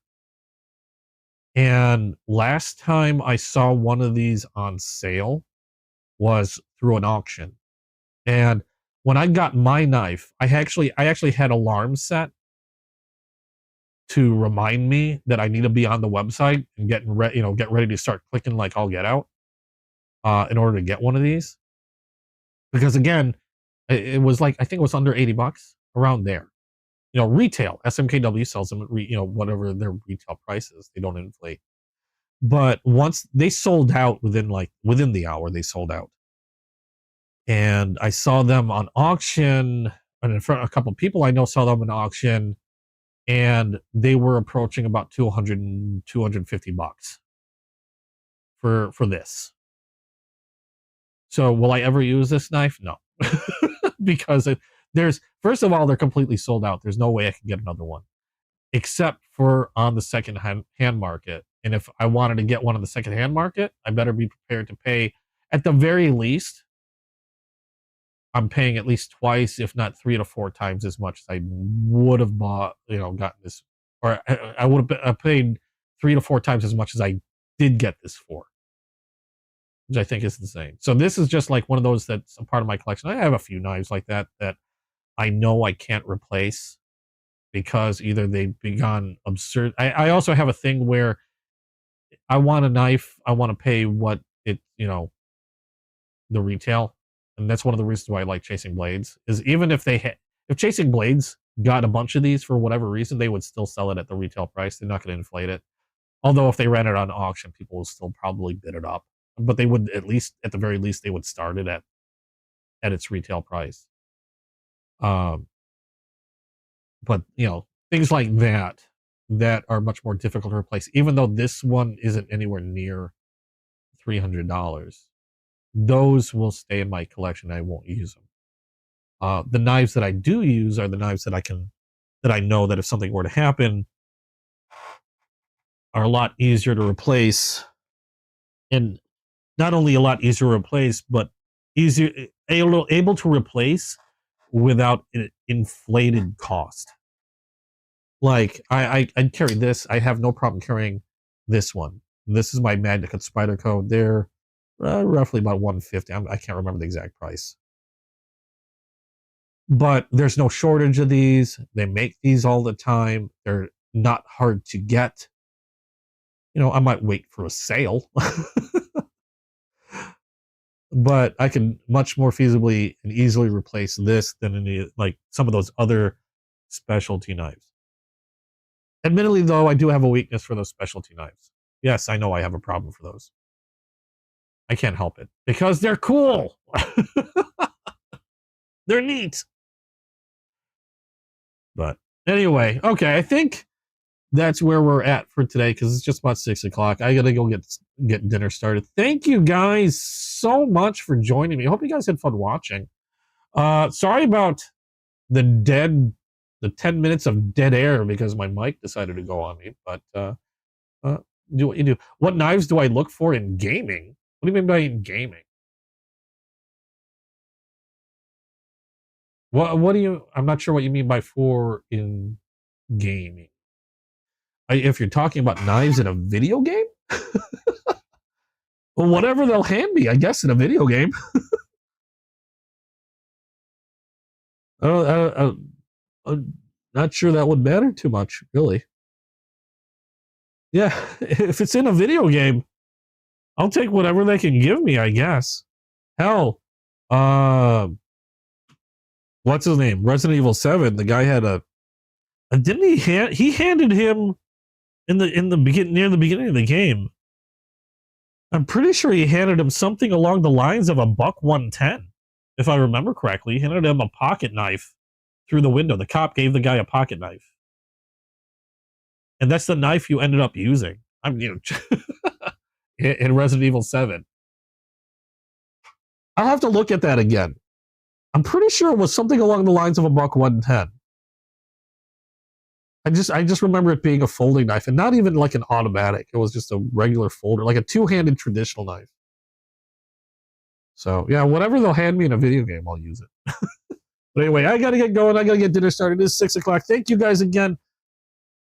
And last time I saw one of these on sale was through an auction. And when I got my knife, I actually had alarms set to remind me that I need to be on the website and get ready to start clicking like I'll get out in order to get one of these. Because again, it was like, I think it was under $80, around there. Retail, SMKW sells them at whatever their retail price is. They don't inflate. But once they sold out within the hour, they sold out. And I saw them on auction, and in front of a couple of people I know saw them on auction, and they were approaching about $250 for this. So will I ever use this knife? No. Because first of all, they're completely sold out. There's no way I can get another one, except for on the second hand market. And if I wanted to get one on the second hand market, I better be prepared to pay, at the very least, I'm paying at least twice, if not 3 to 4 times as much as I would have gotten this, or I would have paid 3 to 4 times as much as I did get this for, which I think is insane. So this is just like one of those that's a part of my collection. I have a few knives like that I know I can't replace because either they've gone absurd. I also have a thing where I want a knife, I want to pay what it, the retail. And that's one of the reasons why I like Chasing Blades, is even if if Chasing Blades got a bunch of these for whatever reason, they would still sell it at the retail price. They're not going to inflate it. Although if they ran it on auction, people will still probably bid it up. But they would, at the very least, they would start it at its retail price. But things like that are much more difficult to replace. Even though this one isn't anywhere near $300, those will stay in my collection. I won't use them. The knives that I do use are the knives that I know that if something were to happen, are a lot easier to replace, and not only a lot easier to replace, but easier able to replace without an inflated cost. Like I'd carry this. I have no problem carrying this one. This is my Magna Cut Spider Code. They're roughly about 150. I can't remember the exact price, but there's no shortage of these. They make these all the time. They're not hard to get. You know, I might wait for a sale, but I can much more feasibly and easily replace this than any like some of those other specialty knives. Admittedly, though, I do have a weakness for those specialty knives. Yes, I know I have a problem for those. I can't help it because they're cool. They're neat. But anyway, okay, I think that's where we're at for today because it's just about 6 o'clock. I gotta go get dinner started. Thank you guys so much for joining me. I hope you guys had fun watching. Sorry about the 10 minutes of dead air because my mic decided to go on me, but do what you do. What knives do I look for in gaming? What do you mean by in gaming? What do you? I'm not sure what you mean by for in gaming. If you're talking about knives in a video game, well, whatever they'll hand me, I guess, in a video game. I'm not sure that would matter too much, really. Yeah, if it's in a video game, I'll take whatever they can give me, I guess. Hell, what's his name? Resident Evil 7. The guy had didn't he handed him in the beginning near the beginning of the game. I'm pretty sure he handed him something along the lines of a buck 110, if I remember correctly. He handed him a pocket knife through the window. The cop gave the guy a pocket knife, and that's the knife you ended up using. I'm in Resident Evil 7. I'll have to look at that again. I'm pretty sure it was something along the lines of a buck 110. I just remember it being a folding knife and not even like an automatic. It was just a regular folder, like a two-handed traditional knife. So yeah, whatever they'll hand me in a video game, I'll use it. But anyway, I gotta get going. I gotta get dinner started. It is 6 o'clock. Thank you guys again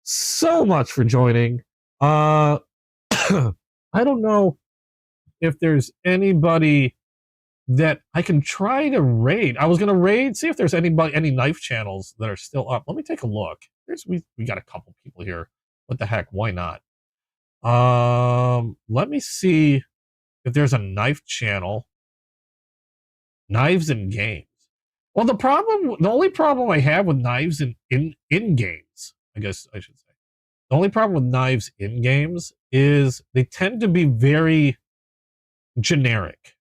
so much for joining. I don't know if there's anybody that I can try to raid. I was gonna raid, see if there's any knife channels that are still up. Let me take a look. We got a couple people here. What the heck? Why not? Let me see if there's a knife channel. Knives in games. Well, the only problem I have with knives in games, I guess I should say, the only problem with knives in games is they tend to be very generic.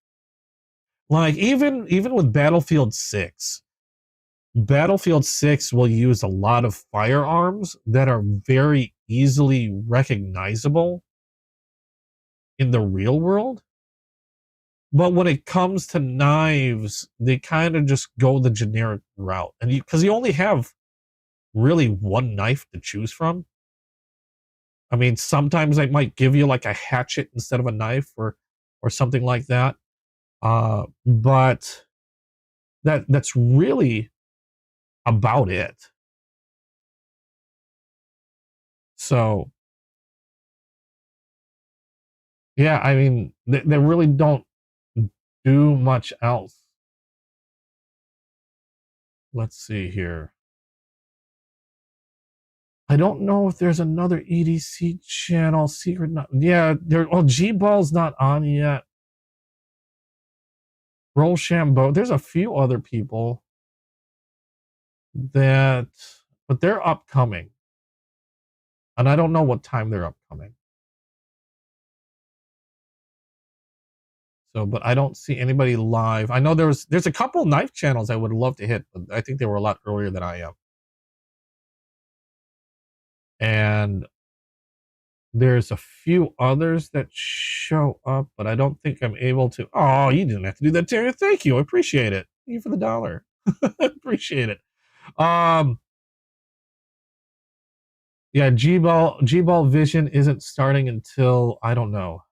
Like even with Battlefield 6, Battlefield 6 will use a lot of firearms that are very easily recognizable in the real world. But when it comes to knives, they kind of just go the generic route. And because you only have really one knife to choose from. I mean, sometimes they might give you like a hatchet instead of a knife or something like that. But that's really about it. So yeah, I mean, they really don't do much else. Let's see here. I don't know if there's another EDC channel secret. Yeah, G-Ball's not on yet. Rochambeau. There's a few other people but they're upcoming. And I don't know what time they're upcoming. So, but I don't see anybody live. I know there's a couple knife channels I would love to hit, but I think they were a lot earlier than I am. And there's a few others that show up, but I don't think I'm able to. Oh, you didn't have to do that, Terry. Thank you. I appreciate it. Thank you for the $1. Appreciate it. Yeah, G-Ball Vision isn't starting until, I don't know.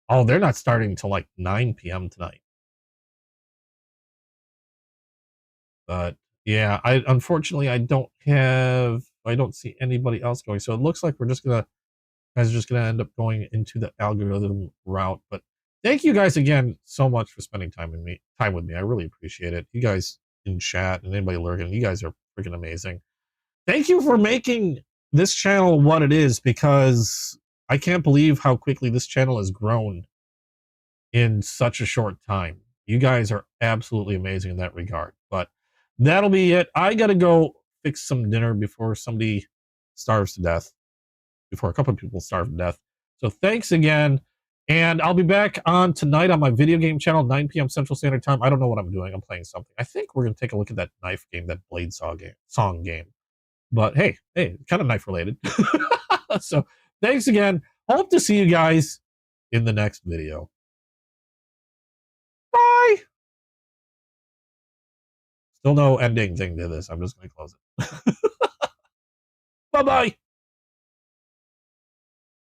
Oh, they're not starting until like 9 p.m. tonight. But yeah, unfortunately I don't see anybody else going. So it looks like we're just gonna end up going into the algorithm route. But thank you guys again so much for spending time with me. I really appreciate it. You guys in chat and anybody lurking, you guys are freaking amazing. Thank you for making this channel what it is, because I can't believe how quickly this channel has grown in such a short time. You guys are absolutely amazing in that regard. But that'll be it. I gotta go fix some dinner before somebody starves to death, before a couple of people starve to death. So thanks again. And I'll be back on tonight on my video game channel, 9 p.m. Central Standard Time. I don't know what I'm doing. I'm playing something. I think we're going to take a look at that knife game, that Blade Song game. But hey, kind of knife related. So thanks again. Hope to see you guys in the next video. Bye. Still no ending thing to this. I'm just going to close it. Bye-bye.